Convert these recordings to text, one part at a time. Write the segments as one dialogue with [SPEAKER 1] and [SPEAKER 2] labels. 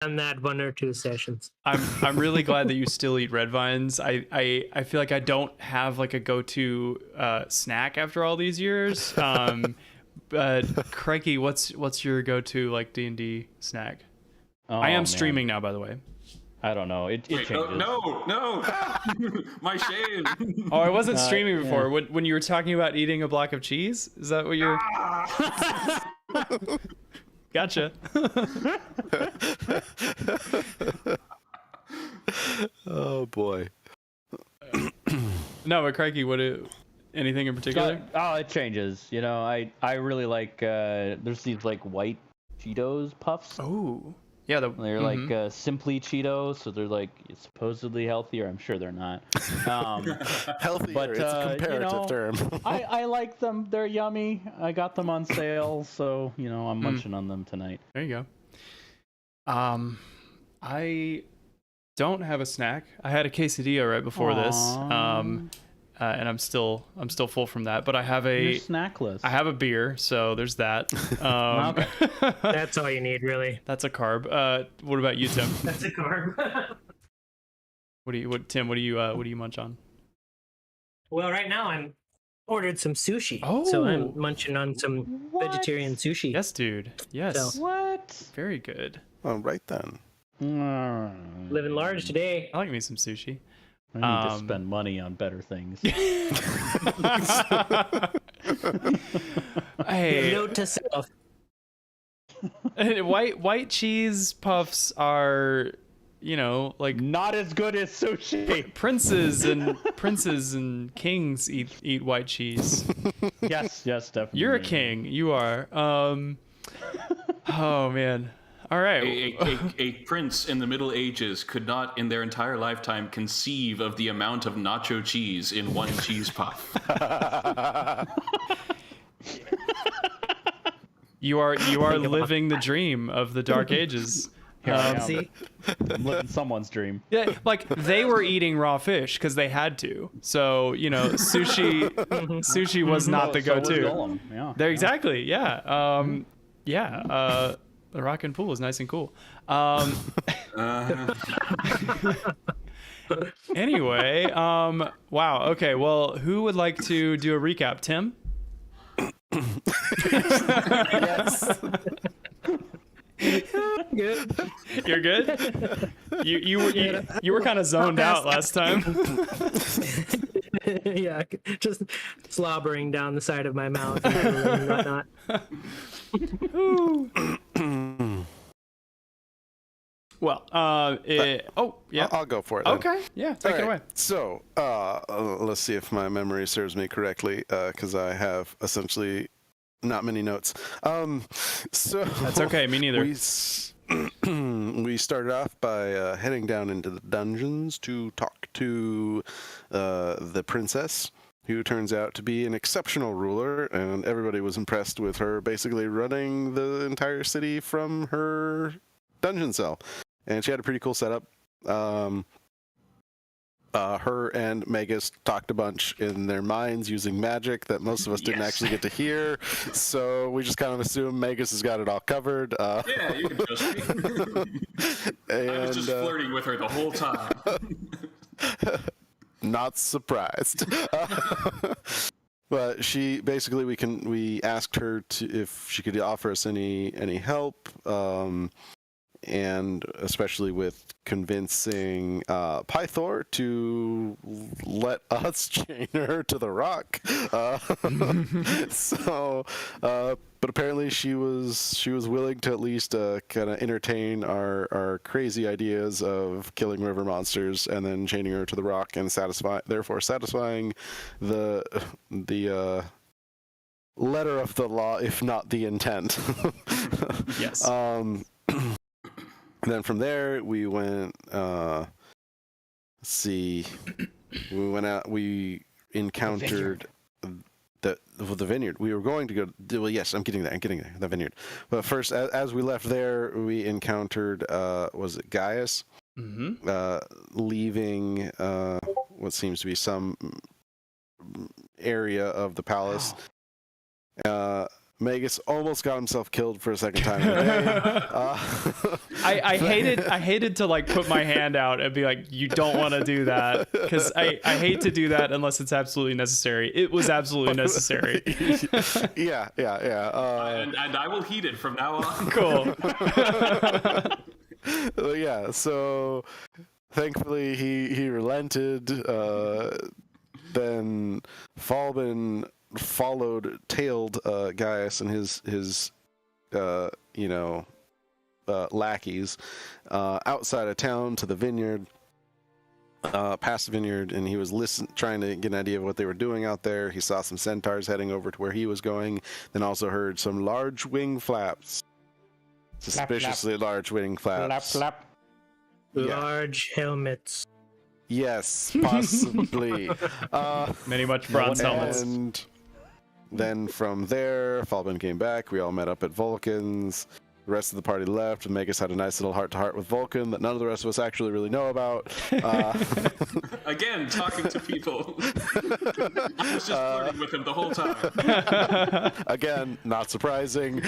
[SPEAKER 1] done that 1 or 2 sessions.
[SPEAKER 2] I'm really glad that you still eat red vines. I feel like I don't have like a go-to snack after all these years. But Crikey, what's your go-to like D&D snack?
[SPEAKER 3] Oh,
[SPEAKER 2] I am
[SPEAKER 3] man.
[SPEAKER 2] streaming now, by the way.
[SPEAKER 3] I don't know. It
[SPEAKER 4] Wait,
[SPEAKER 3] changes.
[SPEAKER 4] no. My shame.
[SPEAKER 2] Oh, I wasn't streaming
[SPEAKER 3] yeah.
[SPEAKER 2] before. When you were talking about eating a block of cheese, is that what you're? Gotcha.
[SPEAKER 5] Oh boy.
[SPEAKER 2] No, but Crikey, anything in particular?
[SPEAKER 3] Oh, it changes. You know, I really like. There's these like white Cheetos puffs.
[SPEAKER 2] Oh, yeah.
[SPEAKER 3] They're like Simply Cheetos, so they're like supposedly healthier. I'm sure they're not.
[SPEAKER 5] Healthier,
[SPEAKER 3] but,
[SPEAKER 5] it's a comparative term.
[SPEAKER 3] I like them. They're yummy. I got them on sale, so I'm munching on them tonight.
[SPEAKER 2] There you go. I don't have a snack. I had a quesadilla right before this. And I'm still full from that. But I have
[SPEAKER 3] You're snackless.
[SPEAKER 2] I have a beer, so there's that.
[SPEAKER 1] That's all you need, really.
[SPEAKER 2] That's a carb. What about you, Tim?
[SPEAKER 1] That's a carb.
[SPEAKER 2] Tim? What do you munch on?
[SPEAKER 1] Well, right now I'm ordered some sushi.
[SPEAKER 2] Oh.
[SPEAKER 1] So I'm munching on some vegetarian sushi.
[SPEAKER 2] Yes, dude. Yes.
[SPEAKER 1] So-
[SPEAKER 3] What?
[SPEAKER 2] Very good.
[SPEAKER 5] All right then.
[SPEAKER 1] Living large today.
[SPEAKER 2] I like me some sushi.
[SPEAKER 3] I need to spend money on better things.
[SPEAKER 2] Hey,
[SPEAKER 1] Note to self.
[SPEAKER 2] white cheese puffs are, like
[SPEAKER 3] Not as good as sushi.
[SPEAKER 2] princes and kings eat white cheese.
[SPEAKER 3] Yes, definitely.
[SPEAKER 2] You're a king. You are. Oh man. All right.
[SPEAKER 4] A prince in the Middle Ages could not, in their entire lifetime, conceive of the amount of nacho cheese in one cheese puff.
[SPEAKER 2] You are living the dream of the Dark Ages.
[SPEAKER 3] Here I am.
[SPEAKER 1] See?
[SPEAKER 3] I'm living someone's dream.
[SPEAKER 2] Yeah, like they were eating raw fish because they had to. So sushi was not the
[SPEAKER 3] So was
[SPEAKER 2] go-to.
[SPEAKER 3] Golem. Yeah.
[SPEAKER 2] There, exactly. Yeah. The rock and pool is nice and cool. Anyway, wow. Okay. Well, who would like to do a recap? Tim?
[SPEAKER 1] Yes. Good.
[SPEAKER 2] You're good? You were kind of zoned out last time.
[SPEAKER 1] Yeah, just slobbering down the side of my mouth and whatnot.
[SPEAKER 2] Well, yeah.
[SPEAKER 5] I'll go for it then.
[SPEAKER 2] Okay. Yeah, take it away.
[SPEAKER 5] So, let's see if my memory serves me correctly, because I have essentially not many notes. So
[SPEAKER 2] That's okay. Me neither.
[SPEAKER 5] We started off by heading down into the dungeons to talk to the princess, who turns out to be an exceptional ruler, and everybody was impressed with her basically running the entire city from her dungeon cell. And she had a pretty cool setup. Her and Magus talked a bunch in their minds using magic that most of us didn't actually get to hear. So we just kind of assume Magus has got it all covered.
[SPEAKER 4] Yeah, you can trust me. I was just flirting with her the whole time.
[SPEAKER 5] Not surprised. But she basically, we asked her if she could offer us any help. And especially with convincing Pythor to let us chain her to the rock. But apparently she was willing to at least kind of entertain our crazy ideas of killing river monsters and then chaining her to the rock and satisfying the letter of the law, if not the intent.
[SPEAKER 2] Yes.
[SPEAKER 5] And then from there, we went, let's see, we went out, we encountered the vineyard. We were going to go, well, yes, I'm getting there, the vineyard. But first, as we left there, we encountered, was it Gaius?
[SPEAKER 2] Mm-hmm.
[SPEAKER 5] Leaving what seems to be some area of the palace. Magus almost got himself killed for a second time in a day.
[SPEAKER 2] I hated to like put my hand out and be like, you don't want to do that, because I hate to do that unless it's absolutely necessary. It was absolutely necessary.
[SPEAKER 5] Yeah.
[SPEAKER 4] And I will heed it from now on.
[SPEAKER 2] Cool.
[SPEAKER 5] Yeah, so thankfully he relented. Then Falbin tailed Gaius and his lackeys outside of town to the vineyard, past the vineyard, and he was trying to get an idea of what they were doing out there. He saw some centaurs heading over to where he was going, then also heard some large wing flaps. Suspiciously large wing flaps.
[SPEAKER 3] Flap.
[SPEAKER 1] Large helmets.
[SPEAKER 5] Yes, possibly.
[SPEAKER 2] Many much bronze helmets.
[SPEAKER 5] And then from there, Falbin came back. We all met up at Vulcan's. The rest of the party left, and Magus had a nice little heart-to-heart with Vulcan that none of the rest of us actually really know about.
[SPEAKER 4] Again, talking to people. I was just flirting with him the whole time.
[SPEAKER 5] Again, not surprising.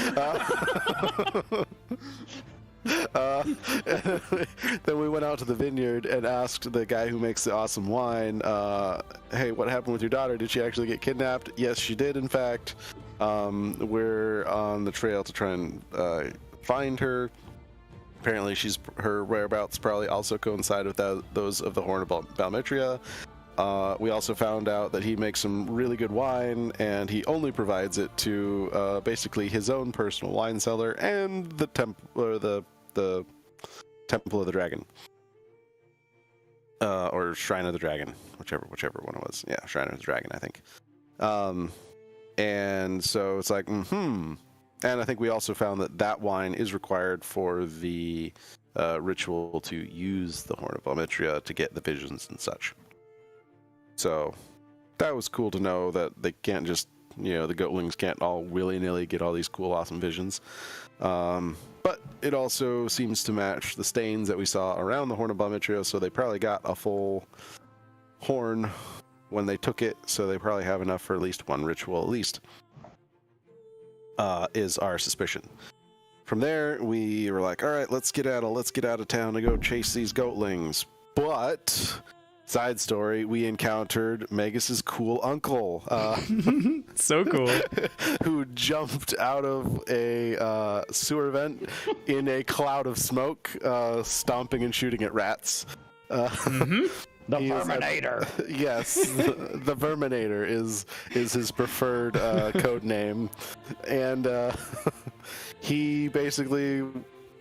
[SPEAKER 5] Then we went out to the vineyard and asked the guy who makes the awesome wine, hey, what happened with your daughter? Did she actually get kidnapped? Yes, she did, in fact. We're on the trail to try and find her. Apparently her whereabouts probably also coincide with those of the Horn of Balmetria. We also found out that he makes some really good wine, and he only provides it to basically his own personal wine cellar and the Temple of the Dragon, or Shrine of the Dragon, whichever one it was. Yeah, Shrine of the Dragon, I think. And so it's like, And I think we also found that wine is required for the ritual to use the Horn of Balmetria to get the visions and such. So that was cool to know that they can't just, the goatlings can't all willy-nilly get all these cool, awesome visions. But it also seems to match the stains that we saw around the Horn of Balmetria, so they probably got a full horn when they took it, so they probably have enough for at least one ritual, at least, is our suspicion. From there, we were like, all right, let's get out of town to go chase these goatlings. But side story, we encountered Magus's cool uncle.
[SPEAKER 2] So cool.
[SPEAKER 5] Who jumped out of a sewer vent in a cloud of smoke, stomping and shooting at rats.
[SPEAKER 3] The Verminator.
[SPEAKER 5] Yes, the Verminator is his preferred code name, and he basically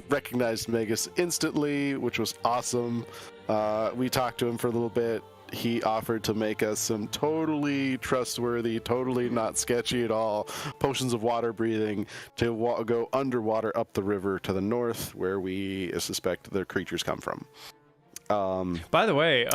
[SPEAKER 5] recognized Magus instantly, which was awesome. We talked to him for a little bit. He offered to make us some totally trustworthy, totally not sketchy at all, potions of water breathing to go underwater up the river to the north, where we suspect the creatures come from.
[SPEAKER 2] By the way,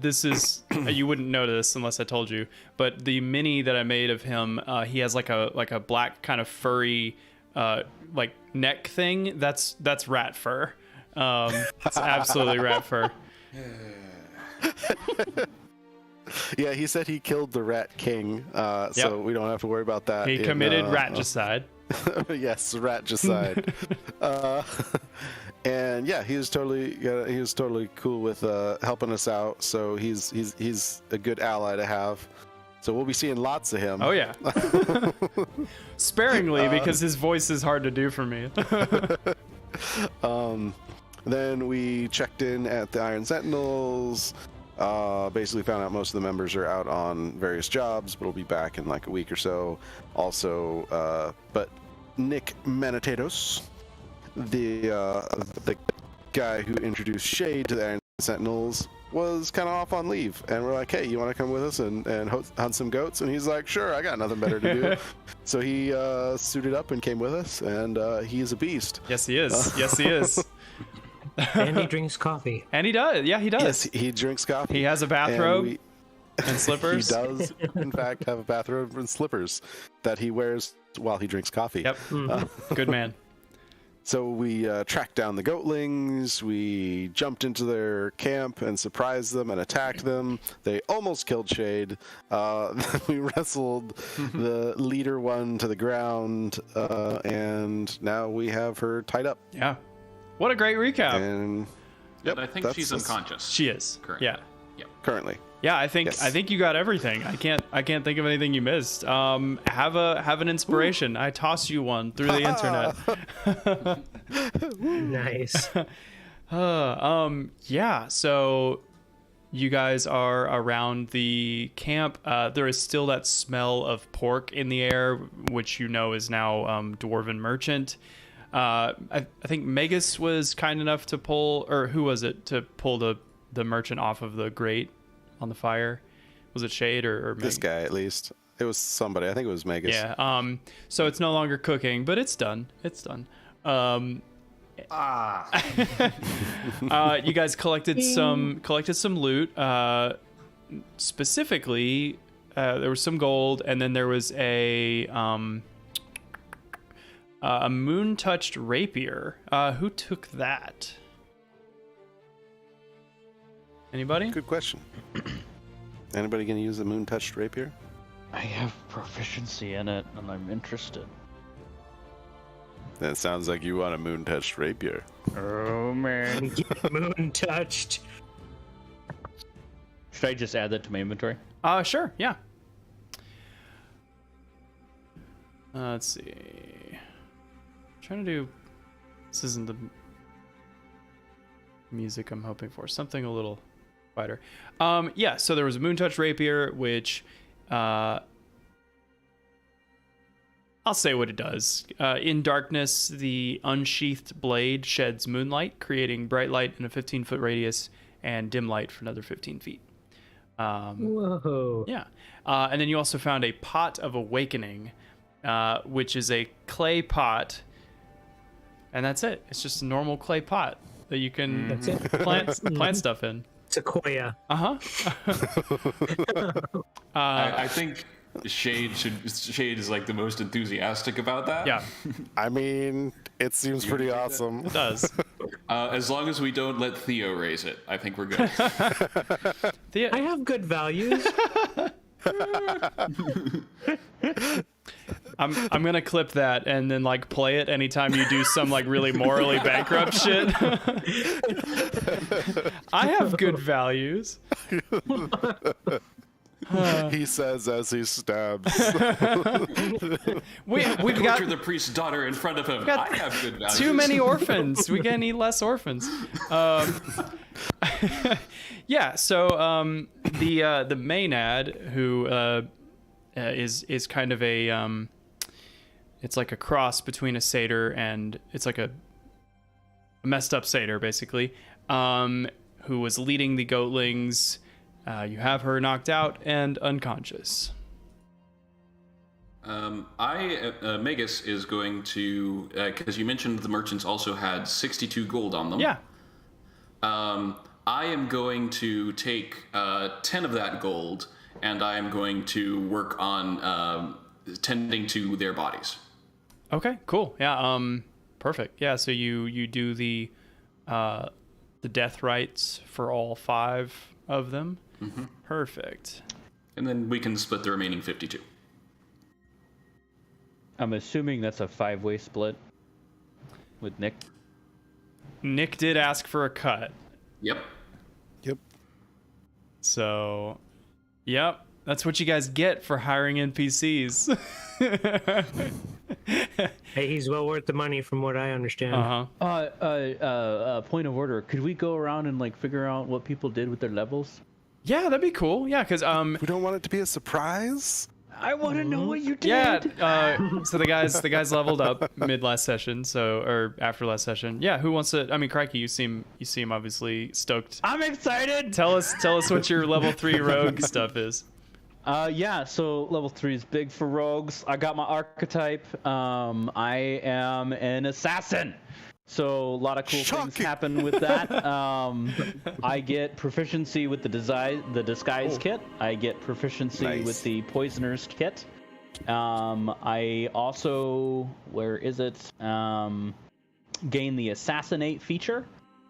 [SPEAKER 2] this is you wouldn't notice unless I told you, but the mini that I made of him, he has like a black kind of furry like neck thing. That's rat fur. It's absolutely rat fur.
[SPEAKER 5] Yeah, he said he killed the Rat King, so we don't have to worry about that.
[SPEAKER 2] He committed ratgicide.
[SPEAKER 5] Yes, ratgicide. And yeah, he was totally cool with helping us out. So he's a good ally to have. So we'll be seeing lots of him.
[SPEAKER 2] Oh yeah. Sparingly, because his voice is hard to do for me.
[SPEAKER 5] Then we checked in at the Iron Sentinels. Basically found out most of the members are out on various jobs, but we'll be back in like a week or so. Also, but Nick Manitatos, the guy who introduced Shade to the Iron Sentinels, was kind of off on leave, and we're like, hey, you want to come with us and hunt some goats? And he's like, sure, I got nothing better to do. So he suited up and came with us, and he's a beast.
[SPEAKER 2] Yes, he is. Yes, he is.
[SPEAKER 1] And he drinks coffee.
[SPEAKER 2] And he does. Yeah, he does.
[SPEAKER 5] Yes, he drinks coffee.
[SPEAKER 2] He has a bathrobe and slippers.
[SPEAKER 5] He does, in fact, have a bathrobe and slippers that he wears while he drinks coffee.
[SPEAKER 2] Yep. Good man.
[SPEAKER 5] So we tracked down the goatlings, we jumped into their camp and surprised them and attacked them. They almost killed Shade. We wrestled the leader one to the ground, and now we have her tied up.
[SPEAKER 2] Yeah. What a great recap.
[SPEAKER 5] And
[SPEAKER 4] Yep, I think she's unconscious.
[SPEAKER 2] She is.
[SPEAKER 4] Currently.
[SPEAKER 2] Yeah.
[SPEAKER 5] currently.
[SPEAKER 2] Yeah, I think
[SPEAKER 5] Yes.
[SPEAKER 2] I think you got everything. I can't think of anything you missed. Have an inspiration. I toss you one through the internet.
[SPEAKER 1] Nice.
[SPEAKER 2] Yeah, so you guys are around the camp. There is still that smell of pork in the air, which you know is now Dwarven Merchant. I think Magus was kind enough to pull, or who was it, to pull the merchant off of the grate on the fire. Was it Shade or
[SPEAKER 5] This guy, at least. It was somebody. I think it was Magus.
[SPEAKER 2] Yeah. So it's no longer cooking, but it's done. It's done. You guys collected some loot. Specifically, there was some gold, and then there was a moon-touched rapier. Who took that? Anybody?
[SPEAKER 5] Good question. Anybody gonna use a moon-touched rapier?
[SPEAKER 3] I have proficiency in it, and I'm interested.
[SPEAKER 5] That sounds like you want a moon-touched rapier.
[SPEAKER 3] Oh man!
[SPEAKER 1] Get moon touched.
[SPEAKER 3] Should I just add that to my inventory?
[SPEAKER 2] Sure. Yeah. Let's see. Trying to do. This isn't the music I'm hoping for. Something a little quieter. Yeah. So there was a moon-touched rapier, which. I'll say what it does. In darkness, the unsheathed blade sheds moonlight, creating bright light in a 15-foot radius and dim light for another 15 feet.
[SPEAKER 1] Whoa.
[SPEAKER 2] Yeah. And then you also found a pot of awakening, which is a clay pot. And that's it. It's just a normal clay pot that you can
[SPEAKER 1] That's it.
[SPEAKER 2] plant stuff in.
[SPEAKER 1] Sequoia.
[SPEAKER 2] Uh-huh.
[SPEAKER 4] I think Shade is like the most enthusiastic about that.
[SPEAKER 2] Yeah,
[SPEAKER 5] I mean, it seems pretty awesome.
[SPEAKER 2] it does.
[SPEAKER 4] As long as we don't let Theo raise it, I think we're good.
[SPEAKER 2] The,
[SPEAKER 1] I have good values.
[SPEAKER 2] I'm gonna clip that and then like play it anytime you do some like really morally bankrupt shit. I have good values.
[SPEAKER 5] He says as he stabs.
[SPEAKER 2] We've
[SPEAKER 4] Torture
[SPEAKER 2] got
[SPEAKER 4] the priest's daughter in front of him.
[SPEAKER 2] got
[SPEAKER 4] I have good values.
[SPEAKER 2] too many orphans. We can't need less orphans. Yeah. So the Maynard, who is kind of a it's like a cross between a satyr and it's like a messed up satyr basically, who was leading the goatlings. You have her knocked out and unconscious.
[SPEAKER 4] Magus is going to, because you mentioned the merchants also had 62 gold on them.
[SPEAKER 2] Yeah.
[SPEAKER 4] I am going to take 10 of that gold, and I am going to work on tending to their bodies.
[SPEAKER 2] Okay, cool. Yeah, perfect. Yeah, so you do the death rites for all 5 of them.
[SPEAKER 4] Mm-hmm.
[SPEAKER 2] Perfect.
[SPEAKER 4] And then we can split the remaining 52.
[SPEAKER 3] I'm assuming that's a 5-way split with Nick.
[SPEAKER 2] Nick did ask for a cut.
[SPEAKER 4] Yep.
[SPEAKER 5] Yep.
[SPEAKER 2] So, yep, that's what you guys get for hiring NPCs.
[SPEAKER 1] Hey, he's well worth the money from what I understand.
[SPEAKER 2] Uh-huh.
[SPEAKER 3] Point of order. Could we go around and like figure out what people did with their levels?
[SPEAKER 2] Yeah, that'd be cool. Yeah, because
[SPEAKER 5] We don't want it to be a surprise.
[SPEAKER 3] I want to know what you did.
[SPEAKER 2] yeah. So the guys leveled up mid last session, or after last session. Yeah, who wants to? I mean, crikey, you seem obviously stoked.
[SPEAKER 3] I'm excited.
[SPEAKER 2] Tell us what your level 3 rogue stuff is.
[SPEAKER 3] Yeah, so level 3 is big for rogues. I got my archetype. I am an assassin. So a lot of cool things happen with that. I get proficiency with the disguise kit. I get proficiency with the poisoner's kit. I also, where is it? gain the Assassinate feature.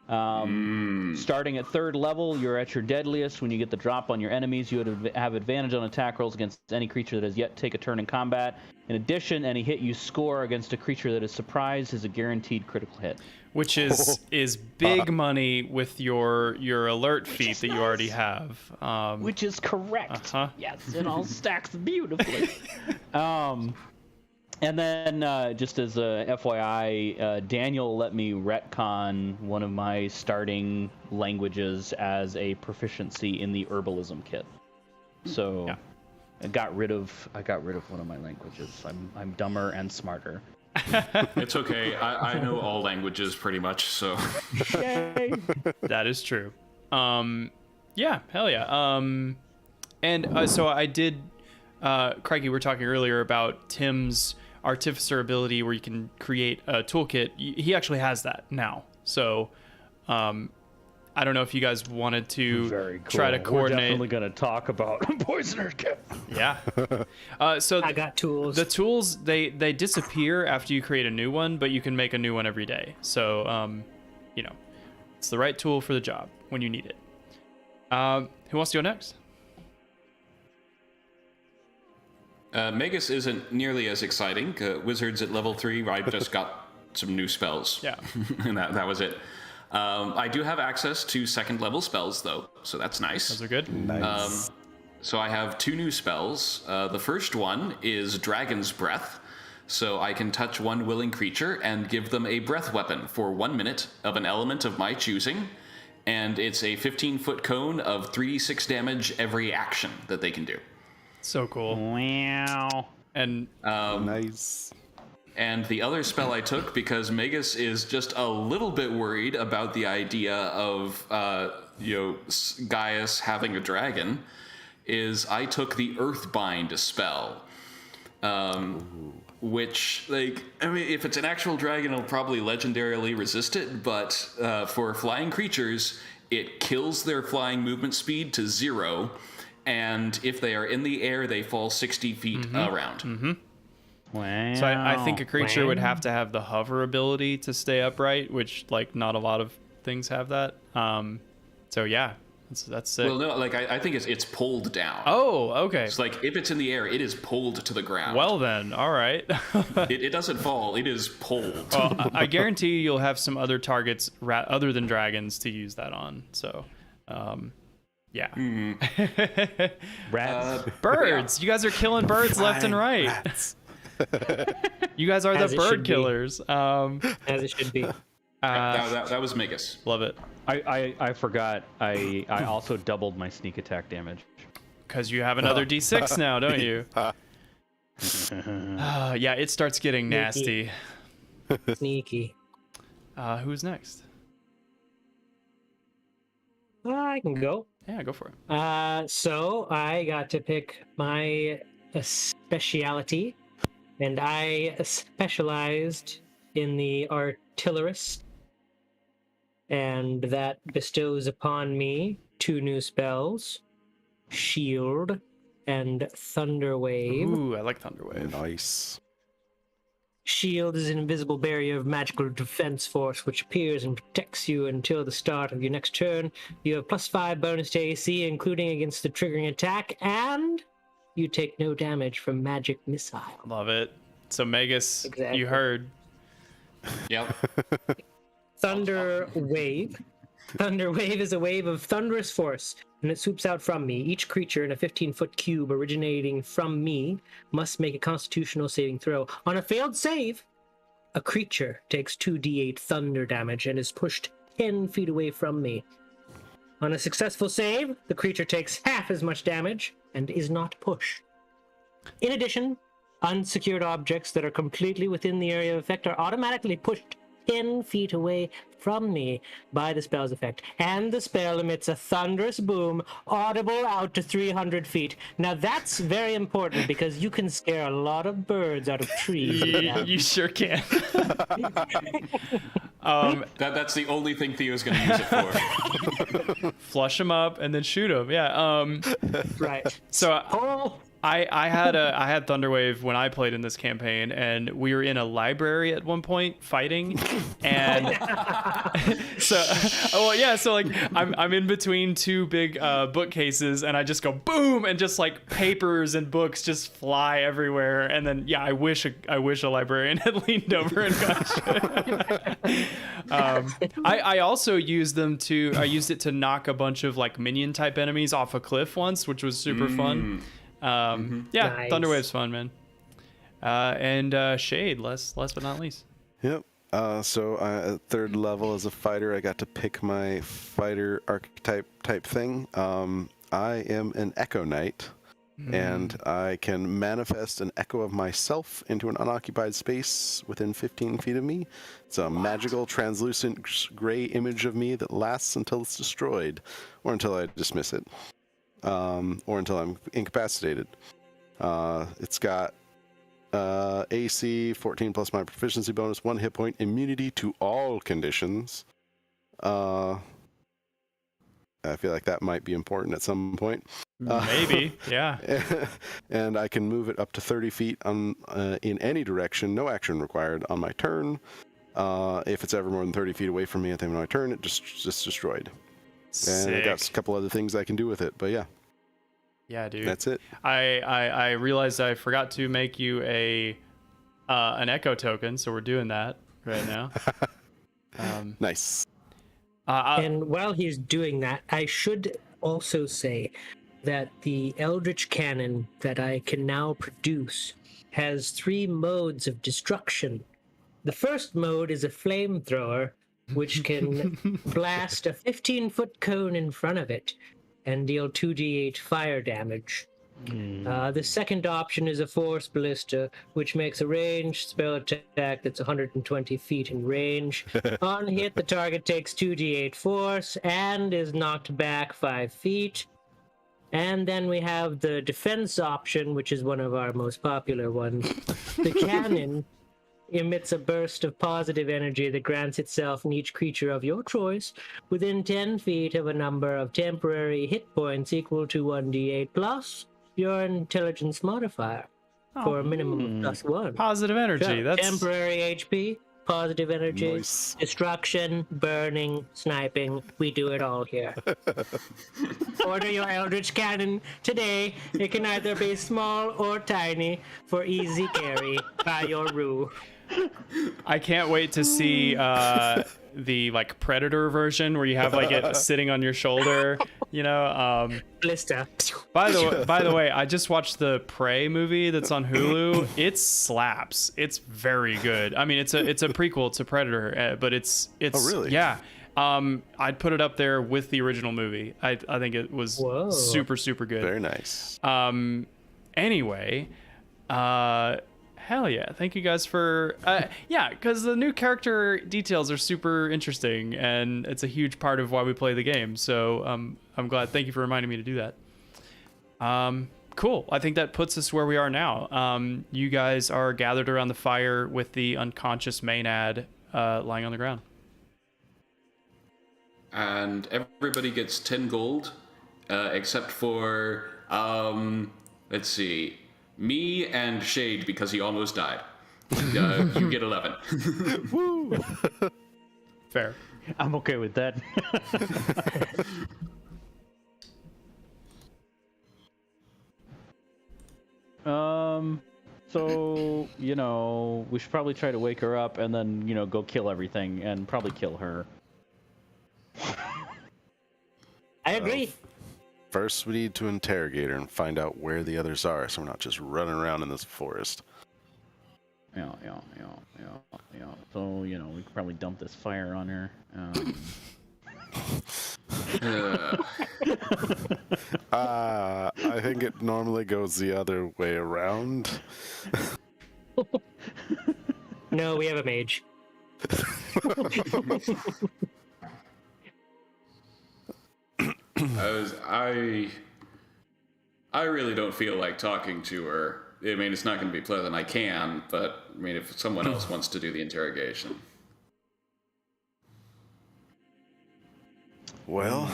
[SPEAKER 3] Starting at 3rd level, you're at your deadliest. When you get the drop on your enemies, you would have advantage on attack rolls against any creature that has yet to take a turn in combat. In addition, any hit you score against a creature that is surprised is a guaranteed critical hit.
[SPEAKER 2] Which is big money with your alert feat that you already have.
[SPEAKER 3] Which is correct. Yes, it all stacks beautifully. And then, just as a FYI, Daniel let me retcon one of my starting languages as a proficiency in the herbalism kit. So
[SPEAKER 2] Yeah.
[SPEAKER 3] I got rid of one of my languages. I'm dumber and smarter.
[SPEAKER 4] It's okay. I know all languages pretty much, so.
[SPEAKER 3] Yay!
[SPEAKER 2] That is true. Yeah, hell yeah. So I did. Craigie, we were talking earlier about Tim's artificer ability, where you can create a toolkit. He actually has that now. So, I don't know if you guys wanted to
[SPEAKER 3] Very cool.
[SPEAKER 2] try to coordinate.
[SPEAKER 3] We're definitely gonna talk about Poisoner's Kit.
[SPEAKER 2] Yeah. So
[SPEAKER 1] I got tools.
[SPEAKER 2] the tools they disappear after you create a new one, but you can make a new one every day. So, it's the right tool for the job when you need it. Who wants to go next?
[SPEAKER 4] Magus isn't nearly as exciting. Wizards at level 3, I just got some new spells.
[SPEAKER 2] Yeah.
[SPEAKER 4] And that was it. I do have access to 2nd level spells, though, so that's nice.
[SPEAKER 2] Those are good.
[SPEAKER 5] Nice.
[SPEAKER 4] So I have 2 new spells. The first one is Dragon's Breath. So I can touch one willing creature and give them a breath weapon for 1 minute of an element of my choosing. And it's a 15-foot cone of 3d6 damage every action that they can do.
[SPEAKER 2] So cool.
[SPEAKER 3] Wow.
[SPEAKER 2] And
[SPEAKER 5] Nice.
[SPEAKER 4] And the other spell I took, because Magus is just a little bit worried about the idea of, Gaius having a dragon, is I took the Earthbind spell. Which, if it's an actual dragon, it'll probably legendarily resist it, but for flying creatures, it kills their flying movement speed to 0, and if they are in the air, they fall 60 feet around.
[SPEAKER 2] Mm-hmm.
[SPEAKER 3] Wow.
[SPEAKER 2] So I think a creature would have to have the hover ability to stay upright, which not a lot of things have that. So yeah, that's sick.
[SPEAKER 4] Well, no, I think it's pulled down.
[SPEAKER 2] Oh, okay.
[SPEAKER 4] It's if it's in the air, it is pulled to the ground.
[SPEAKER 2] Well then, all right.
[SPEAKER 4] It doesn't fall, it is pulled.
[SPEAKER 2] Well, I guarantee you'll have some other targets other than dragons to use that on. So, yeah.
[SPEAKER 3] Rats.
[SPEAKER 2] Birds.
[SPEAKER 4] Yeah.
[SPEAKER 2] You guys are killing birds left and right.
[SPEAKER 5] Rats.
[SPEAKER 2] You guys are
[SPEAKER 1] As
[SPEAKER 2] the
[SPEAKER 1] it
[SPEAKER 2] bird
[SPEAKER 1] should be.
[SPEAKER 2] killers.
[SPEAKER 1] As it should be.
[SPEAKER 4] That was Magus.
[SPEAKER 2] Love it.
[SPEAKER 3] I forgot. I also doubled my sneak attack damage.
[SPEAKER 2] Because you have another D6 now, don't you? Yeah, it starts getting nasty.
[SPEAKER 1] Sneaky.
[SPEAKER 2] Who's next?
[SPEAKER 1] I can go.
[SPEAKER 2] Yeah, go for it.
[SPEAKER 1] So I got to pick my speciality, and I specialized in the artillerist, and that bestows upon me 2 new spells, Shield and Thunderwave.
[SPEAKER 2] Ooh, I like Thunderwave.
[SPEAKER 5] Nice.
[SPEAKER 1] Shield is an invisible barrier of magical defense force which appears and protects you until the start of your next turn. You have +5 bonus to AC, including against the triggering attack, and you take no damage from magic missile.
[SPEAKER 2] Love it. So Magus,
[SPEAKER 1] Exactly.
[SPEAKER 2] you heard.
[SPEAKER 4] Yep.
[SPEAKER 1] Thunder Wave. Thunder Wave is a wave of thunderous force, and it swoops out from me. Each creature in a 15-foot cube originating from me must make a constitutional saving throw. On a failed save, a creature takes 2d8 thunder damage and is pushed 10 feet away from me. On a successful save, the creature takes half as much damage and is not pushed. In addition, unsecured objects that are completely within the area of effect are automatically pushed 10 feet away from me by the spell's effect, and the spell emits a thunderous boom audible out to 300 feet. Now that's very important because you can scare a lot of birds out of trees. with that.
[SPEAKER 2] You sure can.
[SPEAKER 4] That's the only thing Theo's going to use it for.
[SPEAKER 2] Flush them up and then shoot them. Yeah.
[SPEAKER 1] Right.
[SPEAKER 2] So
[SPEAKER 1] Pull
[SPEAKER 2] I had Thunderwave when I played in this campaign, and we were in a library at one point fighting, and so like I'm in between two big bookcases, and I just go boom, and just like papers and books just fly everywhere, and then I wish a librarian had leaned over and got shit. I also used it to knock a bunch of like minion type enemies off a cliff once, which was super fun.
[SPEAKER 1] Nice.
[SPEAKER 2] Thunderwave's fun, man. And Shade, last but not least.
[SPEAKER 5] Yep. So at third level as a fighter, I got to pick my fighter archetype type thing. I am an Echo Knight, and I can manifest an echo of myself into an unoccupied space within 15 feet of me. It's a magical, translucent gray image of me that lasts until it's destroyed, or until I dismiss it, or until I'm incapacitated. It's got AC 14 plus my proficiency bonus, 1 hit point, immunity to all conditions. I feel like that might be important at some point.
[SPEAKER 2] Maybe, yeah.
[SPEAKER 5] And I can move it up to 30 feet in any direction, no action required on my turn. If it's ever more than 30 feet away from me at the end of my turn, it just distroyed.
[SPEAKER 2] Sick.
[SPEAKER 5] And I got a couple other things I can do with it, but yeah.
[SPEAKER 2] Yeah, dude.
[SPEAKER 5] That's it.
[SPEAKER 2] I realized I forgot to make you an echo token, so we're doing that right now.
[SPEAKER 5] Nice.
[SPEAKER 1] And while he's doing that, I should also say that the Eldritch Cannon that I can now produce has 3 modes of destruction. The first mode is a flamethrower, which can blast a 15-foot cone in front of it and deal 2d8 fire damage. The second option is a Force Ballista, which makes a ranged spell attack that's 120 feet in range. On hit, the target takes 2d8 force and is knocked back 5 feet. And then we have the defense option, which is one of our most popular ones. The cannon emits a burst of positive energy that grants itself and each creature of your choice within 10 feet of a number of temporary hit points equal to 1d8 plus your intelligence modifier for a minimum of +1.
[SPEAKER 2] Positive energy.
[SPEAKER 1] Sure.
[SPEAKER 2] That's
[SPEAKER 1] Temporary HP, positive energy,
[SPEAKER 5] Nice.
[SPEAKER 1] destruction, burning, sniping. We do it all here. Order your Eldritch Cannon today. It can either be small or tiny for easy carry by your Rue.
[SPEAKER 2] I can't wait to see the like Predator version where you have like it sitting on your shoulder, you know.
[SPEAKER 1] Blister.
[SPEAKER 2] By the way, I just watched the Prey movie that's on Hulu. It slaps. It's very good. I mean, it's a prequel to Predator, but it's
[SPEAKER 5] Oh, really?
[SPEAKER 2] Yeah. I'd put it up there with the original movie. I think it was
[SPEAKER 1] Whoa.
[SPEAKER 2] super good.
[SPEAKER 5] Very nice.
[SPEAKER 2] Anyway, hell yeah, thank you guys for because the new character details are super interesting, and it's a huge part of why we play the game, so I'm glad. Thank you for reminding me to do that. Cool. I think that puts us where we are now. You guys are gathered around the fire with the unconscious Maynard lying on the ground.
[SPEAKER 4] And everybody gets 10 gold, except for, let's see, me and Shade, because he almost died. You get 11.
[SPEAKER 5] Woo!
[SPEAKER 2] Fair.
[SPEAKER 3] I'm okay with that. So, you know, we should probably try to wake her up and then, you know, go kill everything and probably kill her.
[SPEAKER 1] I agree.
[SPEAKER 5] First, we need to interrogate her and find out where the others are, so we're not just running around in this forest.
[SPEAKER 3] Yeah. So, you know, we could probably dump this fire on her.
[SPEAKER 5] I think it normally goes the other way around.
[SPEAKER 1] No, we have a mage.
[SPEAKER 4] I really don't feel like talking to her. I mean, it's not going to be pleasant. I can, but I mean, if someone else wants to do the interrogation.
[SPEAKER 5] Well,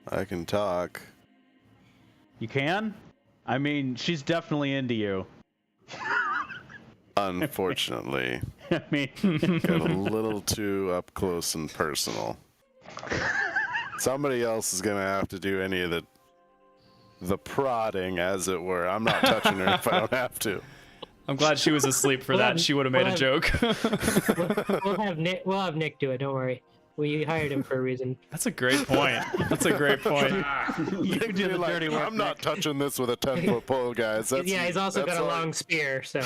[SPEAKER 5] I can talk.
[SPEAKER 3] You can? I mean, she's definitely into you.
[SPEAKER 5] Unfortunately,
[SPEAKER 3] I mean,
[SPEAKER 5] got a little too up close and personal. Somebody else is gonna have to do any of the prodding, as it were. I'm not touching her if I don't have to.
[SPEAKER 2] I'm glad she was asleep for
[SPEAKER 1] We'll
[SPEAKER 2] that.
[SPEAKER 1] have-
[SPEAKER 2] She would have made
[SPEAKER 1] we'll
[SPEAKER 2] a joke.
[SPEAKER 1] We'll have Nick do it. Don't worry. We hired him for a reason.
[SPEAKER 2] That's a great point. That's a great point.
[SPEAKER 3] you do the
[SPEAKER 5] Like,
[SPEAKER 3] dirty work.
[SPEAKER 5] I'm not touching this with a 10-foot pole, guys. That's,
[SPEAKER 1] Yeah, he's also got
[SPEAKER 5] that's
[SPEAKER 1] a
[SPEAKER 5] all-
[SPEAKER 1] long spear, so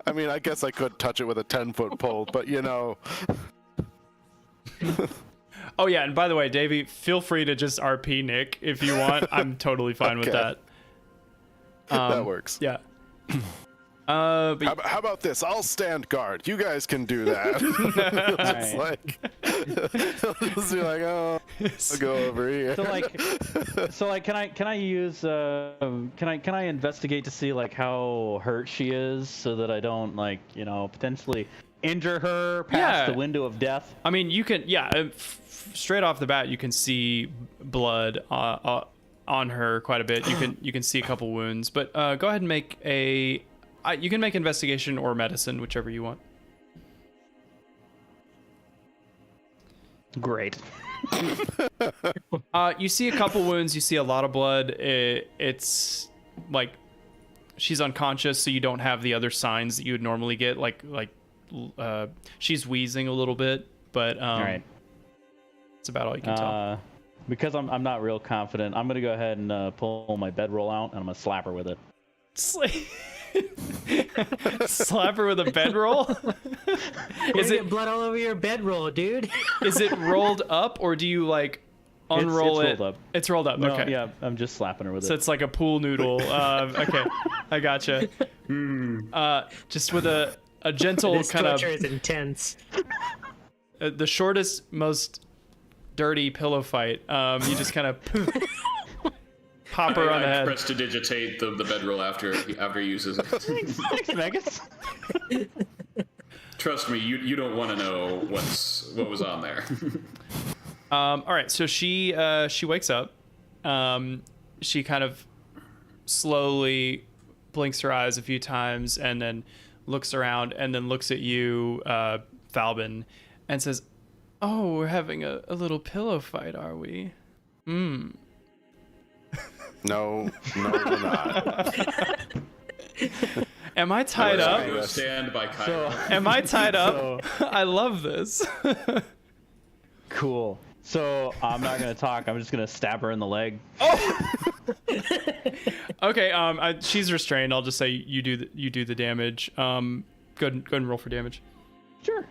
[SPEAKER 5] I mean, I guess I could touch it with a 10-foot pole, but you know,
[SPEAKER 2] Oh yeah, and by the way, Davey, feel free to just RP Nick if you want. I'm totally fine with
[SPEAKER 5] Okay.
[SPEAKER 2] that.
[SPEAKER 5] that works.
[SPEAKER 2] Yeah. But
[SPEAKER 5] How about this? I'll stand guard. You guys can do that. It's
[SPEAKER 3] Alright.
[SPEAKER 5] like, just be like, oh, I'll go over here.
[SPEAKER 3] So like, can I use can I investigate to see like how hurt she is so that I don't like potentially injure her past
[SPEAKER 2] Yeah.
[SPEAKER 3] the window of death?
[SPEAKER 2] I mean, you can, yeah, straight off the bat, you can see blood on her quite a bit. You can see a couple wounds, but go ahead and make you can make investigation or medicine, whichever you want.
[SPEAKER 3] Great.
[SPEAKER 2] You see a couple wounds. You see a lot of blood. It's like she's unconscious, so you don't have the other signs that you would normally get. Like she's wheezing a little bit, but
[SPEAKER 3] All right.
[SPEAKER 2] that's about all you can tell.
[SPEAKER 3] Because I'm not real confident, I'm gonna go ahead and pull my bedroll out and I'm gonna slap her with it.
[SPEAKER 2] Slap her with a bedroll.
[SPEAKER 1] is it blood all over your bedroll, dude?
[SPEAKER 2] Is it rolled up, or do you like unroll
[SPEAKER 3] it's
[SPEAKER 2] it?
[SPEAKER 3] rolled up.
[SPEAKER 2] It's rolled up.
[SPEAKER 3] No,
[SPEAKER 2] Okay.
[SPEAKER 3] yeah, I'm just slapping her with
[SPEAKER 2] So
[SPEAKER 3] it.
[SPEAKER 2] it's like a pool noodle. Okay, I gotcha. Just with a gentle
[SPEAKER 1] This
[SPEAKER 2] kind of
[SPEAKER 1] torture is intense.
[SPEAKER 2] the shortest, most dirty pillow fight. You just kind of pop her on the
[SPEAKER 4] I
[SPEAKER 2] head.
[SPEAKER 4] press to digitate the bedroll after he uses it.
[SPEAKER 3] Thanks, Megas.
[SPEAKER 4] Trust me, you don't want to know what was on there.
[SPEAKER 2] All right, so she wakes up. She kind of slowly blinks her eyes a few times and then looks around and then looks at you, Falbin, and says, "Oh, we're having a little pillow fight, are we?"
[SPEAKER 5] No, we're not.
[SPEAKER 2] Am I tied up?
[SPEAKER 4] Go stand by Kyra.
[SPEAKER 2] Am I tied up? I love this.
[SPEAKER 3] Cool. So I'm not gonna talk. I'm just gonna stab her in the leg.
[SPEAKER 2] Okay. She's restrained. I'll just say you do the damage. Go ahead and roll for damage.
[SPEAKER 3] Sure.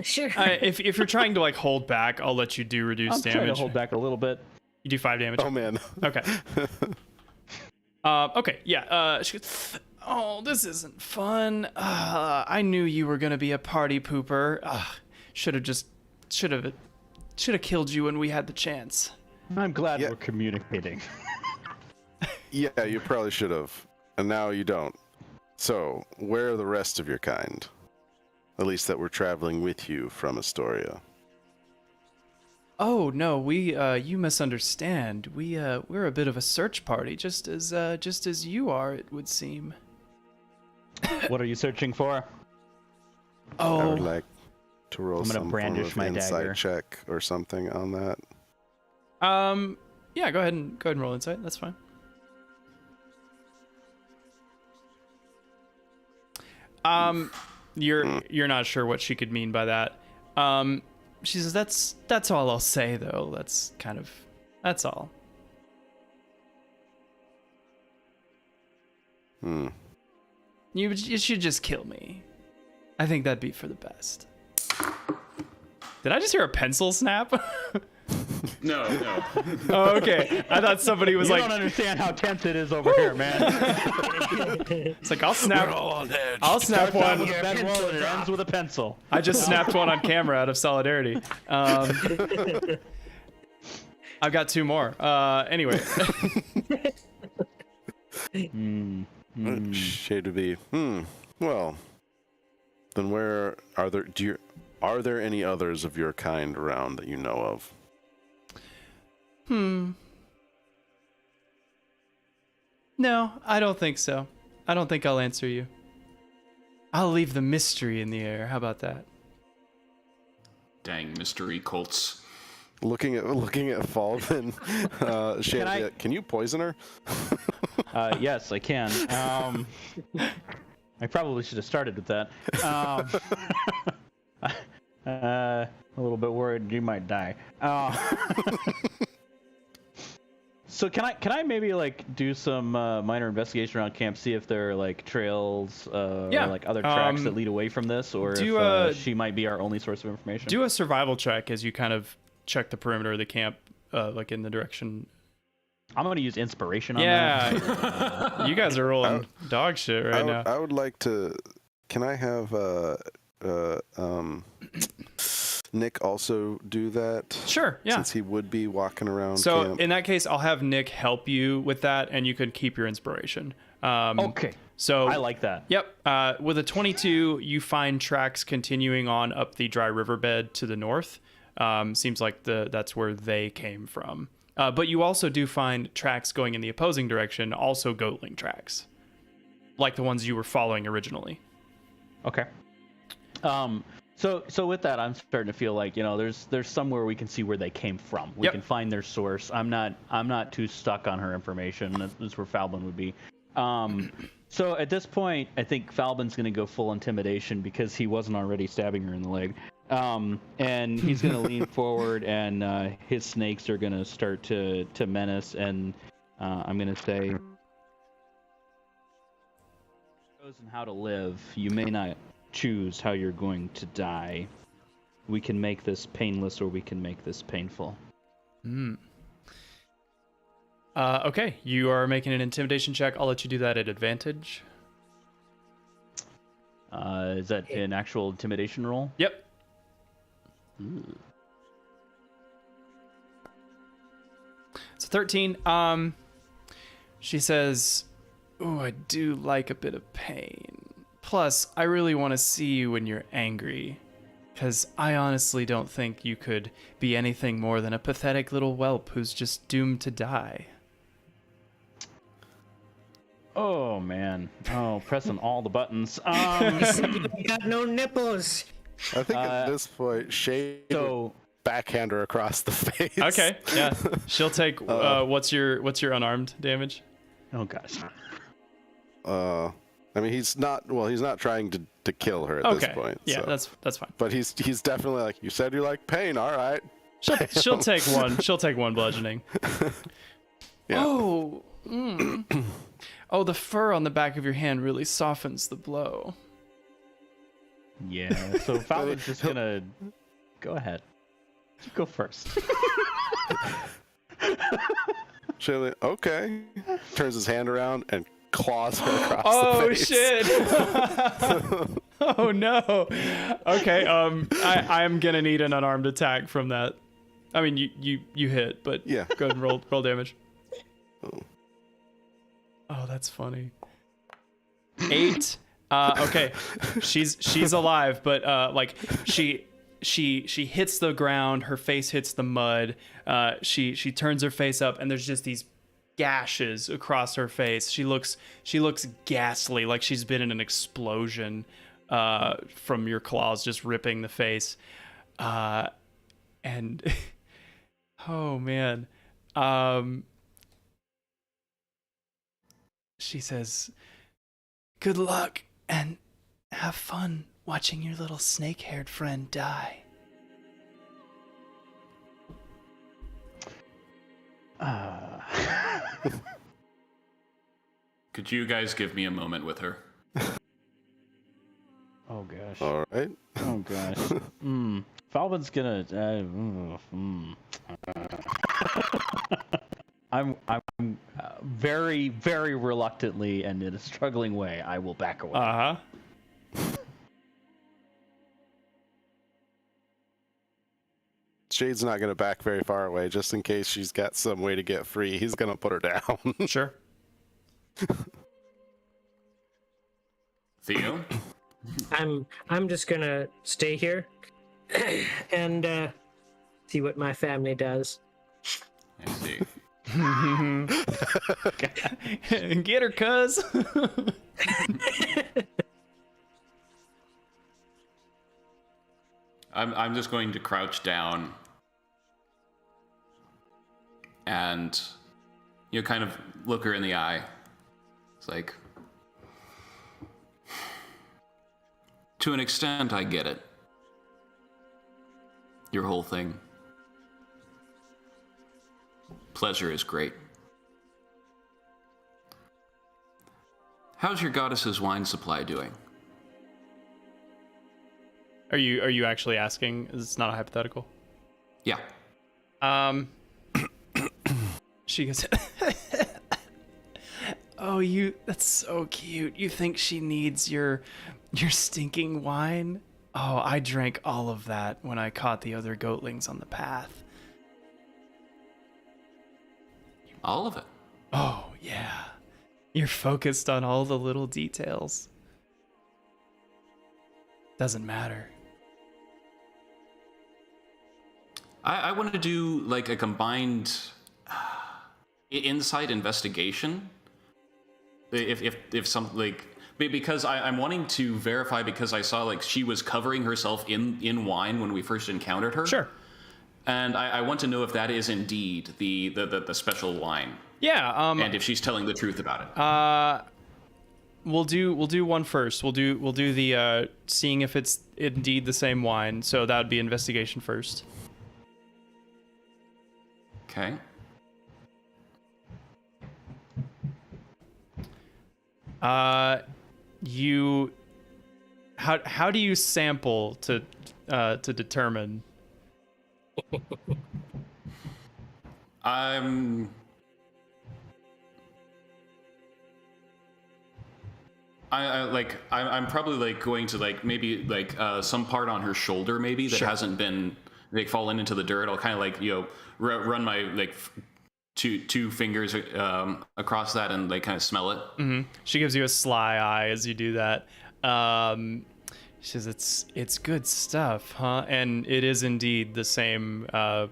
[SPEAKER 1] Sure.
[SPEAKER 2] If you're trying to like hold back, I'll let you do reduced
[SPEAKER 3] I'm trying
[SPEAKER 2] damage.
[SPEAKER 3] to hold back a little bit.
[SPEAKER 2] You do 5 damage.
[SPEAKER 5] Oh man.
[SPEAKER 2] Okay. Okay. Yeah. She goes, "Oh, this isn't fun. I knew you were gonna be a party pooper. Should have killed you when we had the chance."
[SPEAKER 3] I'm glad
[SPEAKER 5] Yeah.
[SPEAKER 3] we're communicating.
[SPEAKER 5] Yeah, you probably should have, and now you don't. So, where are the rest of your kind? At least that were traveling with you from Astoria.
[SPEAKER 2] Oh no, you misunderstand. We're a bit of a search party, just as you are, it would seem.
[SPEAKER 3] What are you searching for?
[SPEAKER 5] I would
[SPEAKER 2] Oh,
[SPEAKER 5] like to roll
[SPEAKER 3] I'm gonna
[SPEAKER 5] some
[SPEAKER 3] brandish
[SPEAKER 5] form of
[SPEAKER 3] my
[SPEAKER 5] insight
[SPEAKER 3] dagger.
[SPEAKER 5] check or something on that.
[SPEAKER 2] yeah. Go ahead and roll insight. That's fine. You're not sure what she could mean by that. She says that's all I'll say though. That's all. You should just kill me. I think that'd be for the best. Did I just hear a pencil snap?
[SPEAKER 4] No.
[SPEAKER 2] Oh, okay. I thought somebody was
[SPEAKER 3] You
[SPEAKER 2] like,
[SPEAKER 3] don't understand how tense it is over here, man.
[SPEAKER 2] it's like I'll snap one.
[SPEAKER 3] With a bedroll and it ends with a pencil.
[SPEAKER 2] I just snapped one on camera out of solidarity. I've got 2 more. Anyway.
[SPEAKER 5] Shade to be. Well, then where are there? Are there any others of your kind around that you know of?
[SPEAKER 2] No, I don't think so. I don't think I'll answer you. I'll leave the mystery in the air. How about that?
[SPEAKER 4] Dang mystery cults.
[SPEAKER 5] Looking at Falvin, can you poison her?
[SPEAKER 3] Yes, I can. I probably should have started with that. A little bit worried you might die. So can I maybe like do some minor investigation around camp, see if there are like trails, or like other tracks that lead away from this, or if she might be our only source of information?
[SPEAKER 2] Do a survival check as you kind of check the perimeter of the camp, like in the direction.
[SPEAKER 3] I'm gonna use inspiration on that.
[SPEAKER 2] Yeah, you guys are rolling dog shit now.
[SPEAKER 5] I would like to. Can I have Nick also do that?
[SPEAKER 2] Sure, yeah.
[SPEAKER 5] Since he would be walking around
[SPEAKER 2] So
[SPEAKER 5] camp.
[SPEAKER 2] in that case, I'll have Nick help you with that, and you can keep your inspiration.
[SPEAKER 3] Okay.
[SPEAKER 2] So
[SPEAKER 3] I like that.
[SPEAKER 2] Yep. With a 22, you find tracks continuing on up the dry riverbed to the north. Seems like that's where they came from. But you also do find tracks going in the opposing direction, also goatling tracks, like the ones you were following originally.
[SPEAKER 3] Okay. So with that, I'm starting to feel like, there's somewhere we can see where they came from. We can find their source. I'm not too stuck on her information. That's where Falbin would be. So at this point, I think Falbin's going to go full intimidation because he wasn't already stabbing her in the leg. And he's going to lean forward, and his snakes are going to start to menace. And I'm going to say, chosen how to live. You may not choose how you're going to die. We can make this painless, or we can make this painful.
[SPEAKER 2] Okay, you are making an intimidation check. I'll let you do that at advantage.
[SPEAKER 3] Is that an actual intimidation roll?
[SPEAKER 2] Yep.
[SPEAKER 3] Ooh.
[SPEAKER 2] It's a 13. She says, "Oh, I do like a bit of pain. Plus, I really want to see you when you're angry, because I honestly don't think you could be anything more than a pathetic little whelp who's just doomed to die."
[SPEAKER 3] Oh man! Oh, pressing all the buttons.
[SPEAKER 1] You got no nipples.
[SPEAKER 5] I think at this point, Shade will backhand her across the face.
[SPEAKER 2] Okay, yeah. She'll take. What's your unarmed damage?
[SPEAKER 3] Oh gosh.
[SPEAKER 5] I mean, he's not trying to kill her at this point.
[SPEAKER 2] Yeah,
[SPEAKER 5] so.
[SPEAKER 2] that's fine.
[SPEAKER 5] But he's definitely like, you said you like pain, all right.
[SPEAKER 2] She'll take one. She'll take one bludgeoning.
[SPEAKER 5] Yeah.
[SPEAKER 2] Oh. Oh, the fur on the back of your hand really softens the blow.
[SPEAKER 3] Yeah. So Falcon's just gonna go ahead. You go first.
[SPEAKER 5] Shayla, okay. Turns his hand around and claws her across the face.
[SPEAKER 2] Oh shit! Oh no. Okay. I am gonna need an unarmed attack from that. I mean, you hit, but
[SPEAKER 5] yeah.
[SPEAKER 2] Go ahead and roll damage. Oh, that's funny. 8. Okay. She's alive, but like she hits the ground, her face hits the mud. She turns her face up, and there's just these gashes across her face. She looks ghastly, like she's been in an explosion from your claws just ripping the face. And oh man. She says, "Good luck and have fun watching your little snake-haired friend die."
[SPEAKER 4] Could you guys give me a moment with her?
[SPEAKER 3] Oh gosh.
[SPEAKER 5] All right.
[SPEAKER 3] Oh gosh. Falvin's gonna. I'm very, very reluctantly and in a struggling way, I will back away.
[SPEAKER 2] Uh-huh.
[SPEAKER 5] Shade's not going to back very far away, just in case she's got some way to get free. He's going to put her down.
[SPEAKER 2] Sure.
[SPEAKER 4] Theo?
[SPEAKER 1] I'm just gonna stay here and see what my family does.
[SPEAKER 4] I see.
[SPEAKER 2] Get her, cuz.
[SPEAKER 4] I'm just going to crouch down and kind of look her in the eye. It's like, to an extent, I get it. Your whole thing. Pleasure is great. How's your goddess's wine supply doing?
[SPEAKER 2] Are you actually asking? It's not a hypothetical.
[SPEAKER 4] Yeah.
[SPEAKER 2] She goes, "Oh, that's so cute. You think she needs your stinking wine? Oh, I drank all of that when I caught the other goatlings on the path."
[SPEAKER 4] All of it.
[SPEAKER 2] Oh, yeah. You're focused on all the little details. Doesn't matter.
[SPEAKER 4] I want to do like a combined insight investigation. If something like, because I'm wanting to verify, because I saw like she was covering herself in wine when we first encountered her.
[SPEAKER 2] Sure.
[SPEAKER 4] And I want to know if that is indeed the special wine.
[SPEAKER 2] Yeah.
[SPEAKER 4] And if she's telling the truth about it.
[SPEAKER 2] We'll do one first. We'll do the seeing if it's indeed the same wine. So that would be investigation first.
[SPEAKER 4] Okay.
[SPEAKER 2] How do you sample to determine?
[SPEAKER 4] I'm probably like going to like maybe like some part on her shoulder maybe that
[SPEAKER 2] Sure.
[SPEAKER 4] hasn't been like fallen into the dirt. I'll kind of like run my like two fingers across that and like kind of smell it.
[SPEAKER 2] Mm-hmm. She gives you a sly eye as you do that. She says, "It's good stuff, huh?" And it is indeed the same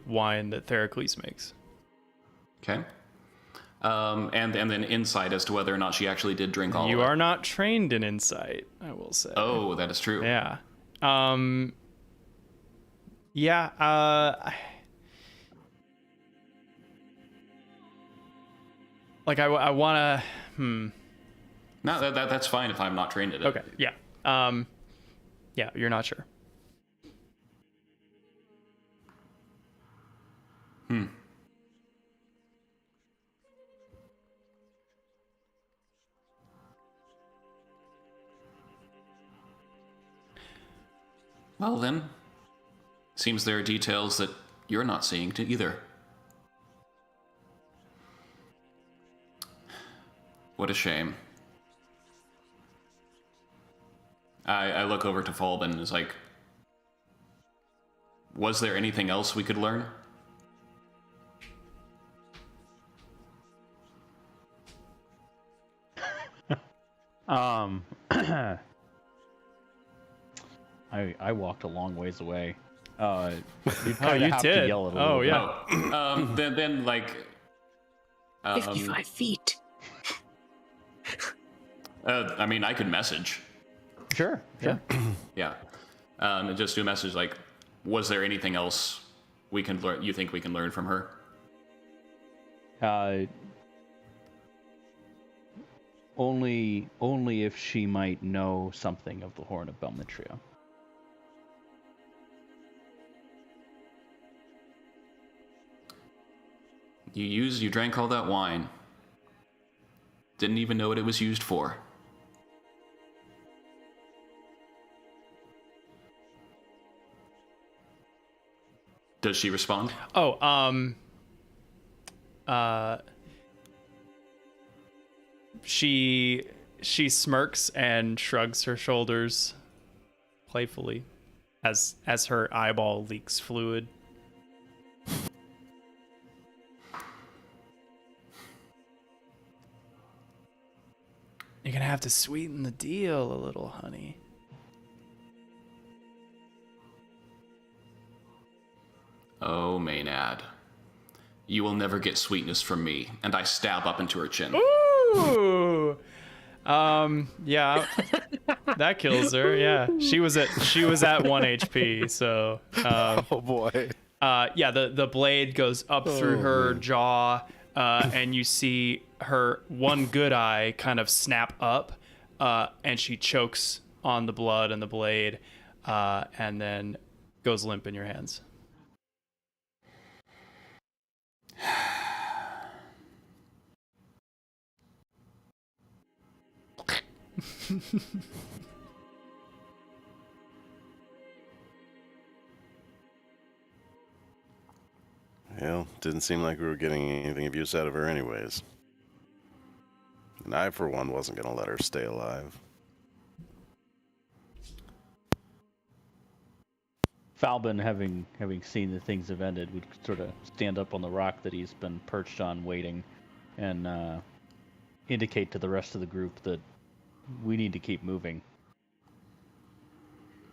[SPEAKER 2] wine that Theracles makes.
[SPEAKER 4] Okay. And then insight as to whether or not she actually did drink all
[SPEAKER 2] You
[SPEAKER 4] of it.
[SPEAKER 2] are not trained in insight, I will say.
[SPEAKER 4] Oh, that is true.
[SPEAKER 2] Yeah. Yeah. Like I want to.
[SPEAKER 4] No, that's fine if I'm not trained at it.
[SPEAKER 2] Okay. Yeah. Yeah. You're not sure.
[SPEAKER 4] Well then, seems there are details that you're not seeing either. What a shame. I look over to Fulben and is like, was there anything else we could learn?
[SPEAKER 3] I walked a long ways away. You
[SPEAKER 2] you
[SPEAKER 3] have
[SPEAKER 2] did.
[SPEAKER 3] to yell it a
[SPEAKER 2] Oh,
[SPEAKER 3] little
[SPEAKER 2] yeah.
[SPEAKER 3] bit.
[SPEAKER 4] Then like,
[SPEAKER 1] 55 feet.
[SPEAKER 4] I mean, I could message.
[SPEAKER 3] Sure.
[SPEAKER 4] Yeah. Just do a message like, was there anything else we can learn? You think we can learn from her?
[SPEAKER 3] Only if she might know something of the Horn of Belmitria.
[SPEAKER 4] You drank all that wine. Didn't even know what it was used for. Does she respond?
[SPEAKER 2] Oh, she smirks and shrugs her shoulders playfully as her eyeball leaks fluid. You're gonna have to sweeten the deal a little, honey.
[SPEAKER 4] Oh, Maynard. You will never get sweetness from me. And I stab up into her chin.
[SPEAKER 2] Ooh. Yeah, that kills her. Yeah, she was at 1 HP. So,
[SPEAKER 5] Oh boy.
[SPEAKER 2] yeah, the blade goes up through her jaw, and you see her one good eye kind of snap up, and she chokes on the blood and the blade, and then goes limp in your hands.
[SPEAKER 5] Well, didn't seem like we were getting anything of use out of her anyways. And I, for one, wasn't going to let her stay alive.
[SPEAKER 3] Falbin, having seen that things have ended, would sort of stand up on the rock that he's been perched on, waiting, and indicate to the rest of the group that we need to keep moving.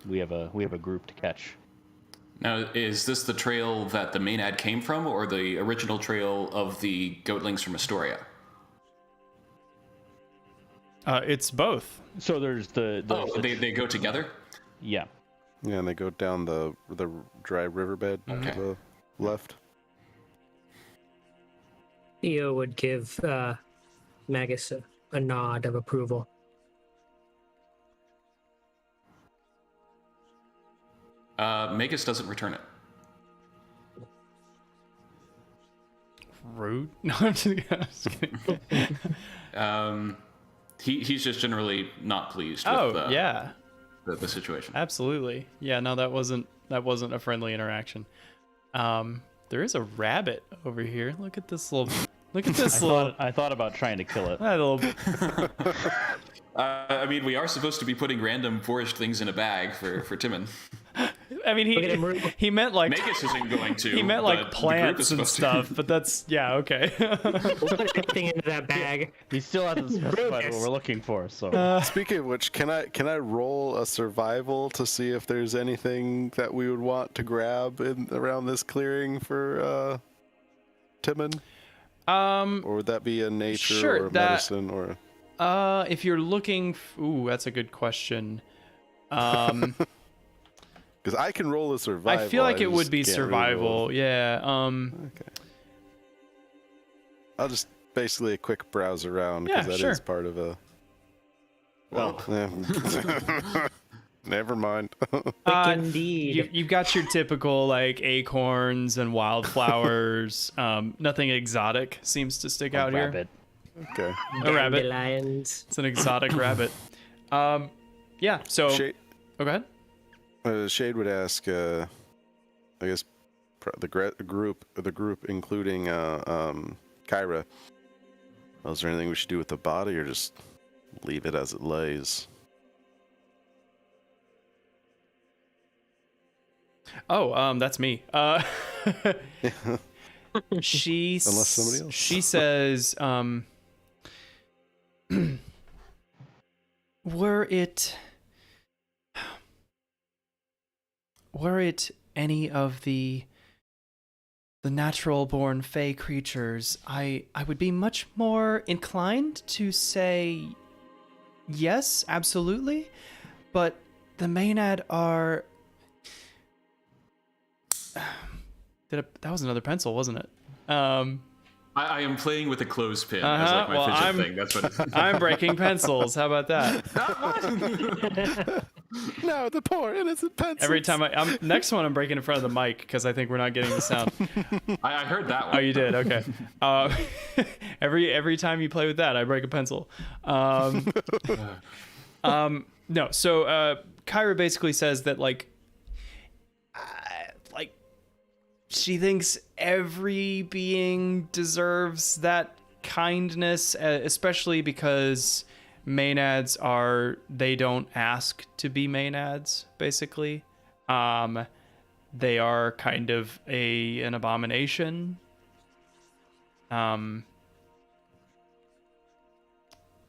[SPEAKER 3] We have a group to catch.
[SPEAKER 4] Now, is this the trail that the Maenad came from, or the original trail of the goatlings from Astoria?
[SPEAKER 2] It's both.
[SPEAKER 3] So there's the
[SPEAKER 4] They go together?
[SPEAKER 3] yeah.
[SPEAKER 5] Yeah, and they go down the dry riverbed
[SPEAKER 4] Okay.
[SPEAKER 5] to the left.
[SPEAKER 1] Theo would give Magus a nod of approval.
[SPEAKER 4] Magus doesn't return it.
[SPEAKER 2] Rude. No, I'm just kidding.
[SPEAKER 4] He's just generally not pleased with
[SPEAKER 2] Oh, yeah.
[SPEAKER 4] the situation.
[SPEAKER 2] Absolutely. Yeah, no, that wasn't a friendly interaction. There is a rabbit over here. Look at this little
[SPEAKER 3] I thought about trying to kill it.
[SPEAKER 2] that little
[SPEAKER 4] I mean, we are supposed to be putting random forest things in a bag for Timon.
[SPEAKER 2] I mean,
[SPEAKER 1] Look at him.
[SPEAKER 2] he meant like
[SPEAKER 4] Magus isn't going to.
[SPEAKER 2] he meant
[SPEAKER 4] but
[SPEAKER 2] like
[SPEAKER 4] the group is
[SPEAKER 2] plants and
[SPEAKER 4] supposed to.
[SPEAKER 2] stuff, but that's yeah, okay.
[SPEAKER 1] We'll put everything into that bag.
[SPEAKER 3] He still hasn't specified what
[SPEAKER 1] Brutus.
[SPEAKER 3] we're looking for. So
[SPEAKER 5] Speaking of which, can I roll a survival to see if there's anything that we would want to grab around this clearing for Timon? Or would that be a nature
[SPEAKER 2] Sure,
[SPEAKER 5] or a medicine or?
[SPEAKER 2] If you're looking, ooh, that's a good question.
[SPEAKER 5] Because I can roll a survival.
[SPEAKER 2] I feel like it would
[SPEAKER 5] just
[SPEAKER 2] be
[SPEAKER 5] can't really
[SPEAKER 2] survival.
[SPEAKER 5] roll.
[SPEAKER 2] Yeah.
[SPEAKER 5] Okay. I'll just basically a quick browse around
[SPEAKER 2] Yeah,
[SPEAKER 5] because that is
[SPEAKER 2] sure.
[SPEAKER 5] part of a.
[SPEAKER 4] Well,
[SPEAKER 5] Yeah. Never mind.
[SPEAKER 1] Indeed.
[SPEAKER 2] You've got your typical like acorns and wildflowers. Nothing exotic seems to stick out here.
[SPEAKER 3] rabbit.
[SPEAKER 5] Okay.
[SPEAKER 2] A rabbit.
[SPEAKER 1] Dandelions.
[SPEAKER 2] It's an exotic rabbit. Yeah. So.
[SPEAKER 5] Shade,
[SPEAKER 2] Oh, go ahead.
[SPEAKER 5] Shade would ask. I guess the group including Kyra. Is there anything we should do with the body, or just leave it as it lays?
[SPEAKER 2] Oh, that's me. She
[SPEAKER 5] Unless somebody else.
[SPEAKER 2] She says, were it any of the natural born fey creatures, I would be much more inclined to say yes, absolutely. But the Maenad are that was another pencil, wasn't it?
[SPEAKER 4] I am playing with a clothespin as like my
[SPEAKER 2] Well,
[SPEAKER 4] fidget thing. That's what.
[SPEAKER 2] I'm breaking pencils. How about that?
[SPEAKER 5] No, the poor innocent pencils.
[SPEAKER 2] Every time I'm next one, I'm breaking in front of the mic because I think we're not getting the sound.
[SPEAKER 4] I heard that one.
[SPEAKER 2] Oh, you did? Okay. Every time you play with that, I break a pencil. No. So Kyra basically says that like she thinks every being deserves that kindness, especially because Maenads they don't ask to be Maenads, basically. They are kind of an abomination.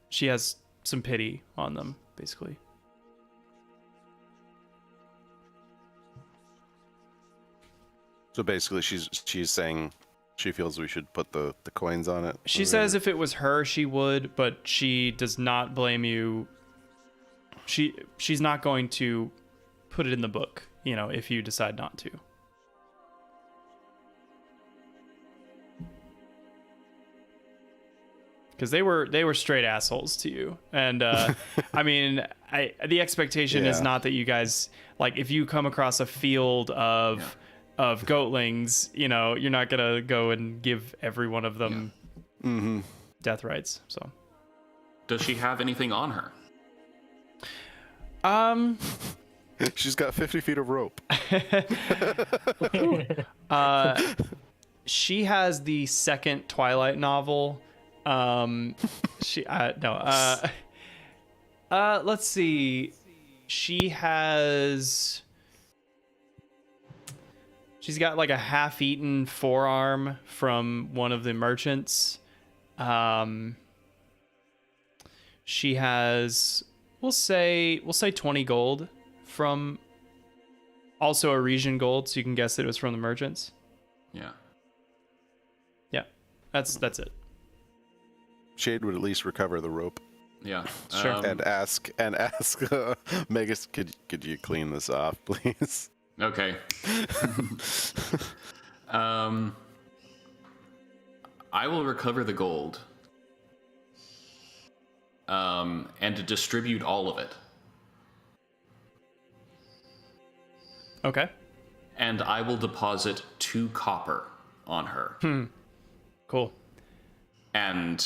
[SPEAKER 2] She has some pity on them, basically.
[SPEAKER 5] So basically, she's saying She feels we should put the coins on it.
[SPEAKER 2] She says if it was her, she would, but she does not blame you. She's not going to put it in the book, if you decide not to. Because they were straight assholes to you, and I mean, the expectation is not that you guys, like, if you come across a field of goatlings, you're not gonna go and give every one of them death rights. So,
[SPEAKER 4] does she have anything on her?
[SPEAKER 5] She's got 50 feet of rope.
[SPEAKER 2] She has the second Twilight novel. Let's see. She's got like a half-eaten forearm from one of the merchants. She has, we'll say 20 gold from, also a region gold, so you can guess that it was from the merchants.
[SPEAKER 4] Yeah.
[SPEAKER 2] Yeah, that's it.
[SPEAKER 5] Shade would at least recover the rope.
[SPEAKER 4] Yeah.
[SPEAKER 2] Sure.
[SPEAKER 5] And ask Megas, could you clean this off, please?
[SPEAKER 4] Okay. I will recover the gold. And to distribute all of it.
[SPEAKER 2] Okay.
[SPEAKER 4] And I will deposit 2 copper on her.
[SPEAKER 2] Cool.
[SPEAKER 4] And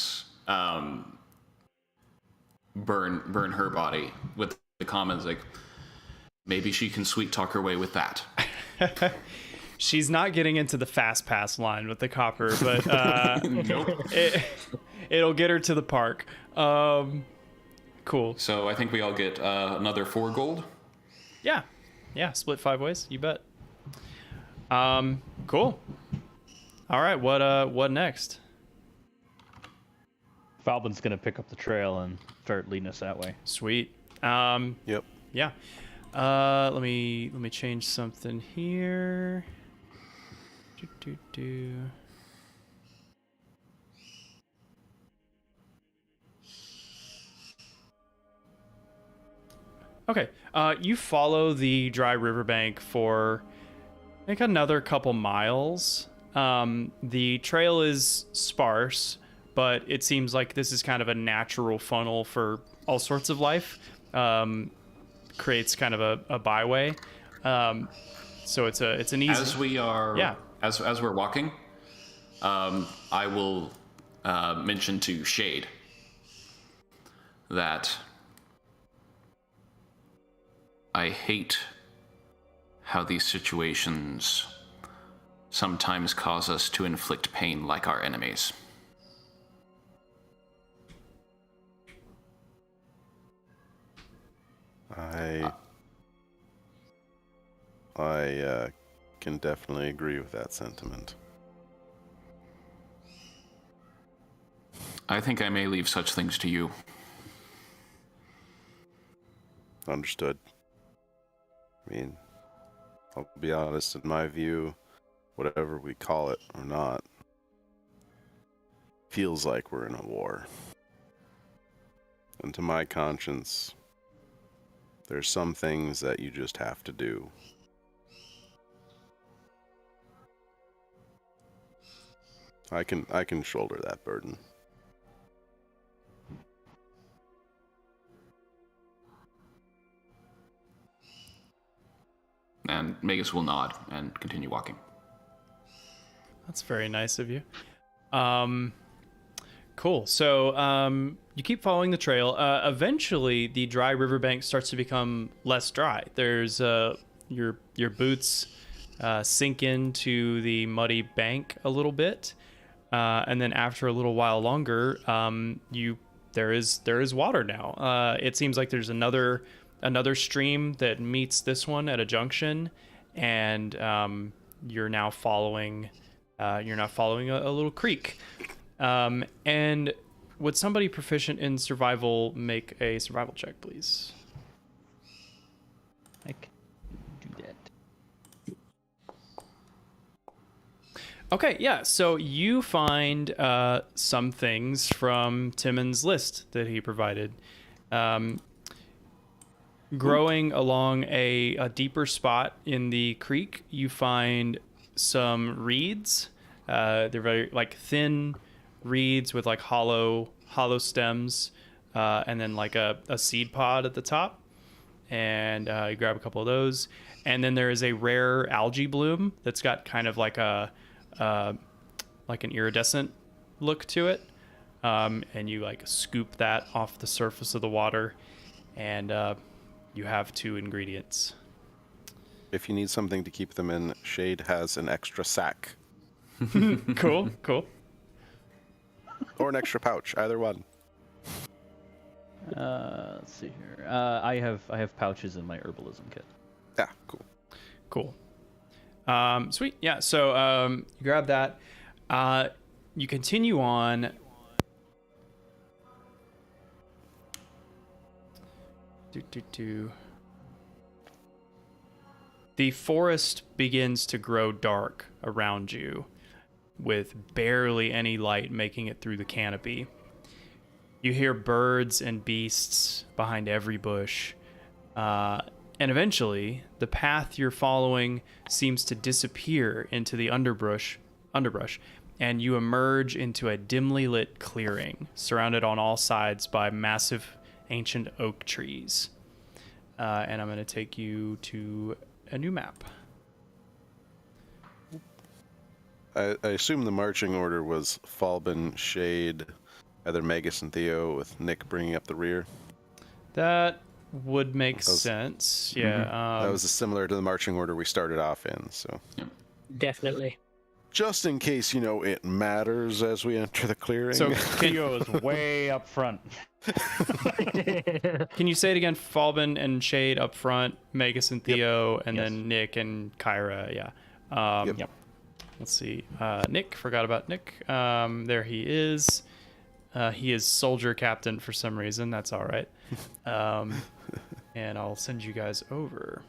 [SPEAKER 4] burn her body with the comments like, maybe she can sweet talk her way with that.
[SPEAKER 2] She's not getting into the fast pass line with the copper, but
[SPEAKER 4] Nope.
[SPEAKER 2] it'll get her to the park. Cool.
[SPEAKER 4] So I think we all get another 4 gold.
[SPEAKER 2] Yeah, split 5 ways. You bet. Cool. All right, what next?
[SPEAKER 3] Falbin's gonna pick up the trail and start leading us that way.
[SPEAKER 2] Sweet.
[SPEAKER 5] Yep.
[SPEAKER 2] Yeah. Let me change something here. Okay. You follow the dry riverbank for I think another couple miles. The trail is sparse, but it seems like this is kind of a natural funnel for all sorts of life. Creates kind of a byway. So it's an easy.
[SPEAKER 4] As we are,
[SPEAKER 2] Yeah.
[SPEAKER 4] As we're walking, I will mention to Shade that I hate how these situations sometimes cause us to inflict pain like our enemies.
[SPEAKER 5] I can definitely agree with that sentiment.
[SPEAKER 4] I think I may leave such things to you.
[SPEAKER 5] Understood. I mean, I'll be honest, in my view, whatever we call it or not, feels like we're in a war. And to my conscience, there's some things that you just have to do. I can shoulder that burden.
[SPEAKER 4] And Magus will nod and continue walking.
[SPEAKER 2] That's very nice of you. Cool. So you keep following the trail. Eventually, the dry riverbank starts to become less dry. There's your boots sink into the muddy bank a little bit, and then after a little while longer, there is water now. It seems like there's another stream that meets this one at a junction, and you're now following a little creek. And would somebody proficient in survival make a survival check, please?
[SPEAKER 3] I can do
[SPEAKER 2] Okay, yeah. So you find some things from Timon's list that he provided. Growing along a deeper spot in the creek, you find some reeds. They're very like thin reeds with like hollow stems, and then like a seed pod at the top. And you grab a couple of those. And then there is a rare algae bloom that's got kind of like like an iridescent look to it. And you like scoop that off the surface of the water, and you have 2 ingredients.
[SPEAKER 5] If you need something to keep them in, Shade has an extra sack.
[SPEAKER 2] Cool.
[SPEAKER 5] Or an extra pouch, either one.
[SPEAKER 3] Let's see here. I have pouches in my herbalism kit.
[SPEAKER 5] Yeah, cool.
[SPEAKER 2] Sweet. Yeah. So you grab that. You continue on. The forest begins to grow dark around you, with barely any light making it through the canopy. You hear birds and beasts behind every bush. And eventually, the path you're following seems to disappear into the underbrush, and you emerge into a dimly lit clearing, surrounded on all sides by massive ancient oak trees. And I'm going to take you to a new map.
[SPEAKER 5] I assume the marching order was Falbin, Shade, either Magus and Theo, with Nick bringing up the rear.
[SPEAKER 2] That would make sense. Yeah.
[SPEAKER 5] That was similar to the marching order we started off in. So
[SPEAKER 1] Definitely.
[SPEAKER 5] just in case, it matters as we enter the clearing.
[SPEAKER 2] So
[SPEAKER 3] Theo is way up front.
[SPEAKER 2] can you say it again? Falbin and Shade up front, Magus and Theo, and
[SPEAKER 3] Yes.
[SPEAKER 2] then Nick and Kyra. Yeah.
[SPEAKER 3] Yep.
[SPEAKER 2] Let's see. Nick, forgot about Nick. There he is. He is soldier captain for some reason. That's all right. And I'll send you guys over.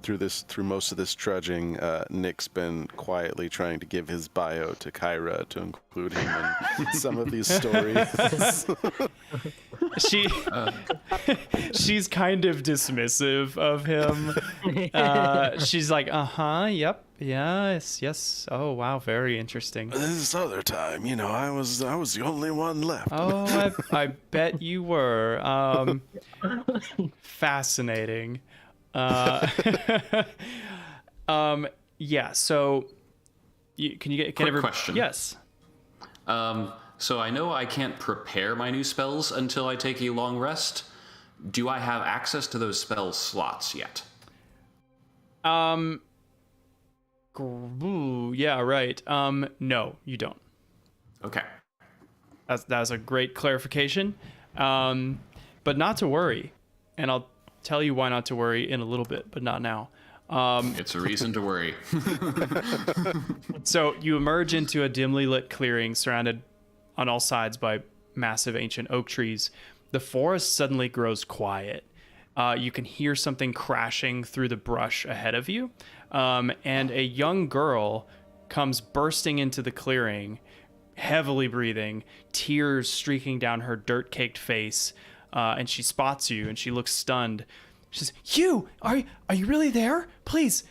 [SPEAKER 5] Through most of this trudging, Nick's been quietly trying to give his bio to Kyra to include him in some of these stories.
[SPEAKER 2] She's kind of dismissive of him. She's like, yep, yes. Oh wow, very interesting.
[SPEAKER 5] This other time, I was the only one left.
[SPEAKER 2] Oh, I bet you were. Fascinating. Yeah. So, can you get?
[SPEAKER 4] Quick question.
[SPEAKER 2] Yes.
[SPEAKER 4] So I know I can't prepare my new spells until I take a long rest. Do I have access to those spell slots yet?
[SPEAKER 2] Yeah. Right. No, you don't.
[SPEAKER 4] Okay.
[SPEAKER 2] That's a great clarification. But not to worry, and I'll tell you why not to worry in a little bit, but not now.
[SPEAKER 4] It's a reason to worry.
[SPEAKER 2] So you emerge into a dimly lit clearing surrounded on all sides by massive ancient oak trees. The forest suddenly grows quiet. You can hear something crashing through the brush ahead of you. And a young girl comes bursting into the clearing, heavily breathing, tears streaking down her dirt-caked face. And she spots you, and she looks stunned. She says, "You, are you really there? Please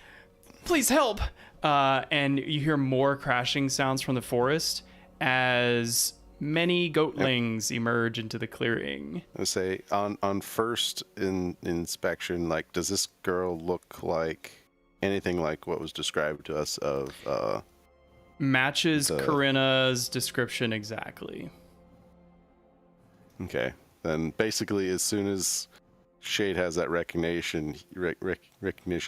[SPEAKER 2] help!" And you hear more crashing sounds from the forest as many goatlings emerge into the clearing.
[SPEAKER 5] I say on first inspection, does this girl look like anything like what was described to us of?
[SPEAKER 2] Matches Corinna's description exactly.
[SPEAKER 5] Okay. Then basically, as soon as Shade has that recognition,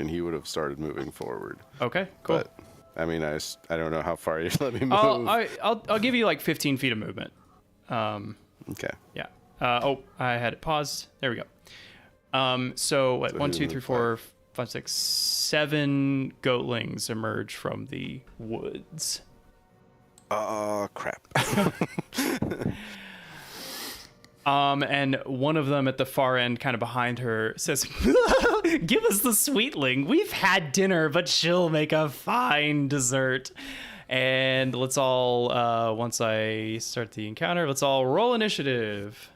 [SPEAKER 5] he would have started moving forward.
[SPEAKER 2] Okay, cool.
[SPEAKER 5] But I mean, I don't know how far you let me move.
[SPEAKER 2] I'll give you like 15 feet of movement.
[SPEAKER 5] Okay.
[SPEAKER 2] Yeah. I had it paused. There we go. So what? 1, 2, 3, 4, 5, 6, 7 goatlings emerge from the woods.
[SPEAKER 5] Oh crap.
[SPEAKER 2] And one of them at the far end, kind of behind her, says, "Give us the sweetling. We've had dinner, but she'll make a fine dessert." And let's all, once I start the encounter, let's all roll initiative.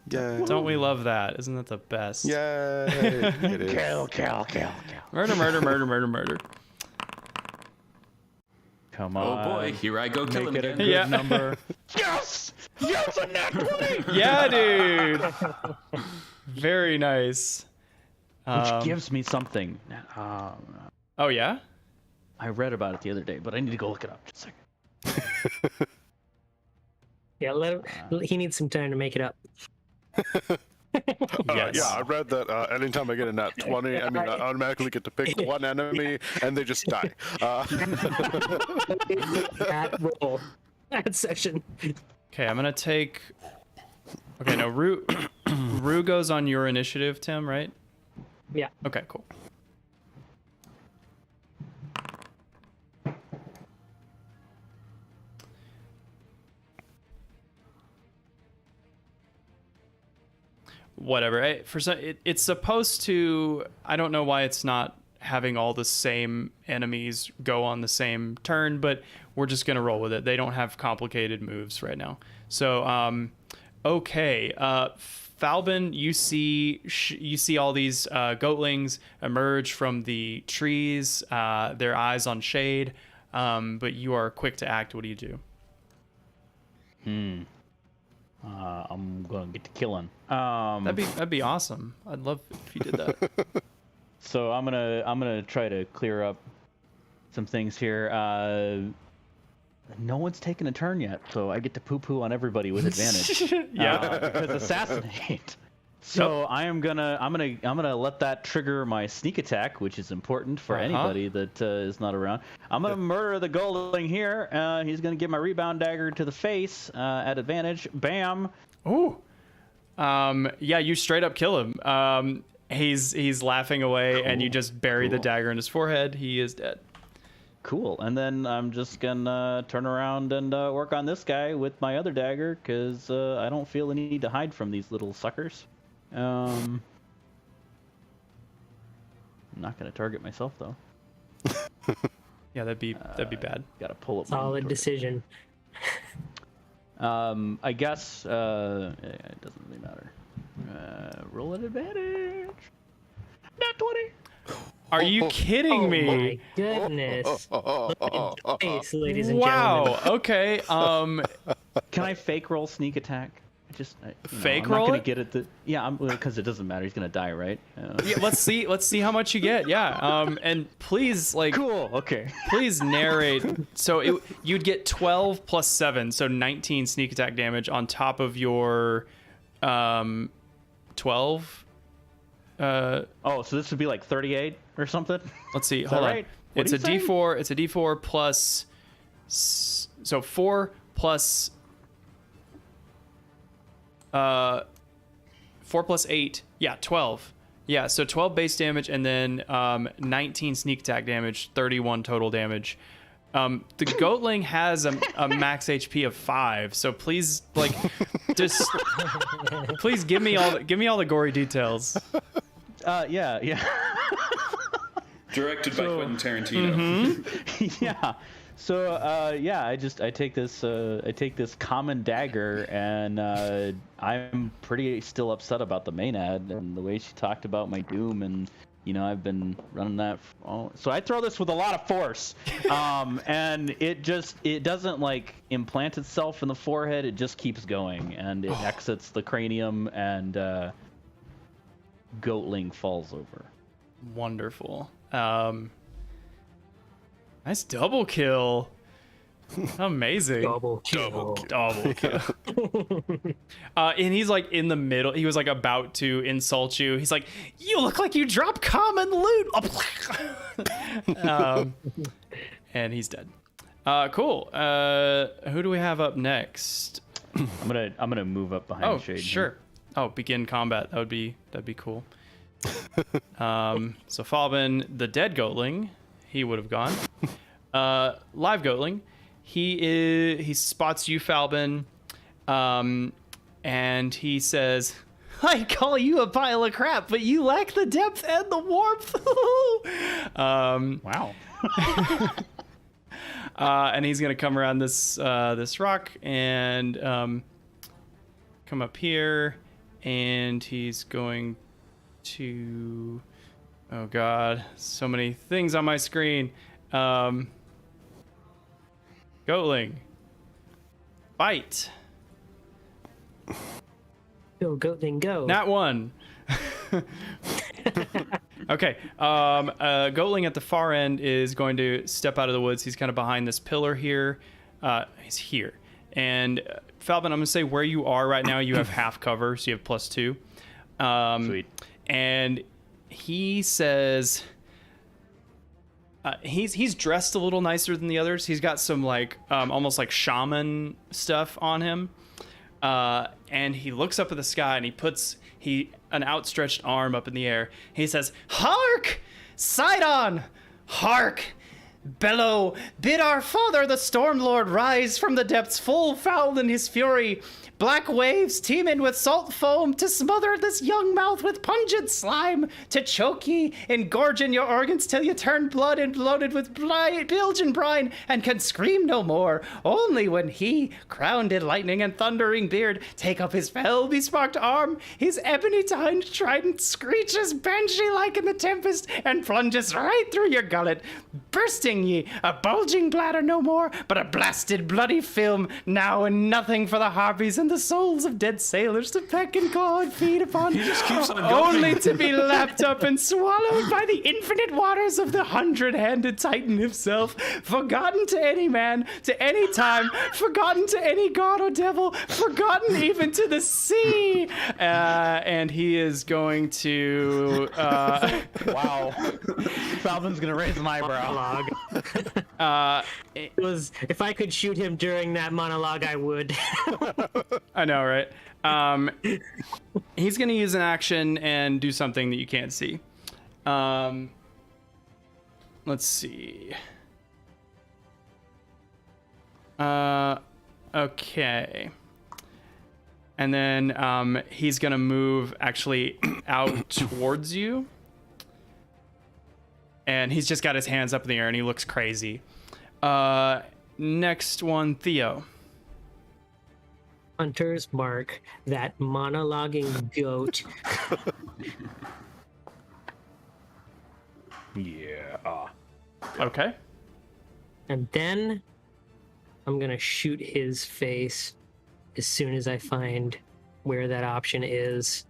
[SPEAKER 5] Yeah.
[SPEAKER 2] Don't we love that? Isn't that the best?
[SPEAKER 5] Yay. It is.
[SPEAKER 3] Kill.
[SPEAKER 2] Murder.
[SPEAKER 3] Come
[SPEAKER 4] Oh
[SPEAKER 3] on.
[SPEAKER 4] boy, here I go killing
[SPEAKER 3] Make it a
[SPEAKER 4] again.
[SPEAKER 3] good
[SPEAKER 2] Yeah.
[SPEAKER 3] number. Yes! Yes, a nat 20!
[SPEAKER 2] Yeah, dude. Very nice.
[SPEAKER 3] Which gives me something.
[SPEAKER 2] Oh, yeah?
[SPEAKER 3] I read about it the other day, but I need to go look it up. Just a second.
[SPEAKER 1] Yeah, he needs some time to make it up.
[SPEAKER 2] Yes.
[SPEAKER 5] Yeah, I read that anytime I get a nat 20, I automatically get to pick one enemy, and they just die.
[SPEAKER 1] That roll. That session.
[SPEAKER 2] Okay, I'm gonna take. Okay, no, Rue goes on your initiative, Tim, right?
[SPEAKER 1] Yeah.
[SPEAKER 2] Okay, cool. Whatever. It's supposed to. I don't know why it's not having all the same enemies go on the same turn, but we're just gonna roll with it. They don't have complicated moves right now. So, okay. Falbin, you see all these goatlings emerge from the trees. Their eyes on shade, but you are quick to act. What do you do?
[SPEAKER 3] I'm gonna get to killing.
[SPEAKER 2] That'd be awesome. I'd love if you did that.
[SPEAKER 3] So I'm gonna try to clear up some things here. No one's taken a turn yet, so I get to poo-poo on everybody with advantage.
[SPEAKER 2] Yeah.
[SPEAKER 3] Because assassinate. So I'm gonna let that trigger my sneak attack, which is important for anybody that is not around. I'm gonna murder the goldling here. He's gonna give my rebound dagger to the face at advantage. Bam.
[SPEAKER 2] Ooh. Yeah, you straight up kill him. He's laughing away, and you just bury the dagger in his forehead. He is dead.
[SPEAKER 3] Cool. And then I'm just gonna turn around and work on this guy with my other dagger, because I don't feel the need to hide from these little suckers. I'm not gonna target myself though.
[SPEAKER 2] Yeah, that'd be bad.
[SPEAKER 3] Gotta pull up. my
[SPEAKER 1] Solid
[SPEAKER 3] inventory.
[SPEAKER 1] decision.
[SPEAKER 3] I guess it doesn't really matter. Roll at advantage. Not 20.
[SPEAKER 2] Are you kidding
[SPEAKER 1] Oh
[SPEAKER 2] me?
[SPEAKER 1] my goodness. Look at the face, ladies and gentlemen.
[SPEAKER 2] Wow. Okay.
[SPEAKER 3] Can I fake roll sneak attack?
[SPEAKER 2] Fake
[SPEAKER 3] I'm
[SPEAKER 2] roll
[SPEAKER 3] not gonna
[SPEAKER 2] it?
[SPEAKER 3] get it. Yeah, because it doesn't matter. He's gonna die, right?
[SPEAKER 2] Yeah, let's see how much you get. Yeah. And please, like,
[SPEAKER 3] Cool. Okay.
[SPEAKER 2] please narrate. So you'd get 12 plus 7, so 19 sneak attack damage on top of your 12.
[SPEAKER 3] Oh, so this would be like 38 or something.
[SPEAKER 2] Let's see.
[SPEAKER 3] that
[SPEAKER 2] Hold on.
[SPEAKER 3] right? What
[SPEAKER 2] It's
[SPEAKER 3] are
[SPEAKER 2] a
[SPEAKER 3] you saying?
[SPEAKER 2] D4. It's a D4 plus. So 4 plus. 4 plus 8. Yeah, 12. Yeah, so 12 base damage and then 19 sneak attack damage, 31 total damage. The goatling has a max HP of 5, so please, like, just please give me all the gory details.
[SPEAKER 3] Yeah.
[SPEAKER 4] Directed by Quentin Tarantino.
[SPEAKER 3] Yeah. So I take this common dagger, and I'm pretty still upset about the main ad and the way she talked about my doom, and I've been running that. So I throw this with a lot of force, and it doesn't like implant itself in the forehead. It just keeps going, and it exits the cranium, and goatling falls over.
[SPEAKER 2] Wonderful. Nice double kill. Amazing.
[SPEAKER 1] Double kill.
[SPEAKER 2] Double kill. And he's like in the middle. He was like about to insult you. He's like, "You look like you dropped common loot." And he's dead. Cool. Who do we have up next?
[SPEAKER 3] I'm gonna move up behind
[SPEAKER 2] Oh,
[SPEAKER 3] the shade.
[SPEAKER 2] sure. Oh, begin combat. That'd be cool. So Falbin, the dead goatling, he would have gone. Live goatling, he spots you, Falbin. and he says, I call you a pile of crap, but you lack the depth and the warmth.
[SPEAKER 3] Wow.
[SPEAKER 2] And he's gonna come around this rock and come up here, and he's going to, oh god, so many things on my screen. Goatling, bite.
[SPEAKER 1] Go, Goatling, go.
[SPEAKER 2] Nat 1. Okay. Goatling at the far end is going to step out of the woods. He's kind of behind this pillar here. He's here. And Falvin, I'm going to say where you are right now, you have half cover, so you have +2.
[SPEAKER 3] Sweet.
[SPEAKER 2] And he says... he's dressed a little nicer than the others. He's got some like almost like shaman stuff on him. And he looks up at the sky and he puts an outstretched arm up in the air. He says, "Hark! Sidon! Hark! Bellow! Bid our father, the Stormlord, rise from the depths full foul in his fury. Black waves teeming with salt foam to smother this young mouth with pungent slime, to choke ye, engorging your organs till you turn blood and bloated with bilge and brine, and can scream no more, only when he, crowned in lightning and thundering beard, take up his fell besparked arm, his ebony-tined trident screeches banshee-like in the tempest, and plunges right through your gullet, bursting ye, a bulging bladder no more, but a blasted bloody film, now and nothing for the harpies and the souls of dead sailors to peck and claw and feed upon,
[SPEAKER 4] just keeps on going.
[SPEAKER 2] only to be lapped up and swallowed by the infinite waters of the 100-handed Titan himself, forgotten to any man, to any time, forgotten to any god or devil, forgotten even to the sea." And he is going to...
[SPEAKER 3] Wow. Falvin's gonna raise an eyebrow.
[SPEAKER 1] Monologue. It was, if I could shoot him during that monologue, I would.
[SPEAKER 2] I know, right? He's going to use an action and do something that you can't see. Let's see. Okay. And then he's going to move actually out towards you. And he's just got his hands up in the air and he looks crazy. Next one, Theo.
[SPEAKER 1] Hunter's Mark, that monologuing goat.
[SPEAKER 3] Yeah.
[SPEAKER 2] Okay.
[SPEAKER 1] And then I'm going to shoot his face as soon as I find where that option is.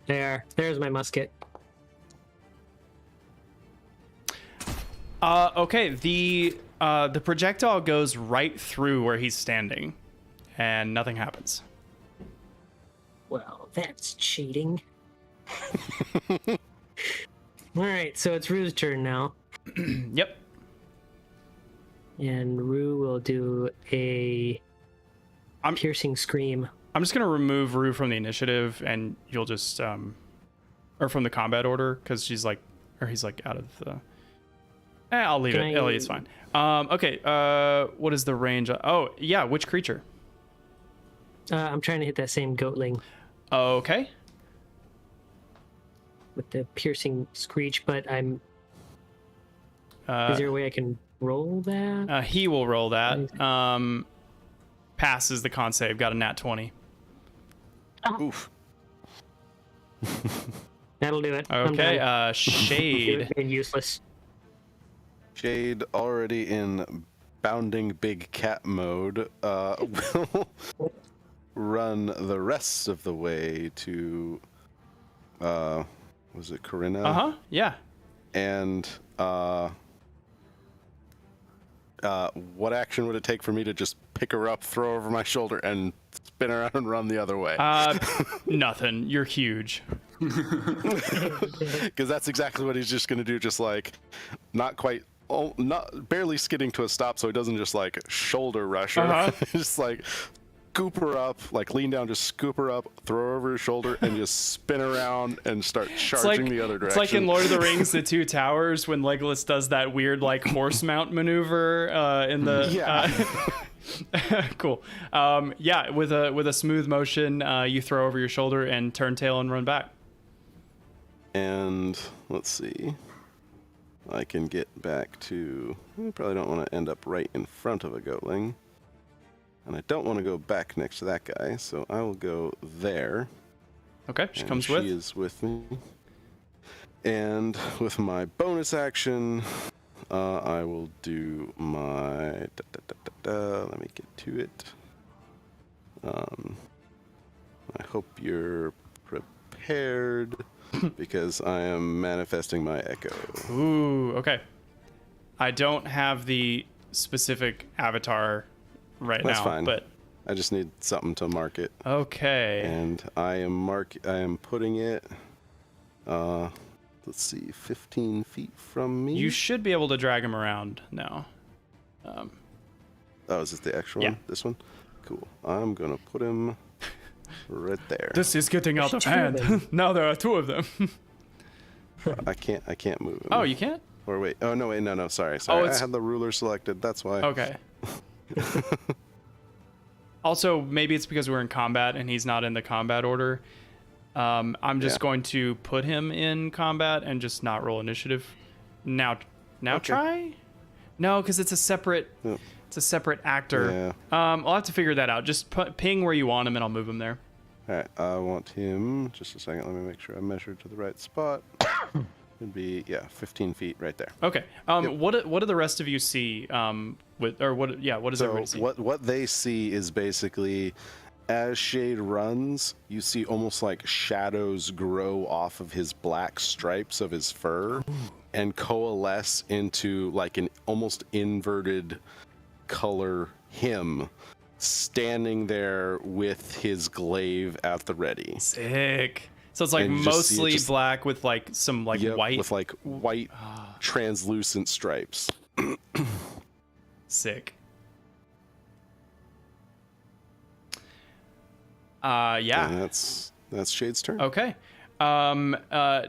[SPEAKER 1] There's my musket.
[SPEAKER 2] Okay, the projectile goes right through where he's standing, and nothing happens.
[SPEAKER 1] Well, that's cheating. All right, so it's Rue's turn now.
[SPEAKER 2] Yep.
[SPEAKER 1] And Rue will do a piercing scream.
[SPEAKER 2] I'm just gonna remove Rue from the initiative, and you'll just or from the combat order, because he's like out of the. I'll leave it. Elliot's fine. Okay. What is the range? Oh, yeah. Which creature?
[SPEAKER 1] I'm trying to hit that same goatling
[SPEAKER 2] Okay.
[SPEAKER 1] with the piercing screech, but I'm. Is there a way I can roll that?
[SPEAKER 2] He will roll that. Passes the con save. Got a nat 20.
[SPEAKER 5] Oof.
[SPEAKER 1] That'll do it. I'm
[SPEAKER 2] Okay.
[SPEAKER 1] done.
[SPEAKER 2] Shade.
[SPEAKER 1] Being useless.
[SPEAKER 5] Shade, already in bounding big cat mode, will run the rest of the way to, was it Corinna?
[SPEAKER 2] Yeah.
[SPEAKER 5] And what action would it take for me to just pick her up, throw her over my shoulder, and spin around and run the other way?
[SPEAKER 2] Nothing. You're huge.
[SPEAKER 5] Because that's exactly what he's just going to do, just like not quite. Oh, not barely skidding to a stop, so he doesn't just like shoulder rush her. Just like scoop her up, like lean down, just scoop her up, throw her over his shoulder, and just spin around and start charging the other direction.
[SPEAKER 2] It's like in Lord of the Rings, The Two Towers, when Legolas does that weird like horse mount maneuver in the.
[SPEAKER 5] Yeah.
[SPEAKER 2] Cool. Yeah, with a smooth motion, you throw over your shoulder and turn tail and run back.
[SPEAKER 5] And let's see. I can get back to... I probably don't want to end up right in front of a goatling. And I don't want to go back next to that guy, so I will go there.
[SPEAKER 2] Okay, she
[SPEAKER 5] And
[SPEAKER 2] comes
[SPEAKER 5] she
[SPEAKER 2] with.
[SPEAKER 5] is with me. And with my bonus action, I will do my... Let me get to it. I hope you're prepared, because I am manifesting my echo.
[SPEAKER 2] Ooh, okay. I don't have the specific avatar right
[SPEAKER 5] That's
[SPEAKER 2] now,
[SPEAKER 5] fine.
[SPEAKER 2] but
[SPEAKER 5] I just need something to mark it.
[SPEAKER 2] okay.
[SPEAKER 5] And I am putting it, let's see, 15 feet from me.
[SPEAKER 2] You should be able to drag him around now.
[SPEAKER 5] Oh, is this the actual
[SPEAKER 2] Yeah.
[SPEAKER 5] one? This one? Cool. I'm gonna put him right there.
[SPEAKER 2] This is getting out of
[SPEAKER 1] Two of them.
[SPEAKER 2] hand. Now there are two of them.
[SPEAKER 5] I can't move him.
[SPEAKER 2] Oh, you can't?
[SPEAKER 5] Or wait. Oh no, wait, no, sorry.
[SPEAKER 2] Oh,
[SPEAKER 5] I
[SPEAKER 2] it's-
[SPEAKER 5] had the ruler selected. That's why.
[SPEAKER 2] Okay. Also, maybe it's because we're in combat and he's not in the combat order. I'm just
[SPEAKER 5] Yeah.
[SPEAKER 2] going to put him in combat and just not roll initiative. Now
[SPEAKER 5] Okay.
[SPEAKER 2] try? No, because it's a separate.
[SPEAKER 5] Yep.
[SPEAKER 2] It's a separate actor.
[SPEAKER 5] Yeah.
[SPEAKER 2] I'll have to figure that out. Just ping where you want him and I'll move him there.
[SPEAKER 5] All right. I want him. Just a second. Let me make sure I measured to the right spot. It'd be 15 feet right there.
[SPEAKER 2] Okay. What do the rest of you see? What does
[SPEAKER 5] So
[SPEAKER 2] everybody see?
[SPEAKER 5] what they see is basically, as Shade runs, you see almost like shadows grow off of his black stripes of his fur and coalesce into like an almost inverted color him standing there with his glaive at the ready.
[SPEAKER 2] Sick. So it's like
[SPEAKER 5] And you just see it
[SPEAKER 2] mostly
[SPEAKER 5] just-
[SPEAKER 2] black with like some like
[SPEAKER 5] Yep,
[SPEAKER 2] white.
[SPEAKER 5] with like white translucent stripes.
[SPEAKER 2] Sick. Yeah.
[SPEAKER 5] And that's Shade's turn.
[SPEAKER 2] Okay.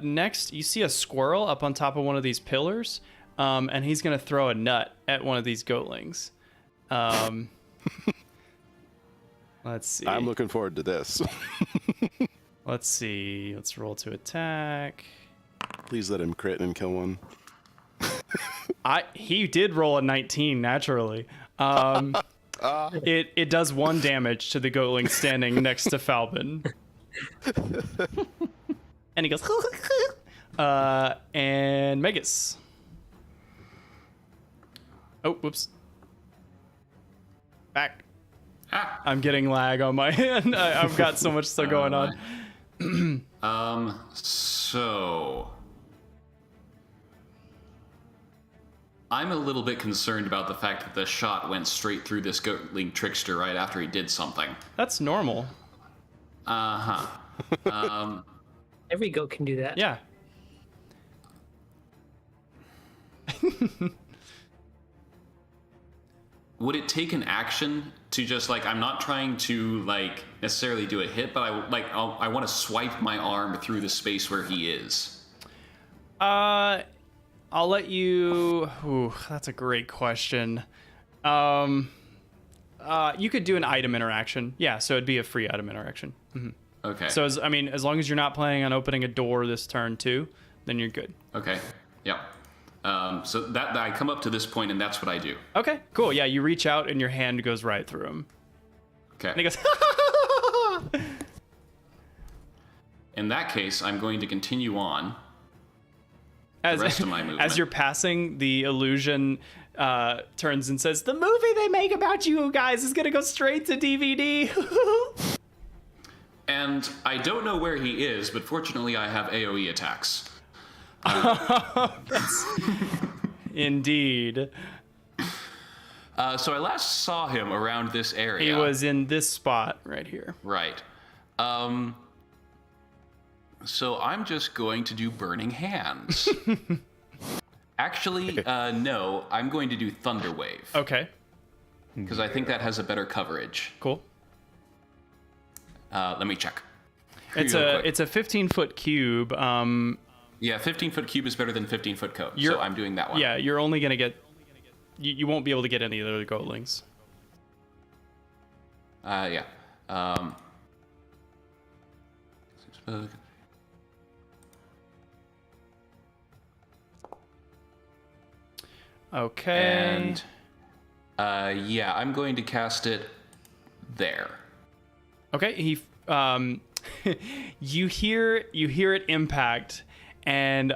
[SPEAKER 2] Next, you see a squirrel up on top of one of these pillars, and he's gonna throw a nut at one of these goatlings. Let's see.
[SPEAKER 5] I'm looking forward to this.
[SPEAKER 2] Let's see. Let's roll to attack.
[SPEAKER 5] Please let him crit and kill one.
[SPEAKER 2] He did roll a 19 naturally. It does 1 damage to the goatling standing next to Falbin. And he goes and Megas. Oh, whoops. Back.
[SPEAKER 4] Ah.
[SPEAKER 2] I'm getting lag on my end. I've got so much stuff going on.
[SPEAKER 4] So I'm a little bit concerned about the fact that the shot went straight through this goatling trickster right after he did something.
[SPEAKER 2] That's normal.
[SPEAKER 1] Every goat can do that.
[SPEAKER 2] Yeah.
[SPEAKER 4] Would it take an action to just like, I'm not trying to like necessarily do a hit, but I want to swipe my arm through the space where he is.
[SPEAKER 2] I'll let you. Ooh, that's a great question. You could do an item interaction. Yeah, so it'd be a free item interaction. Mm-hmm.
[SPEAKER 4] Okay.
[SPEAKER 2] So as long as you're not planning on opening a door this turn too, then you're good.
[SPEAKER 4] Okay. Yeah. So that I come up to this point and that's what I do.
[SPEAKER 2] Okay, cool. Yeah, you reach out and your hand goes right through him,
[SPEAKER 4] Okay.
[SPEAKER 2] and he goes.
[SPEAKER 4] In that case, I'm going to continue on.
[SPEAKER 2] As,
[SPEAKER 4] rest of my movement.
[SPEAKER 2] As you're passing, the illusion turns and says, "The movie they make about you guys is gonna go straight to DVD."
[SPEAKER 4] And I don't know where he is, but fortunately I have AoE attacks.
[SPEAKER 2] Indeed.
[SPEAKER 4] So I last saw him around this area.
[SPEAKER 2] He was in this spot right here.
[SPEAKER 4] Right. So I'm just going to do Burning Hands. Actually, no, I'm going to do Thunder Wave.
[SPEAKER 2] Okay,
[SPEAKER 4] Because I think that has a better coverage.
[SPEAKER 2] cool.
[SPEAKER 4] Let me check.
[SPEAKER 2] It's
[SPEAKER 4] Real
[SPEAKER 2] a
[SPEAKER 4] quick.
[SPEAKER 2] it's a 15-foot cube.
[SPEAKER 4] Yeah, 15-foot cube is better than 15-foot cone,
[SPEAKER 2] You're-
[SPEAKER 4] so I'm doing that one.
[SPEAKER 2] Yeah, you're only gonna get. You won't be able to get any of the other goatlings.
[SPEAKER 4] Yeah.
[SPEAKER 2] Okay.
[SPEAKER 4] And yeah, I'm going to cast it there.
[SPEAKER 2] Okay, he you hear it impact, and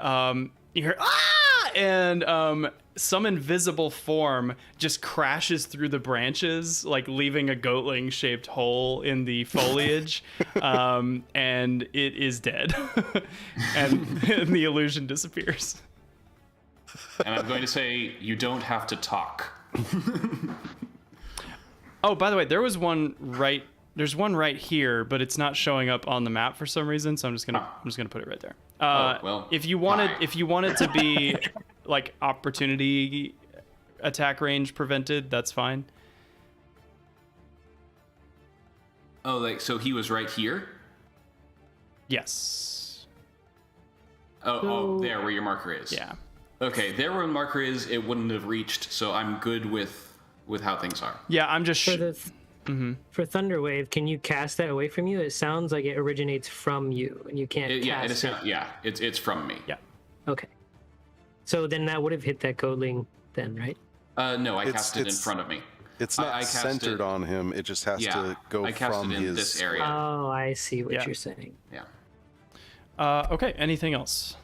[SPEAKER 2] you hear ah, and some invisible form just crashes through the branches, like leaving a goatling shaped hole in the foliage, and it is dead, and the illusion disappears.
[SPEAKER 4] And I'm going to say, you don't have to talk.
[SPEAKER 2] Oh, by the way, there's one right here, but it's not showing up on the map for some reason, so I'm just gonna put it right there.
[SPEAKER 4] Well,
[SPEAKER 2] if you wanted to be like opportunity attack range prevented, that's fine.
[SPEAKER 4] Oh, like, so he was right here?
[SPEAKER 2] Yes.
[SPEAKER 4] Oh, there where your marker is.
[SPEAKER 2] Yeah.
[SPEAKER 4] Okay, there where the marker is, it wouldn't have reached, so I'm good with how things are.
[SPEAKER 2] Yeah, I'm just
[SPEAKER 1] for Thunderwave, can you cast that away from you? It sounds like it originates from you, and you can't cast it.
[SPEAKER 4] It's from me.
[SPEAKER 2] Yeah.
[SPEAKER 1] Okay. So then that would have hit that goatling then, right?
[SPEAKER 4] No, I cast it in front of me.
[SPEAKER 5] It's not
[SPEAKER 4] I cast
[SPEAKER 5] centered
[SPEAKER 4] it,
[SPEAKER 5] on him. It just has to go
[SPEAKER 4] I cast
[SPEAKER 5] from
[SPEAKER 4] it in
[SPEAKER 5] his
[SPEAKER 4] this area.
[SPEAKER 1] Oh, I see what
[SPEAKER 2] Yeah.
[SPEAKER 1] you're saying.
[SPEAKER 4] Yeah.
[SPEAKER 2] Okay, anything else?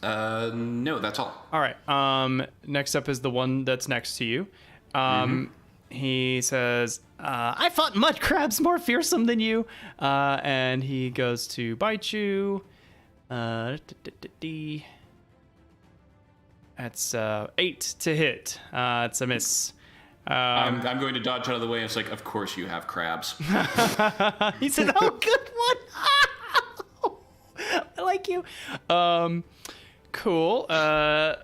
[SPEAKER 4] No, that's all.
[SPEAKER 2] All right. Next up is the one that's next to you. He says, I fought mud crabs more fearsome than you. And he goes to bite you. That's 8 to hit. It's a miss.
[SPEAKER 4] I'm going to dodge out of the way. It's like, of course you have crabs.
[SPEAKER 2] He said, oh, good one. I like you. Cool. All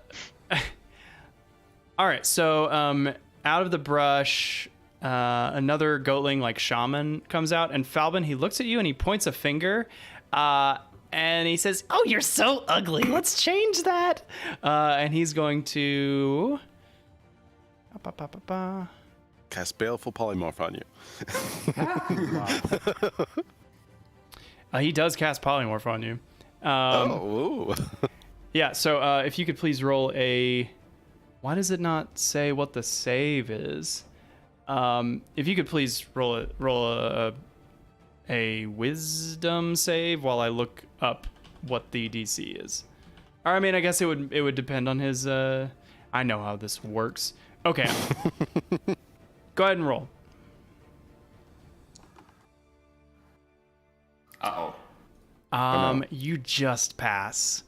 [SPEAKER 2] right, so out of the brush, another goatling like shaman comes out, and Falbin, he looks at you and he points a finger, and he says, oh, you're so ugly. Let's change that. And he's going to
[SPEAKER 5] cast Baleful Polymorph on you.
[SPEAKER 2] he does cast polymorph on you.
[SPEAKER 5] Ooh.
[SPEAKER 2] Yeah, so if you could please roll a... Why does it not say what the save is? If you could please roll a wisdom save while I look up what the DC is. Or I mean, I guess it would depend on his... I know how this works. Okay. Go ahead and roll.
[SPEAKER 4] Uh-oh.
[SPEAKER 2] You just pass.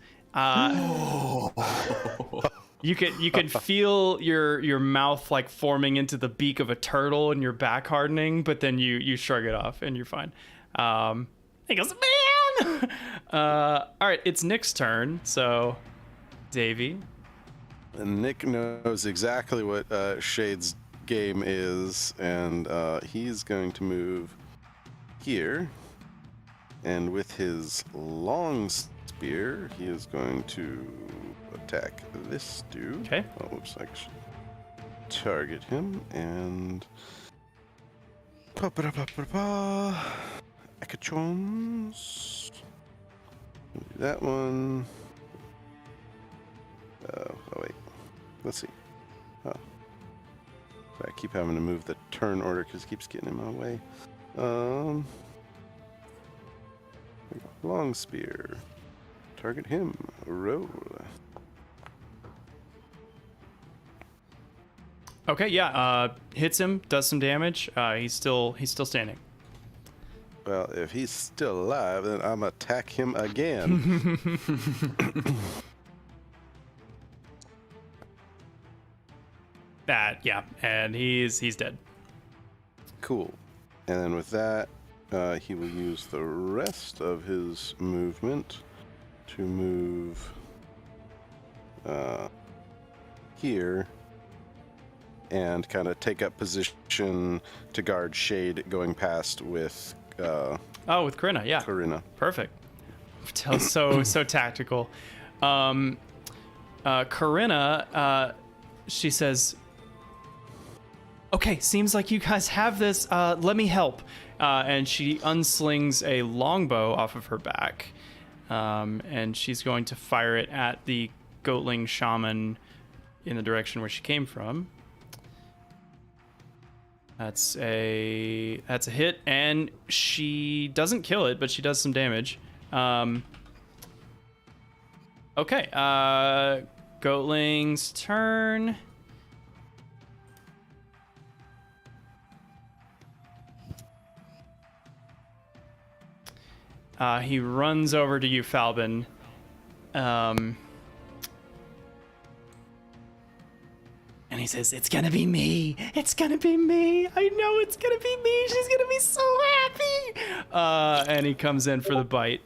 [SPEAKER 2] You can feel your mouth like forming into the beak of a turtle and your back hardening, but then you shrug it off and you're fine. He goes, man. All right, it's Nick's turn. So, Davey.
[SPEAKER 5] And Nick knows exactly what Shade's game is, and he's going to move here. And with his long spear, he is going to attack this dude.
[SPEAKER 2] Okay.
[SPEAKER 5] Oh, oops, I should target him and Akachons. That one. Oh wait. Let's see. Oh. I keep having to move the turn order because it keeps getting in my way. Long spear. Target him. Roll.
[SPEAKER 2] Okay, yeah. Hits him, does some damage. He's still standing.
[SPEAKER 5] Well, if he's still alive, then I'm gonna attack him again.
[SPEAKER 2] Yeah, and he's dead.
[SPEAKER 5] Cool. And then with that, he will use the rest of his movement to move here and kind of take up position to guard Shade going past with
[SPEAKER 2] with Corinna, yeah.
[SPEAKER 5] Corinna.
[SPEAKER 2] Perfect. So tactical. Corinna, she says, Okay, seems like you guys have this. Let me help. And she unslings a longbow off of her back. And she's going to fire it at the goatling shaman in the direction where she came from. That's a hit, and she doesn't kill it, but she does some damage. Okay, Goatling's turn. He runs over to you, Falbin. And he says, "It's gonna be me. It's gonna be me. I know it's gonna be me. She's gonna be so happy." And he comes in for the bite.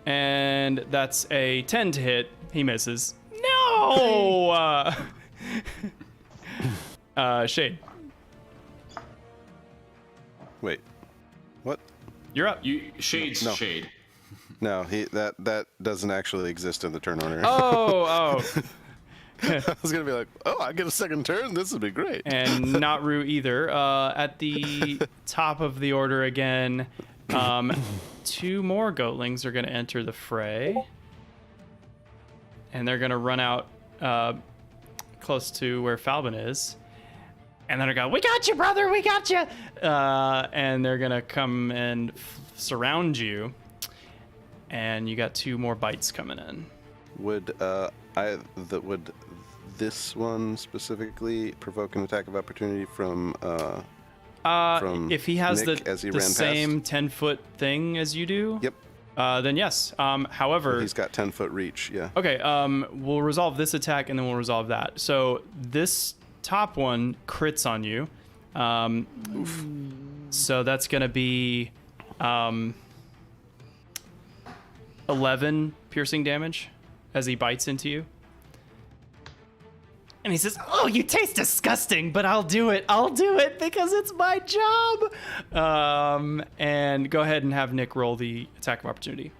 [SPEAKER 2] And that's a 10 to hit. He misses. No! Shade.
[SPEAKER 5] Wait. What?
[SPEAKER 2] You're up.
[SPEAKER 4] Shade's
[SPEAKER 5] No.
[SPEAKER 4] Shade.
[SPEAKER 5] No, that doesn't actually exist in the turn order.
[SPEAKER 2] Oh.
[SPEAKER 5] I was gonna be like, oh, I get a second turn. This would be great.
[SPEAKER 2] And not Rue either. At the top of the order again, 2 more goatlings are going to enter the fray. And they're going to run out close to where Falbin is. And then they're going, "We got you, brother, we got you!" And they're going to come and surround you. And you got 2 more bites coming in.
[SPEAKER 5] Would would this one specifically provoke an attack of opportunity from
[SPEAKER 2] if he has
[SPEAKER 5] Nick as he
[SPEAKER 2] the
[SPEAKER 5] ran
[SPEAKER 2] same
[SPEAKER 5] past?
[SPEAKER 2] 10-foot thing as you do,
[SPEAKER 5] Yep.
[SPEAKER 2] Then yes. However,
[SPEAKER 5] He's got 10-foot reach. Yeah.
[SPEAKER 2] okay, we'll resolve this attack and then we'll resolve that. So this top one crits on you. So that's going to be 11 piercing damage as he bites into you. And he says, "Oh, you taste disgusting, but I'll do it. I'll do it because it's my job." And go ahead and have Nick roll the attack of opportunity.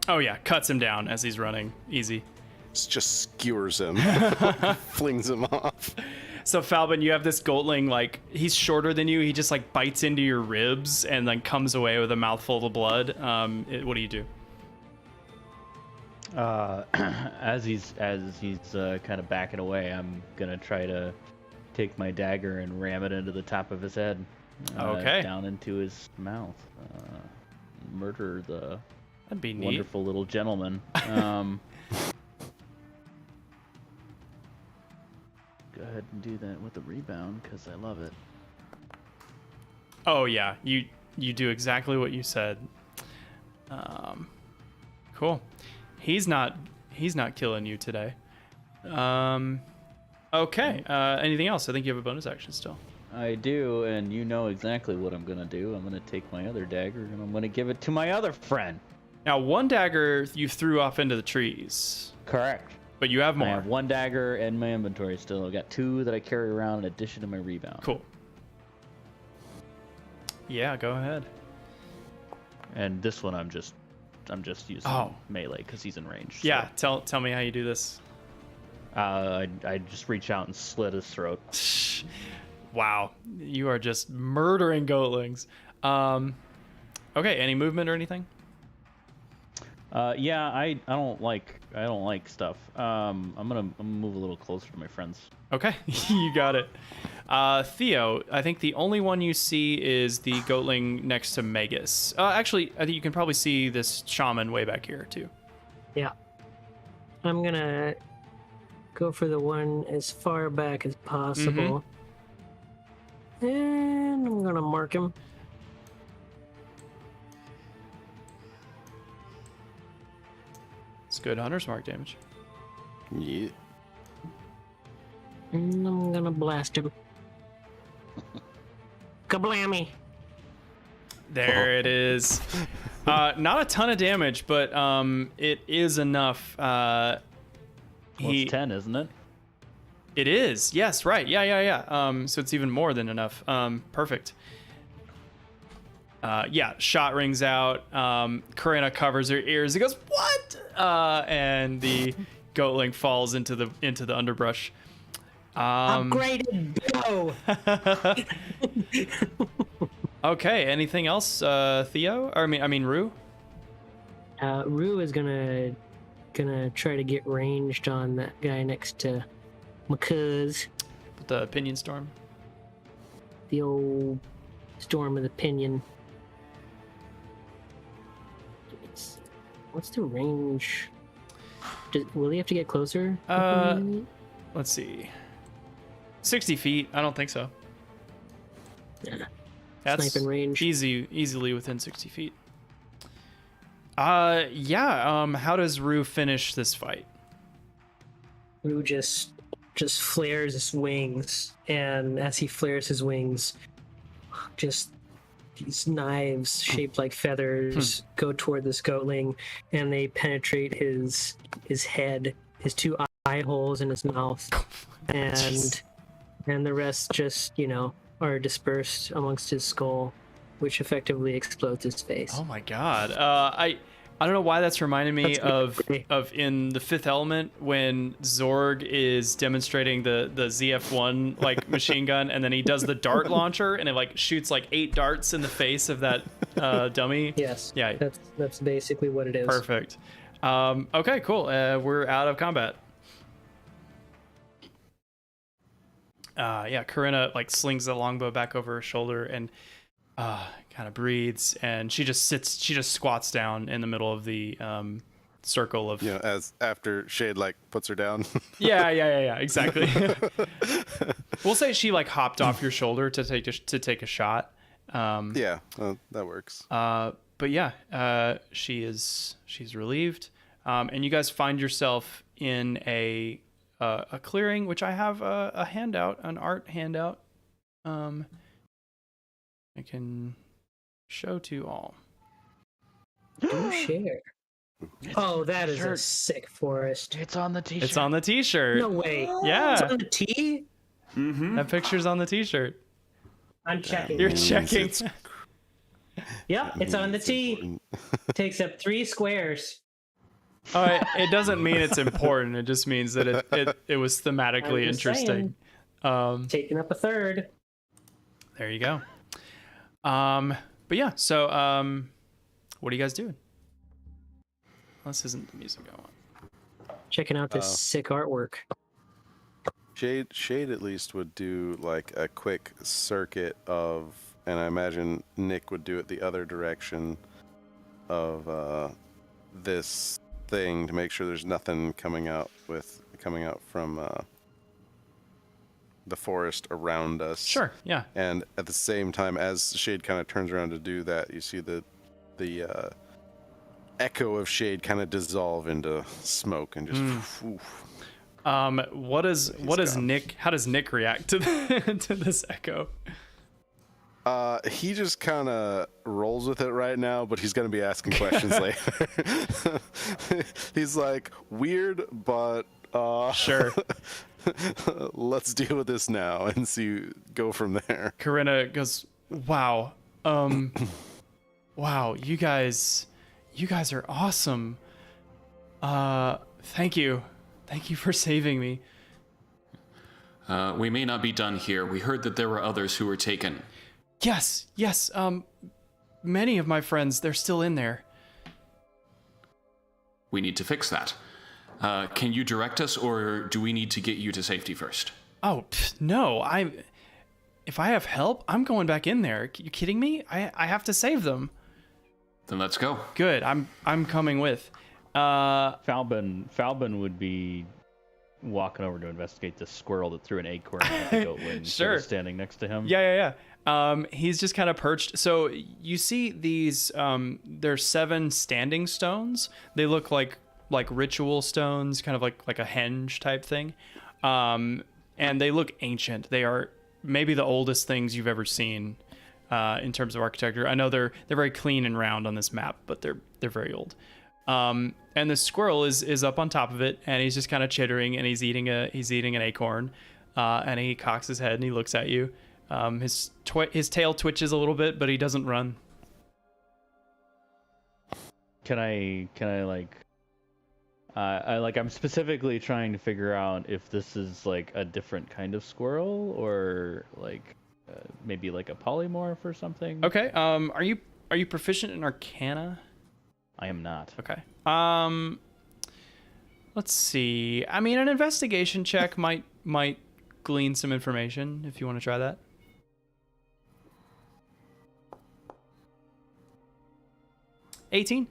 [SPEAKER 2] Oh yeah, cuts him down as he's running. Easy.
[SPEAKER 5] Just skewers him, flings him off.
[SPEAKER 2] So Falbin, you have this goatling, like, he's shorter than you. He just like bites into your ribs and then comes away with a mouthful of blood. What do you do?
[SPEAKER 3] As he's kind of backing away, I'm gonna try to take my dagger and ram it into the top of his head.
[SPEAKER 2] Okay.
[SPEAKER 3] Down into his mouth. Murder the
[SPEAKER 2] That'd be neat.
[SPEAKER 3] wonderful little gentleman. Go ahead and do that with a rebound because I love it.
[SPEAKER 2] Oh yeah, you do exactly what you said. Cool. He's not killing you today. Okay. Anything else? I think you have a bonus action still.
[SPEAKER 3] I do, and you know exactly what I'm gonna do. I'm gonna take my other dagger and I'm gonna give it to my other friend.
[SPEAKER 2] Now, one dagger you threw off into the trees,
[SPEAKER 3] Correct.
[SPEAKER 2] but you have more.
[SPEAKER 3] I have 1 dagger in my inventory still. I got 2 that I carry around in addition to my rebound.
[SPEAKER 2] Cool. Yeah, go ahead.
[SPEAKER 3] And this one I'm just using melee because he's in range.
[SPEAKER 2] Yeah, tell me how you do this.
[SPEAKER 3] I just reach out and slit his throat.
[SPEAKER 2] Wow, you are just murdering goatlings. Okay, any movement or anything?
[SPEAKER 3] Yeah, I don't like stuff. I'm gonna move a little closer to my friends.
[SPEAKER 2] Okay, you got it. Theo, I think the only one you see is the goatling next to Magus. Actually, I think you can probably see this shaman way back here too.
[SPEAKER 1] Yeah. I'm gonna go for the one as far back as possible. And I'm gonna mark him.
[SPEAKER 2] It's good hunter's mark damage.
[SPEAKER 5] Yeah.
[SPEAKER 1] And I'm gonna blast him. Kablammy!
[SPEAKER 2] There it is. Not a ton of damage, but it is enough.
[SPEAKER 3] Well, it's 10, isn't it?
[SPEAKER 2] It is. Yes, right. Yeah. So it's even more than enough. Perfect. Yeah, shot rings out. Corinna covers her ears. He goes, "What? and the goatling falls into the underbrush.
[SPEAKER 1] Upgraded bow.
[SPEAKER 2] Okay. Anything else, Theo? Or I mean, Rue.
[SPEAKER 1] Rue is gonna try to get ranged on that guy next to McCuz.
[SPEAKER 2] The pinion storm.
[SPEAKER 1] The old storm of the pinion. What's the range? Will he have to get closer?
[SPEAKER 2] Let's see. 60 feet. I don't think so.
[SPEAKER 1] Yeah.
[SPEAKER 2] That's
[SPEAKER 1] Sniping range.
[SPEAKER 2] easily within 60 feet. Yeah. How does Rue finish this fight?
[SPEAKER 1] Rue just flares his wings, and as he flares his wings, just these knives shaped like feathers go toward this goatling, and they penetrate his head, his two eye holes in his mouth, and the rest just are dispersed amongst his skull, which effectively explodes his face.
[SPEAKER 2] Oh my god. I don't know why that's reminding me of in the Fifth Element when Zorg is demonstrating the ZF1 like machine gun, and then he does the dart launcher and it like shoots like 8 darts in the face of that dummy.
[SPEAKER 1] Yes.
[SPEAKER 2] Yeah.
[SPEAKER 1] That's basically what it is.
[SPEAKER 2] Perfect. Okay, cool. We're out of combat. Yeah, Corinna like slings the longbow back over her shoulder and kind of breathes, and she just squats down in the middle of the circle of
[SPEAKER 5] as after Shade like puts her down.
[SPEAKER 2] yeah, exactly. We'll say she like hopped off your shoulder to take a shot.
[SPEAKER 5] That works.
[SPEAKER 2] But yeah, she's relieved, and you guys find yourself in a clearing, which I have a handout, an art handout. I can show to all.
[SPEAKER 1] Do share. Oh, that is a sick forest.
[SPEAKER 3] It's on the t-shirt.
[SPEAKER 2] It's on the t-shirt.
[SPEAKER 1] No way.
[SPEAKER 2] Yeah.
[SPEAKER 1] It's on the tee?
[SPEAKER 4] Mm-hmm.
[SPEAKER 2] That picture's on the t-shirt.
[SPEAKER 1] I'm checking.
[SPEAKER 2] You're checking.
[SPEAKER 1] Yep, it's on the tee. Takes up 3 squares.
[SPEAKER 2] Oh, it doesn't mean it's important. It just means that it was thematically
[SPEAKER 1] I'm just
[SPEAKER 2] interesting.
[SPEAKER 1] Taking up a third.
[SPEAKER 2] There you go. But yeah, so what are you guys doing? This isn't the music I want.
[SPEAKER 1] Checking out this sick artwork.
[SPEAKER 5] Shade at least would do like a quick circuit of, and I imagine Nick would do it the other direction of this thing to make sure there's nothing coming out from the forest around us.
[SPEAKER 2] Sure, yeah.
[SPEAKER 5] And at the same time, as Shade kind of turns around to do that, you see the echo of Shade kind of dissolve into smoke and just.
[SPEAKER 2] What does
[SPEAKER 5] gone.
[SPEAKER 2] Nick? How does Nick react to to this echo?
[SPEAKER 5] He just kind of rolls with it right now, but he's going to be asking questions later. He's like, weird, but
[SPEAKER 2] Sure.
[SPEAKER 5] let's deal with this now and go from there.
[SPEAKER 2] Corinna goes, wow, wow, you guys are awesome. Thank you for saving me.
[SPEAKER 4] We may not be done here. We heard that there were others who were taken.
[SPEAKER 2] Yes. Many of my friends, they're still in there.
[SPEAKER 4] We need to fix that. Can you direct us, or do we need to get you to safety first?
[SPEAKER 2] Oh, no. If I have help, I'm going back in there. You kidding me? I have to save them.
[SPEAKER 4] Then let's go.
[SPEAKER 2] Good. I'm coming with.
[SPEAKER 3] Falbin would be walking over to investigate the squirrel that threw an acorn at the goatling.
[SPEAKER 2] Sure.
[SPEAKER 3] Standing next to him.
[SPEAKER 2] Yeah. He's just kind of perched. So you see these, there's 7 standing stones. They look like ritual stones, kind of like a henge type thing. And they look ancient. They are maybe the oldest things you've ever seen, in terms of architecture. I know they're very clean and round on this map, but they're very old. And the squirrel is up on top of it, and he's just kind of chittering, and he's eating an acorn, and he cocks his head and he looks at you. His tail twitches a little bit, but he doesn't run.
[SPEAKER 3] Can I like I'm specifically trying to figure out if this is like a different kind of squirrel or like maybe like a polymorph or something.
[SPEAKER 2] Okay. Are you proficient in Arcana?
[SPEAKER 3] I am not.
[SPEAKER 2] Okay. Let's see. I mean, an investigation check might glean some information if you want to try that. 18.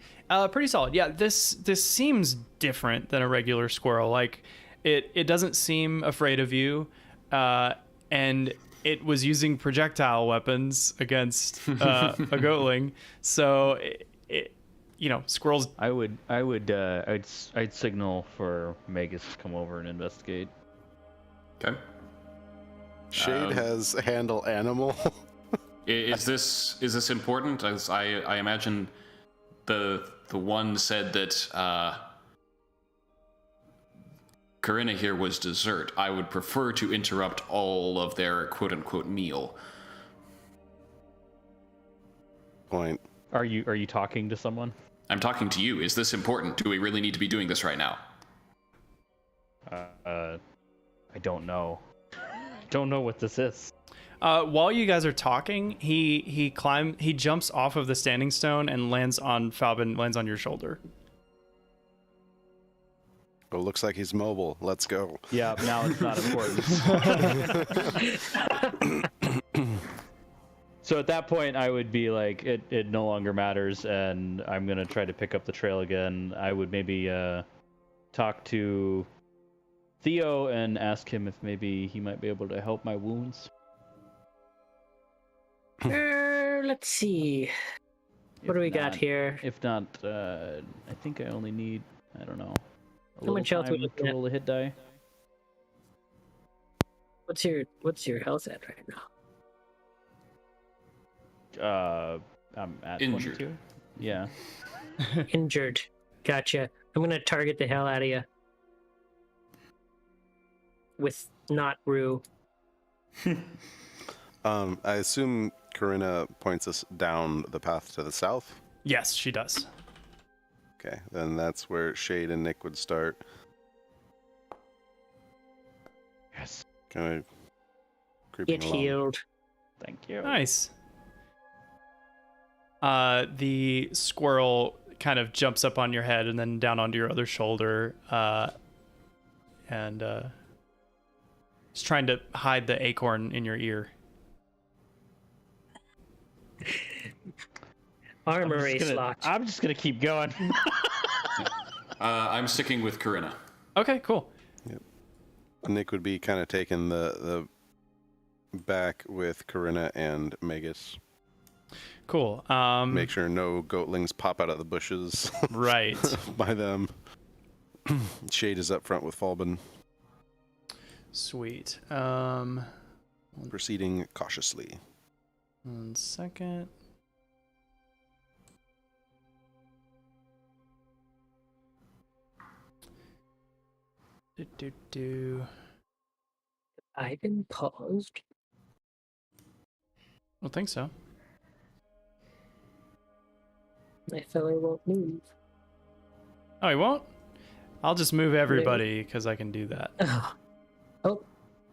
[SPEAKER 2] Pretty solid. Yeah, this seems different than a regular squirrel. Like, it doesn't seem afraid of you, and it was using projectile weapons against a goatling. So, squirrels.
[SPEAKER 3] I'd signal for Magus to come over and investigate.
[SPEAKER 4] Okay.
[SPEAKER 5] Shade has handle animal.
[SPEAKER 4] Is this important? As I imagine the one said that Corinna here was dessert. I would prefer to interrupt all of their quote unquote meal.
[SPEAKER 5] Point.
[SPEAKER 3] Are you talking to someone?
[SPEAKER 4] I'm talking to you. Is this important? Do we really need to be doing this right now?
[SPEAKER 3] I don't know. Don't know what this is.
[SPEAKER 2] While you guys are talking, he jumps off of the standing stone and lands on Falbin, lands on your shoulder.
[SPEAKER 5] Oh, looks like he's mobile. Let's go.
[SPEAKER 3] Yeah, now it's not important. So at that point, I would be like, it no longer matters, and I'm gonna try to pick up the trail again. I would maybe talk to Theo and ask him if maybe he might be able to help my wounds.
[SPEAKER 1] Let's see. What do we got here?
[SPEAKER 3] If not, I think I only need, I don't know,
[SPEAKER 1] How much health are we
[SPEAKER 3] to
[SPEAKER 1] looking at?
[SPEAKER 3] roll a hit die.
[SPEAKER 1] What's your health at right now?
[SPEAKER 3] I'm at
[SPEAKER 4] Injured.
[SPEAKER 3] 22. Yeah.
[SPEAKER 1] Injured. Gotcha. I'm gonna target the hell out of you. With not Rue.
[SPEAKER 5] I assume Corinna points us down the path to the south.
[SPEAKER 2] Yes, she does.
[SPEAKER 5] Okay, then that's where Shade and Nick would start.
[SPEAKER 3] Yes.
[SPEAKER 5] Kind of creeping
[SPEAKER 1] Get
[SPEAKER 5] along.
[SPEAKER 1] healed.
[SPEAKER 3] Thank you.
[SPEAKER 2] Nice. The squirrel kind of jumps up on your head and then down onto your other shoulder, and is trying to hide the acorn in your ear.
[SPEAKER 1] Armory slot.
[SPEAKER 3] I'm just gonna keep going.
[SPEAKER 4] I'm sticking with Corinna.
[SPEAKER 2] Okay, cool.
[SPEAKER 5] Nick would be kind of taking the back with Corinna and Magus.
[SPEAKER 2] Cool.
[SPEAKER 5] Make sure no goatlings pop out of the bushes
[SPEAKER 2] Right.
[SPEAKER 5] by them. Shade is up front with Falbin,
[SPEAKER 2] Sweet.
[SPEAKER 5] proceeding cautiously.
[SPEAKER 2] 1 second. Do.
[SPEAKER 1] I've been paused.
[SPEAKER 2] I don't think so.
[SPEAKER 1] My fella won't move.
[SPEAKER 2] Oh, he won't? I'll just move everybody because I can do that.
[SPEAKER 1] Oh,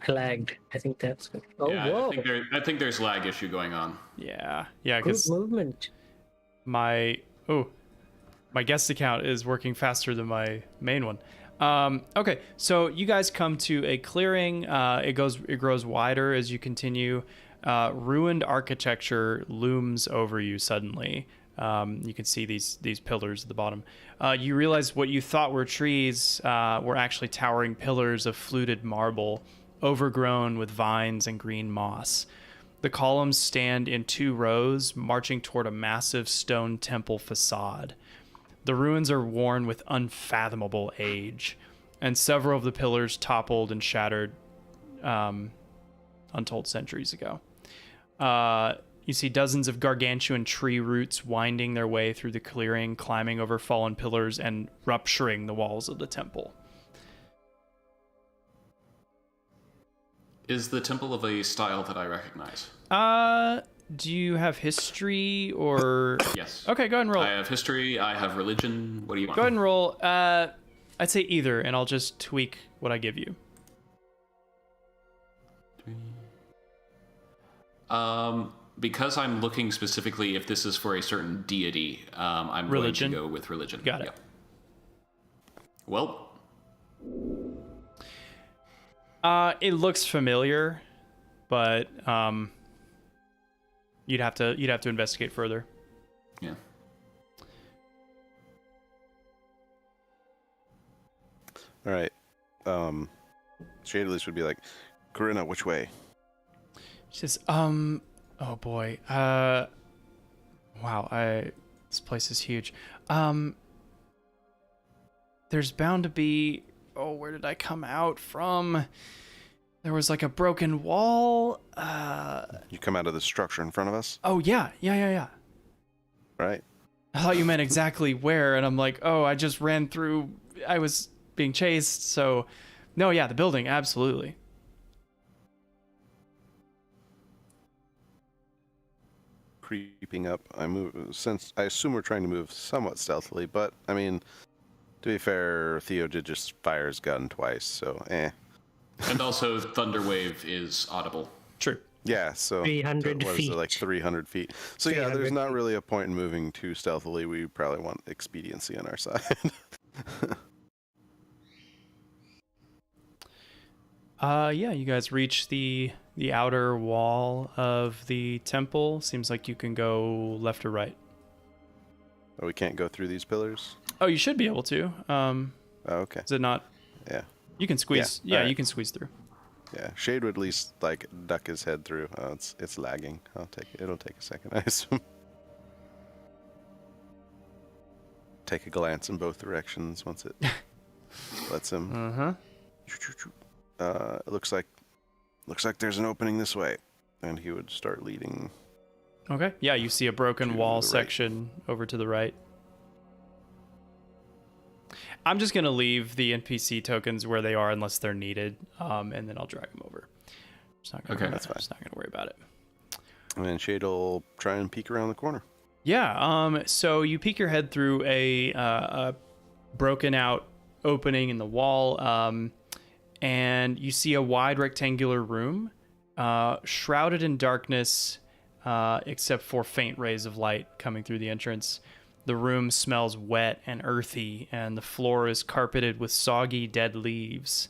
[SPEAKER 1] I lagged. I think that's good. Oh,
[SPEAKER 4] Yeah,
[SPEAKER 1] whoa.
[SPEAKER 4] I think there's lag issue going on.
[SPEAKER 2] Yeah,
[SPEAKER 1] Good
[SPEAKER 2] because
[SPEAKER 1] movement.
[SPEAKER 2] my guest account is working faster than my main one. Okay, so you guys come to a clearing. It grows wider as you continue. Ruined architecture looms over you suddenly. You can see these pillars at the bottom. You realize what you thought were trees were actually towering pillars of fluted marble, overgrown with vines and green moss. The columns stand in 2 rows, marching toward a massive stone temple facade. The ruins are worn with unfathomable age, and several of the pillars toppled and shattered untold centuries ago. You see dozens of gargantuan tree roots winding their way through the clearing, climbing over fallen pillars and rupturing the walls of the temple.
[SPEAKER 4] Is the temple of a style that I recognize?
[SPEAKER 2] Do you have history or...
[SPEAKER 4] Yes.
[SPEAKER 2] Okay, go ahead and roll.
[SPEAKER 4] I have history, I have religion. What do you want?
[SPEAKER 2] Go ahead and roll. I'd say either, and I'll just tweak what I give you.
[SPEAKER 4] 3. Because I'm looking specifically if this is for a certain deity, I'm
[SPEAKER 2] Religion?
[SPEAKER 4] going to go with religion.
[SPEAKER 2] Got it.
[SPEAKER 4] Yep. Well,
[SPEAKER 2] It looks familiar, but you'd have to investigate further.
[SPEAKER 4] yeah.
[SPEAKER 5] All right. Shade at least would be like, Corinna, which way?
[SPEAKER 2] She says, oh boy, wow, this place is huge. There's bound to be, where did I come out from? There was like a broken wall.
[SPEAKER 5] You come out of the structure in front of us?
[SPEAKER 2] Oh yeah.
[SPEAKER 5] Right.
[SPEAKER 2] I thought you meant exactly where, and I'm like, I just ran through, I was being chased, so, no, yeah, the building, absolutely.
[SPEAKER 5] Creeping up, since I assume we're trying to move somewhat stealthily, but I mean, to be fair, Theo did just fire his gun twice, so
[SPEAKER 4] And also, Thunderwave is audible.
[SPEAKER 2] True.
[SPEAKER 5] Yeah, so
[SPEAKER 1] 300
[SPEAKER 5] what is
[SPEAKER 1] feet.
[SPEAKER 5] it, like 300 feet. So yeah,
[SPEAKER 1] 300
[SPEAKER 5] there's not
[SPEAKER 1] feet.
[SPEAKER 5] really a point in moving too stealthily. We probably want expediency on our side.
[SPEAKER 2] Yeah, you guys reach the outer wall of the temple. Seems like you can go left or right.
[SPEAKER 5] Oh, we can't go through these pillars?
[SPEAKER 2] Oh, you should be able to.
[SPEAKER 5] Oh, okay.
[SPEAKER 2] Is it not?
[SPEAKER 5] Yeah.
[SPEAKER 2] You can squeeze.
[SPEAKER 5] Yeah,
[SPEAKER 2] Yeah,
[SPEAKER 5] alright.
[SPEAKER 2] you can squeeze through.
[SPEAKER 5] Yeah. Shade would at least like duck his head through. It's lagging. I'll take it. It'll take a second, I assume. Take a glance in both directions once it lets him.
[SPEAKER 2] Uh-huh.
[SPEAKER 5] It looks like there's an opening this way, and he would start leading.
[SPEAKER 2] Okay. Yeah, you see a broken
[SPEAKER 5] To
[SPEAKER 2] wall
[SPEAKER 5] the right.
[SPEAKER 2] section over to the right. I'm just gonna leave the NPC tokens where they are unless they're needed, and then I'll drag them over. Just not gonna
[SPEAKER 4] Okay.
[SPEAKER 5] That's fine.
[SPEAKER 2] Just not gonna worry about it.
[SPEAKER 5] And then Shade will try and peek around the corner.
[SPEAKER 2] Yeah. So you peek your head through a broken out opening in the wall, and you see a wide rectangular room, shrouded in darkness, except for faint rays of light coming through the entrance. The room smells wet and earthy, and the floor is carpeted with soggy, dead leaves.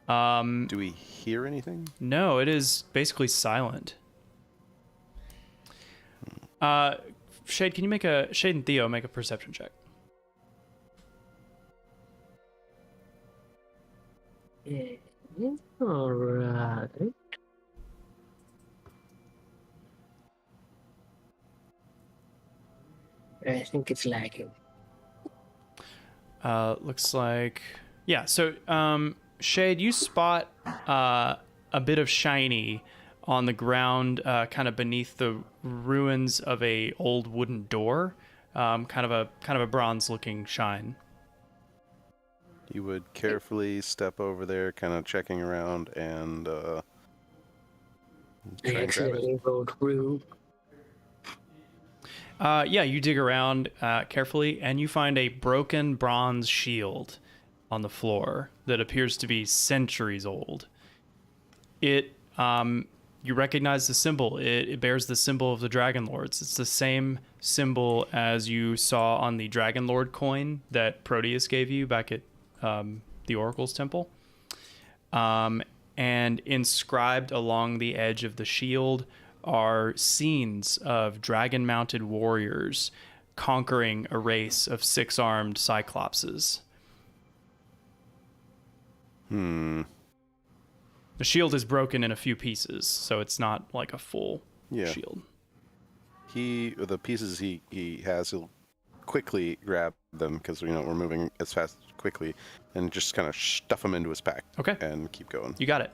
[SPEAKER 5] Do we hear anything?
[SPEAKER 2] No, it is basically silent. Shade, can you Shade and Theo make a perception check?
[SPEAKER 1] Yeah. All right. I think it's lagging.
[SPEAKER 2] Looks like, yeah. So, Shade, you spot a bit of shiny on the ground, kind of beneath the ruins of a old wooden door. Kind of a bronze-looking shine.
[SPEAKER 5] You would carefully step over there, kind of checking around, and
[SPEAKER 1] I
[SPEAKER 5] try and grab it.
[SPEAKER 1] accidentally rolled Rue.
[SPEAKER 2] Yeah, you dig around carefully, and you find a broken bronze shield on the floor that appears to be centuries old. It, you recognize the symbol. It bears the symbol of the Dragonlords. It's the same symbol as you saw on the Dragonlord coin that Proteus gave you back at the Oracle's Temple. And inscribed along the edge of the shield are scenes of dragon-mounted warriors conquering a race of 6-armed cyclopses. The shield is broken in a few pieces, so it's not like a full shield.
[SPEAKER 5] The pieces he has, he'll quickly grab them because we're moving as fast quickly, and just kind of stuff them into his pack.
[SPEAKER 2] Okay.
[SPEAKER 5] And keep going.
[SPEAKER 2] You got it.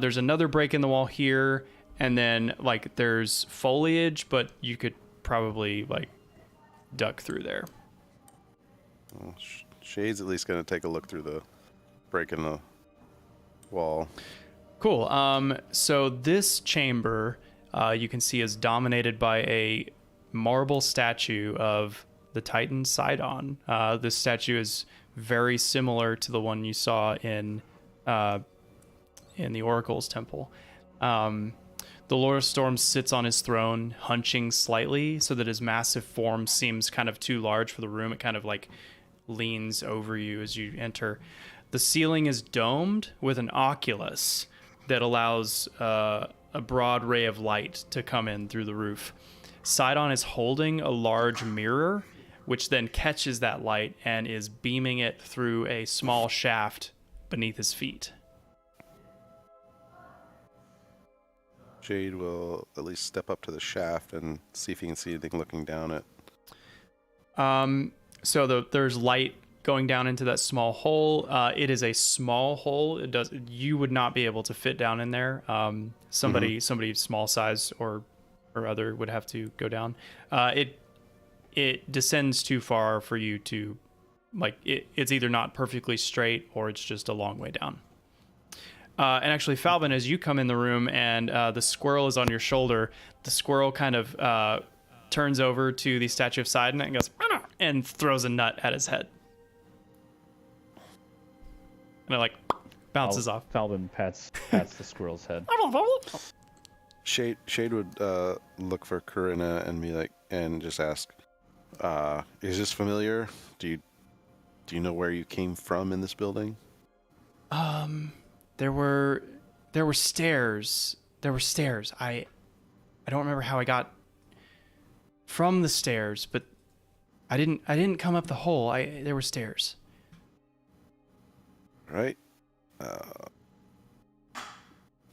[SPEAKER 2] There's another break in the wall here, and then like there's foliage, but you could probably like duck through there.
[SPEAKER 5] Well, Shade's at least gonna take a look through the break in the wall.
[SPEAKER 2] Cool. So this chamber, you can see, is dominated by a marble statue of the Titan Sidon. This statue is very similar to the one you saw in the Oracle's temple. The Lord of Storms sits on his throne, hunching slightly so that his massive form seems kind of too large for the room. It kind of like leans over you as you enter. The ceiling is domed with an oculus that allows a broad ray of light to come in through the roof. Sidon is holding a large mirror, which then catches that light and is beaming it through a small shaft beneath his feet.
[SPEAKER 5] Jade will at least step up to the shaft and see if he can see anything looking down it.
[SPEAKER 2] So there's light going down into that small hole. It is a small hole. You would not be able to fit down in there. Somebody small size or other would have to go down. It descends too far for you to, like, it's either not perfectly straight or it's just a long way down. And actually, Falvin, as you come in the room and the squirrel is on your shoulder, the squirrel kind of turns over to the statue of Sidon and goes, "Arr!" and throws a nut at his head. And it like bounces off.
[SPEAKER 3] Falvin pats the squirrel's head.
[SPEAKER 5] Shade would look for Corinna and be like, and just ask, "Is this familiar? Do you know where you came from in this building?"
[SPEAKER 2] There were stairs. There were stairs. I don't remember how I got from the stairs, but I didn't come up the hole. There were stairs.
[SPEAKER 5] Right.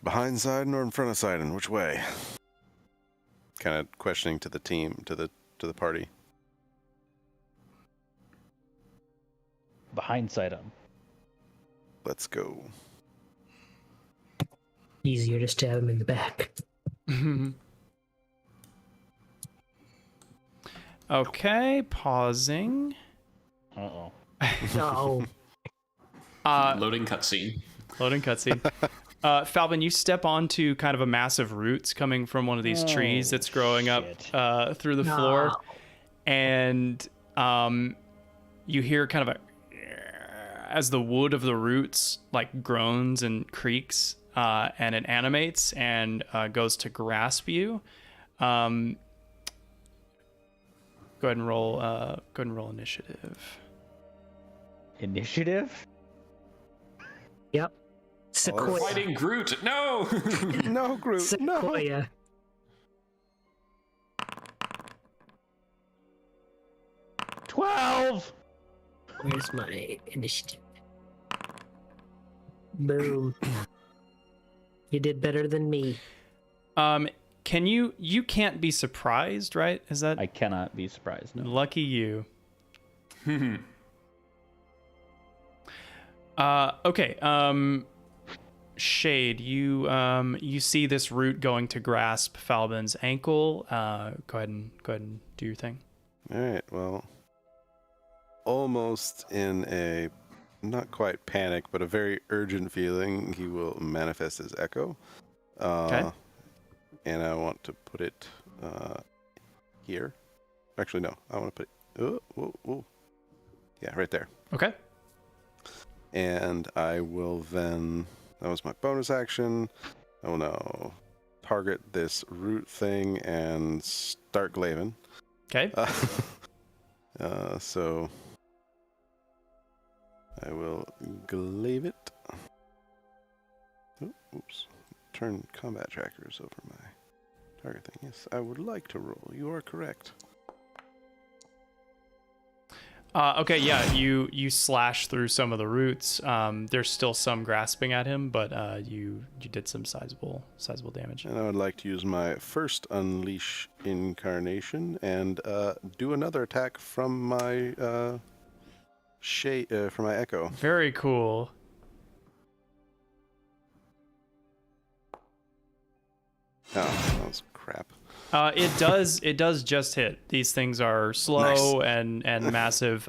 [SPEAKER 5] Behind Sidon or in front of Sidon? Which way? Kind of questioning to the team, to the party.
[SPEAKER 3] Behind Sidon.
[SPEAKER 5] Let's go.
[SPEAKER 1] Easier to stab him in the back.
[SPEAKER 2] Okay, pausing.
[SPEAKER 3] Uh-oh.
[SPEAKER 1] No.
[SPEAKER 4] Loading cutscene.
[SPEAKER 2] Loading cutscene. Falvin, you step onto kind of a massive roots coming from one of these trees that's growing up through the floor. And you hear kind of as the wood of the roots like groans and creaks, and it animates and goes to grasp you. Go ahead and roll initiative.
[SPEAKER 3] Initiative?
[SPEAKER 1] Yep. Sequoia.
[SPEAKER 4] Fighting Groot. No.
[SPEAKER 5] No, Groot. No.
[SPEAKER 1] Sequoia. Where's my initiative? Boom. You did better than me.
[SPEAKER 2] Can you can't be surprised, right? Is that
[SPEAKER 3] I cannot be surprised. No.
[SPEAKER 2] lucky you? Okay. Shade, you see this root going to grasp Falbin's ankle. Go ahead and do your thing.
[SPEAKER 5] All right. Well, almost in a not quite panic, but a very urgent feeling, he will manifest his echo.
[SPEAKER 2] Okay.
[SPEAKER 5] And I want to put it here. Actually, no. I want to put it. Whoa. Yeah, right there.
[SPEAKER 2] Okay.
[SPEAKER 5] And I will then. That was my bonus action. I will now target this root thing and start glaving.
[SPEAKER 2] Okay.
[SPEAKER 5] So I will glaive it. Oops. Turn combat trackers over my target thing. Yes, I would like to roll. You are correct.
[SPEAKER 2] Okay, yeah, you slash through some of the roots. There's still some grasping at him, but you did some sizable damage.
[SPEAKER 5] And I would like to use my first Unleash Incarnation and do another attack from my from my Echo.
[SPEAKER 2] Very cool.
[SPEAKER 5] Oh, that was crap.
[SPEAKER 2] It does just hit. These things are slow and massive.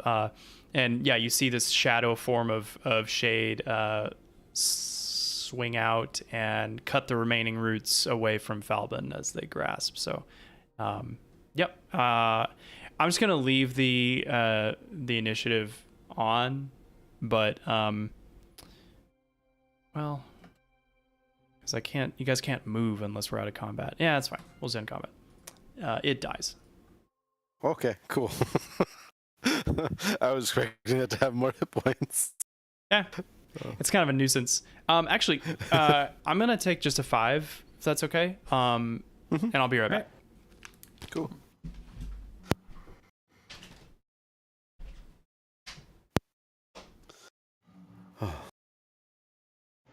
[SPEAKER 2] And yeah, you see this shadow form of Shade swing out and cut the remaining roots away from Falbin as they grasp. So, yep. I'm just gonna leave the initiative on but well, because you guys can't move unless we're out of combat. Yeah, that's fine. We'll end combat. It dies.
[SPEAKER 5] Okay, cool. I was expecting it to have more hit points.
[SPEAKER 2] Yeah, it's kind of a nuisance. Actually, I'm gonna take just a 5, if that's okay. And I'll be right back.
[SPEAKER 5] Cool.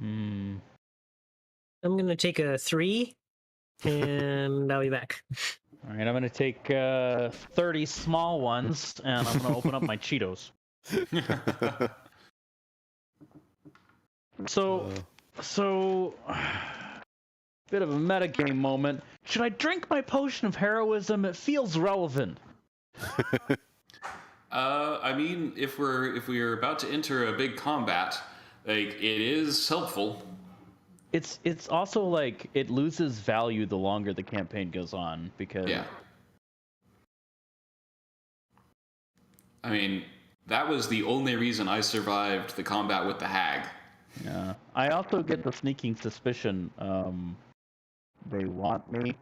[SPEAKER 1] I'm gonna take a 3, and I'll be back.
[SPEAKER 3] All right, I'm gonna take 30 small ones, and I'm gonna open up my Cheetos. So, bit of a metagame moment. Should I drink my potion of heroism? It feels relevant.
[SPEAKER 4] I mean, if we are about to enter a big combat, like it is helpful.
[SPEAKER 3] It's also like it loses value the longer the campaign goes on because
[SPEAKER 4] Yeah. I mean, that was the only reason I survived the combat with the hag.
[SPEAKER 3] Yeah. I also get the sneaking suspicion they want me.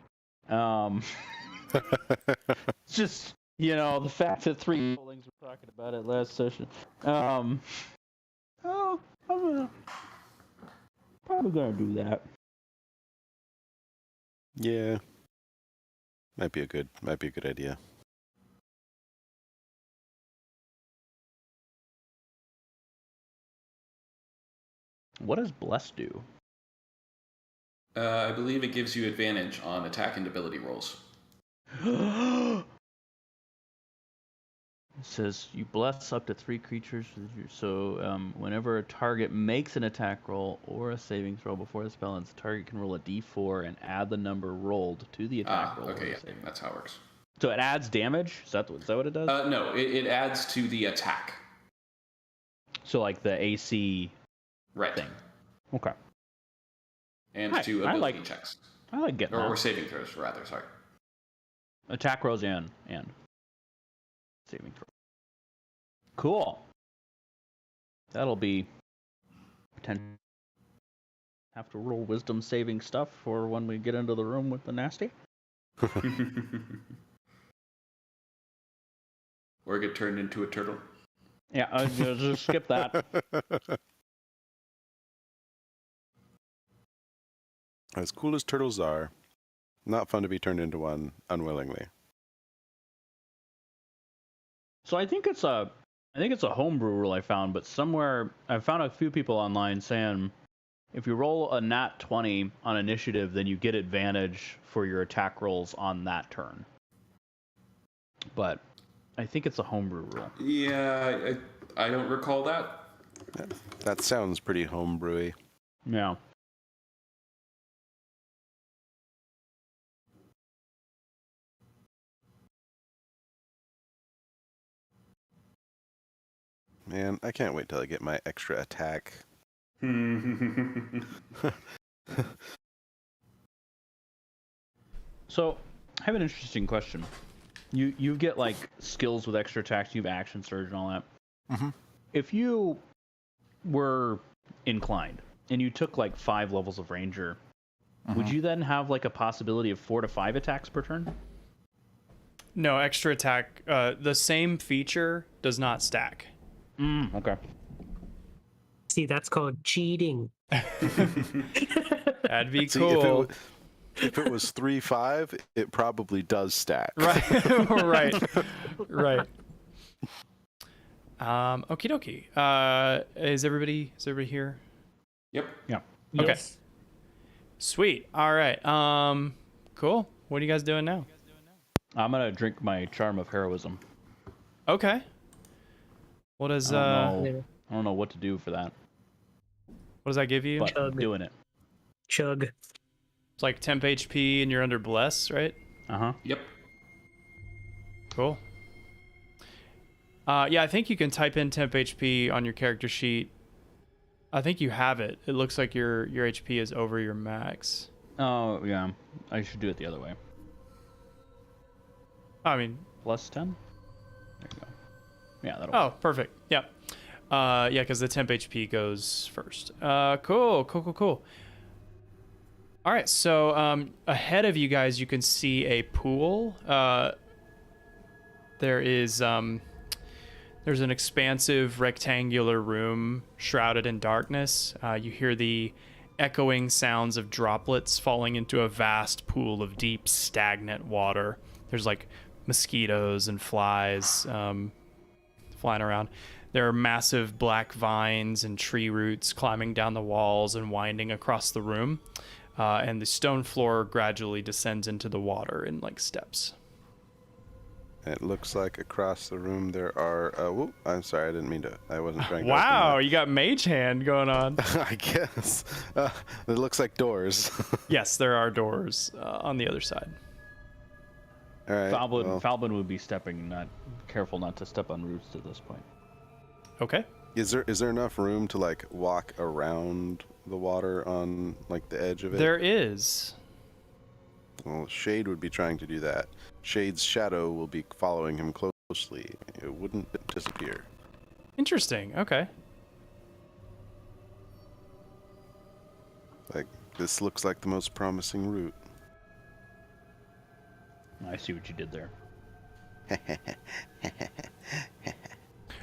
[SPEAKER 3] It's just, the fact that 3 buildings were talking about it last session. I'm probably gonna do that.
[SPEAKER 5] Yeah. Might be a good idea.
[SPEAKER 3] What does Bless do?
[SPEAKER 4] I believe it gives you advantage on attack and ability rolls.
[SPEAKER 3] It says you bless up to 3 creatures. So whenever a target makes an attack roll or a saving throw before the spell ends, the target can roll a d4 and add the number rolled to the attack roll.
[SPEAKER 4] Okay, yeah, that's how it works.
[SPEAKER 3] So it adds damage? Is that what it does?
[SPEAKER 4] No, it adds to the attack.
[SPEAKER 3] So like the AC
[SPEAKER 4] Right.
[SPEAKER 3] thing. Okay.
[SPEAKER 4] And
[SPEAKER 3] Hi,
[SPEAKER 4] to
[SPEAKER 3] I
[SPEAKER 4] ability
[SPEAKER 3] like-
[SPEAKER 4] checks.
[SPEAKER 3] I like getting
[SPEAKER 4] Or
[SPEAKER 3] that.
[SPEAKER 4] saving throws, rather, sorry.
[SPEAKER 3] Attack rolls and saving throw. Cool. That'll be potential. Have to roll wisdom saving stuff for when we get into the room with the nasty.
[SPEAKER 4] Or get turned into a turtle.
[SPEAKER 3] Yeah, I'll just skip that.
[SPEAKER 5] As cool as turtles are, not fun to be turned into one unwillingly.
[SPEAKER 3] So I think it's a homebrew rule I found, but somewhere I found a few people online saying if you roll a nat 20 on initiative, then you get advantage for your attack rolls on that turn. But I think it's a homebrew rule.
[SPEAKER 4] Yeah, I don't recall that.
[SPEAKER 5] That sounds pretty homebrewy.
[SPEAKER 3] Yeah.
[SPEAKER 5] Man, I can't wait till I get my extra attack.
[SPEAKER 3] So I have an interesting question. You get like skills with extra attacks, you have action surge and all that.
[SPEAKER 5] Mm-hmm.
[SPEAKER 3] If you were inclined and you took like 5 levels of ranger, would you then have like a possibility of 4 to 5 attacks per turn?
[SPEAKER 2] No, extra attack. The same feature does not stack.
[SPEAKER 3] Okay.
[SPEAKER 1] See, that's called cheating.
[SPEAKER 2] That'd be
[SPEAKER 5] See,
[SPEAKER 2] cool.
[SPEAKER 5] if it was 3-5, it probably does stack.
[SPEAKER 2] Right. Right. Okie dokie. Is everybody here?
[SPEAKER 4] Yep.
[SPEAKER 3] Yeah.
[SPEAKER 2] Okay.
[SPEAKER 1] Yes.
[SPEAKER 2] Sweet. All right. Cool. What are you guys doing now?
[SPEAKER 3] I'm gonna drink my charm of heroism.
[SPEAKER 2] Okay. What does
[SPEAKER 3] I don't know what to do for that,
[SPEAKER 2] what does that give you?
[SPEAKER 3] but I'm doing it.
[SPEAKER 1] Chug.
[SPEAKER 2] It's like temp HP and you're under bless, right?
[SPEAKER 4] Yep.
[SPEAKER 2] Cool. Yeah, I think you can type in temp HP on your character sheet. I think you have it. It looks like your HP is over your max.
[SPEAKER 3] Oh yeah, I should do it the other way.
[SPEAKER 2] I mean,
[SPEAKER 3] +10. There you go. Yeah, that'll.
[SPEAKER 2] oh, perfect. Yeah. Yeah, because the temp HP goes first. Cool. All right, so ahead of you guys, you can see a pool. There's an expansive rectangular room shrouded in darkness. You hear the echoing sounds of droplets falling into a vast pool of deep, stagnant water. There's like mosquitoes and flies flying around. There are massive black vines and tree roots climbing down the walls and winding across the room. And the stone floor gradually descends into the water in like steps.
[SPEAKER 5] It looks like across the room there are. Whoop, I'm sorry, I didn't mean to. I wasn't trying to.
[SPEAKER 2] Wow, you got mage hand going on.
[SPEAKER 5] I guess. It looks like doors.
[SPEAKER 2] Yes, there are doors on the other side.
[SPEAKER 5] All right.
[SPEAKER 3] Falbin would be careful not to step on roots at this point.
[SPEAKER 2] Okay.
[SPEAKER 5] Is there enough room to like walk around the water on like the edge of it?
[SPEAKER 2] There is.
[SPEAKER 5] Well, Shade would be trying to do that. Shade's shadow will be following him closely. It wouldn't disappear.
[SPEAKER 2] Interesting. Okay.
[SPEAKER 5] Like, this looks like the most promising route.
[SPEAKER 3] I see what you did there.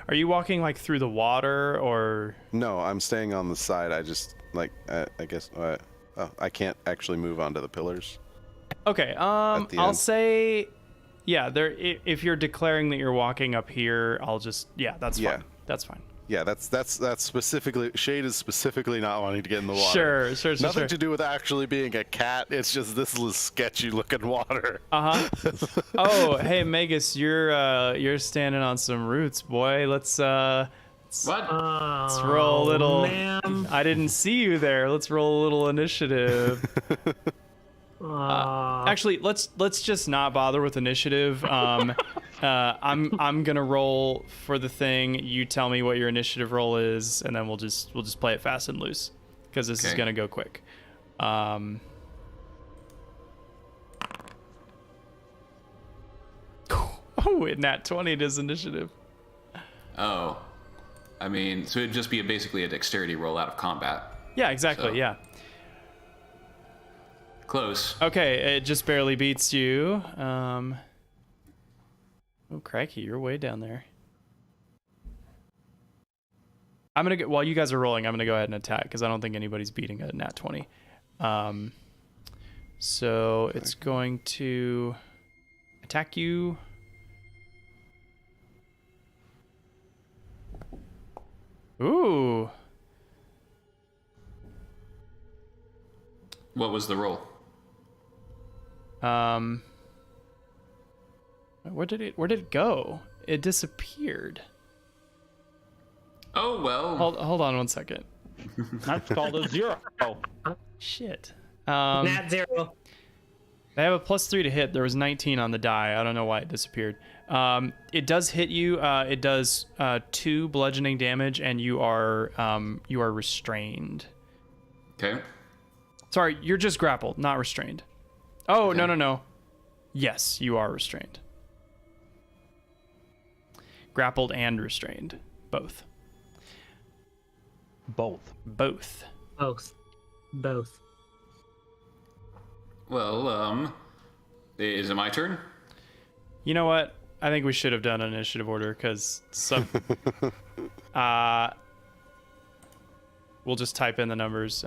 [SPEAKER 2] Are you walking like through the water or?
[SPEAKER 5] No, I'm staying on the side. I just like I guess I can't actually move onto the pillars.
[SPEAKER 2] Okay. I'll say, yeah. There. If you're declaring that you're walking up here, I'll just that's fine. That's fine.
[SPEAKER 5] Yeah, that's specifically. Shade is specifically not wanting to get in the water.
[SPEAKER 2] Sure.
[SPEAKER 5] Nothing to do with actually being a cat. It's just this is sketchy looking water.
[SPEAKER 2] Oh, hey Magus, you're standing on some roots, boy. Let's roll a little.
[SPEAKER 1] Man.
[SPEAKER 2] I didn't see you there. Let's roll a little initiative. Actually, let's just not bother with initiative. I'm gonna roll for the thing. You tell me what your initiative roll is, and then we'll just play it fast and loose, because this is gonna go quick. Oh, nat 20 it is initiative.
[SPEAKER 4] Oh, I mean, so it'd just be basically a dexterity roll out of combat.
[SPEAKER 2] Yeah, exactly.
[SPEAKER 4] So.
[SPEAKER 2] Yeah.
[SPEAKER 4] Close.
[SPEAKER 2] Okay, it just barely beats you. Oh, crikey, you're way down there. I'm gonna while you guys are rolling, I'm gonna go ahead and attack because I don't think anybody's beating a nat 20. So it's going to attack you. Ooh.
[SPEAKER 4] What was the roll?
[SPEAKER 2] Where did it go? It disappeared.
[SPEAKER 4] Oh well.
[SPEAKER 2] Hold on one second.
[SPEAKER 3] That's called a 0.
[SPEAKER 2] Shit.
[SPEAKER 1] Nat 0.
[SPEAKER 2] They have a +3 to hit. There was 19 on the die. I don't know why it disappeared. It does hit you. It does 2 bludgeoning damage, and you are restrained.
[SPEAKER 4] Okay.
[SPEAKER 2] Sorry, you're just grappled, not restrained. Oh, okay. No. Yes, you are restrained. Grappled and restrained. Both.
[SPEAKER 4] Well, is it my turn?
[SPEAKER 2] You know what? I think we should have done an initiative order because some. We'll just type in the numbers.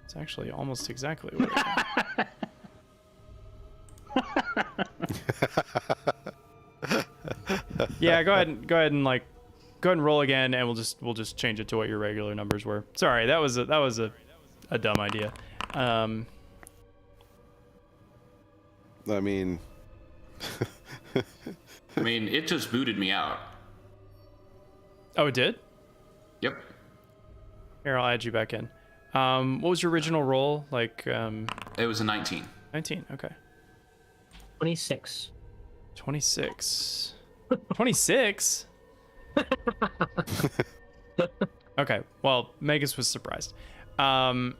[SPEAKER 2] It's actually almost exactly what it Yeah, go ahead and roll again, and we'll just change it to what your regular numbers were. Sorry, that was a dumb idea.
[SPEAKER 5] I mean,
[SPEAKER 4] it just booted me out.
[SPEAKER 2] Oh, it did?
[SPEAKER 4] Yep.
[SPEAKER 2] Here, I'll add you back in. What was your original roll?
[SPEAKER 4] It was a 19.
[SPEAKER 2] 19, okay.
[SPEAKER 1] 26.
[SPEAKER 2] 26. 26? Okay, well, Magus was surprised. And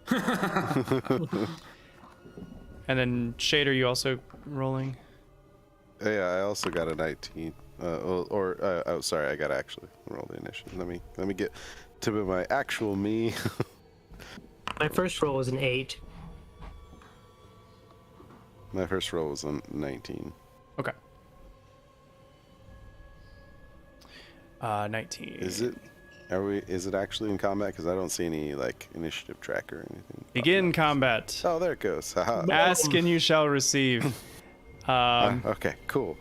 [SPEAKER 2] then Shade, are you also rolling?
[SPEAKER 5] Yeah, I also got a 19. Oh, sorry, I gotta actually roll the initiative. Let me get to my actual me.
[SPEAKER 1] My first roll was an 8.
[SPEAKER 5] My first roll was a 19.
[SPEAKER 2] Okay. 19.
[SPEAKER 5] Is it? Is it actually in combat? Because I don't see any like initiative tracker or anything.
[SPEAKER 2] Begin combat.
[SPEAKER 5] Oh, there it goes. Haha.
[SPEAKER 2] Ask and you shall receive.
[SPEAKER 5] Okay, cool.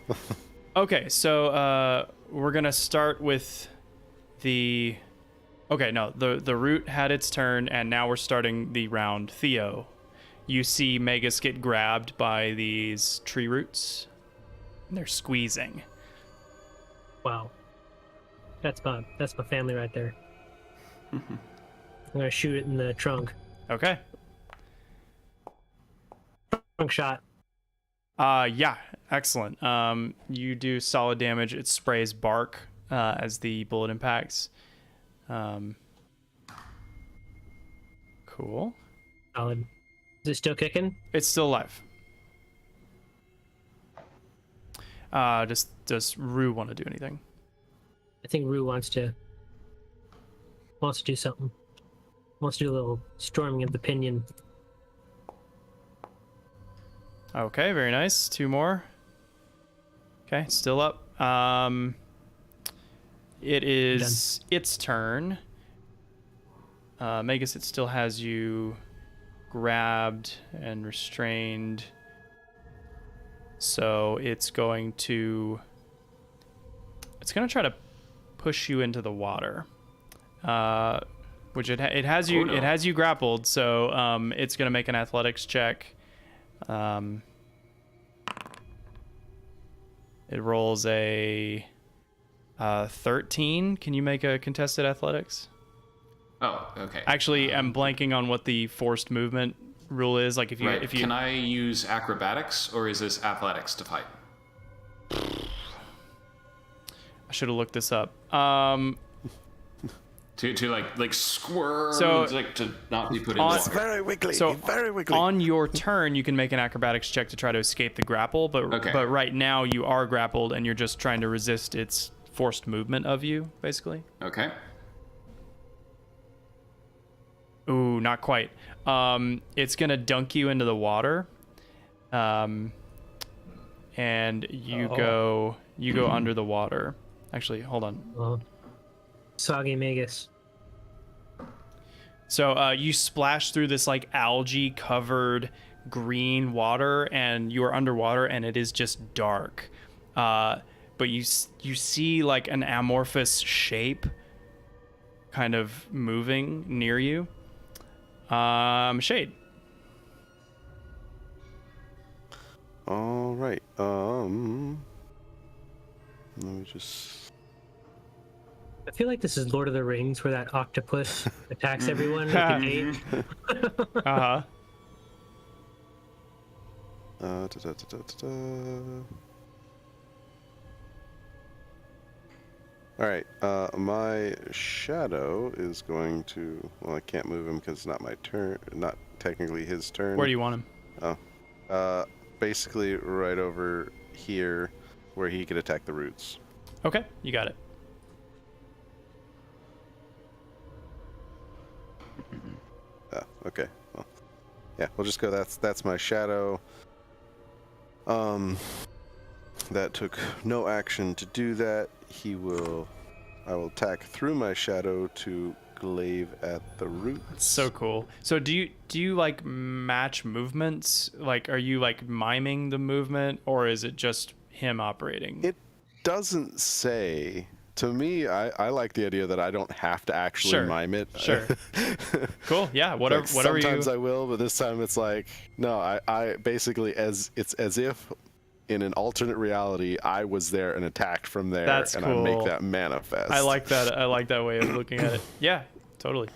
[SPEAKER 2] Okay, so we're gonna start with the. Okay, no, the root had its turn, and now we're starting the round. Theo, you see Magus get grabbed by these tree roots. And they're squeezing.
[SPEAKER 1] Wow. That's my family right there. I'm gonna shoot it in the trunk.
[SPEAKER 2] Okay.
[SPEAKER 1] Trunk shot.
[SPEAKER 2] Yeah, excellent. You do solid damage. It sprays bark as the bullet impacts. Cool.
[SPEAKER 1] Solid. Is it still kicking?
[SPEAKER 2] It's still alive. Does Rue want to do anything?
[SPEAKER 1] I think Rue wants to do something. Wants to do a little storming of the pinion.
[SPEAKER 2] Okay, very nice. 2 more. Okay, still up. It is its turn. Magus, it still has you grabbed and restrained. So it's going to try to push you into the water. Which it has you it has you grappled, so it's going to make an athletics check. It rolls a 13. Can you make a contested athletics?
[SPEAKER 4] Oh, okay.
[SPEAKER 2] Actually, I'm blanking on what the forced movement rule is. Like if you
[SPEAKER 4] Can I use acrobatics or is this athletics to fight?
[SPEAKER 2] I should have looked this up.
[SPEAKER 4] To like squirm,
[SPEAKER 2] So,
[SPEAKER 4] like to not be put in water.
[SPEAKER 5] Very wiggly.
[SPEAKER 2] So
[SPEAKER 5] very wiggly.
[SPEAKER 2] on your turn, you can make an acrobatics check to try to escape the grapple, but right now you are grappled and you're just trying to resist its forced movement of you, basically.
[SPEAKER 4] Okay.
[SPEAKER 2] Ooh, not quite. It's gonna dunk you into the water, and you go under the water. Actually, hold on.
[SPEAKER 1] Soggy Magus.
[SPEAKER 2] So you splash through this like algae covered green water, and you are underwater, and it is just dark. But you see like an amorphous shape kind of moving near you. Shade.
[SPEAKER 5] All right. Let me just.
[SPEAKER 1] I feel like this is Lord of the Rings, where that octopus attacks everyone with the gate.
[SPEAKER 2] Uh-huh.
[SPEAKER 5] All right. My shadow is going to. Well, I can't move him because it's not my turn. Not technically his turn.
[SPEAKER 2] Where do you want him?
[SPEAKER 5] Oh. Basically right over here, where he could attack the roots.
[SPEAKER 2] Okay, you got it.
[SPEAKER 5] Okay. Well, yeah, we'll just go. That's my shadow. That took no action to do that. I will attack through my shadow to glaive at the roots.
[SPEAKER 2] So cool. So do you like match movements? Like, are you like miming the movement, or is it just him operating?
[SPEAKER 5] It doesn't say. To me, I like the idea that I don't have to actually mime it.
[SPEAKER 2] Sure. Cool. Yeah. Whatever.
[SPEAKER 5] Like,
[SPEAKER 2] whatever.
[SPEAKER 5] Sometimes I will, but this time it's like no. I basically it's as if in an alternate reality I was there and attacked from there,
[SPEAKER 2] That's
[SPEAKER 5] and
[SPEAKER 2] cool.
[SPEAKER 5] I make that manifest.
[SPEAKER 2] I like that. I like that way of looking at it. Yeah. Totally.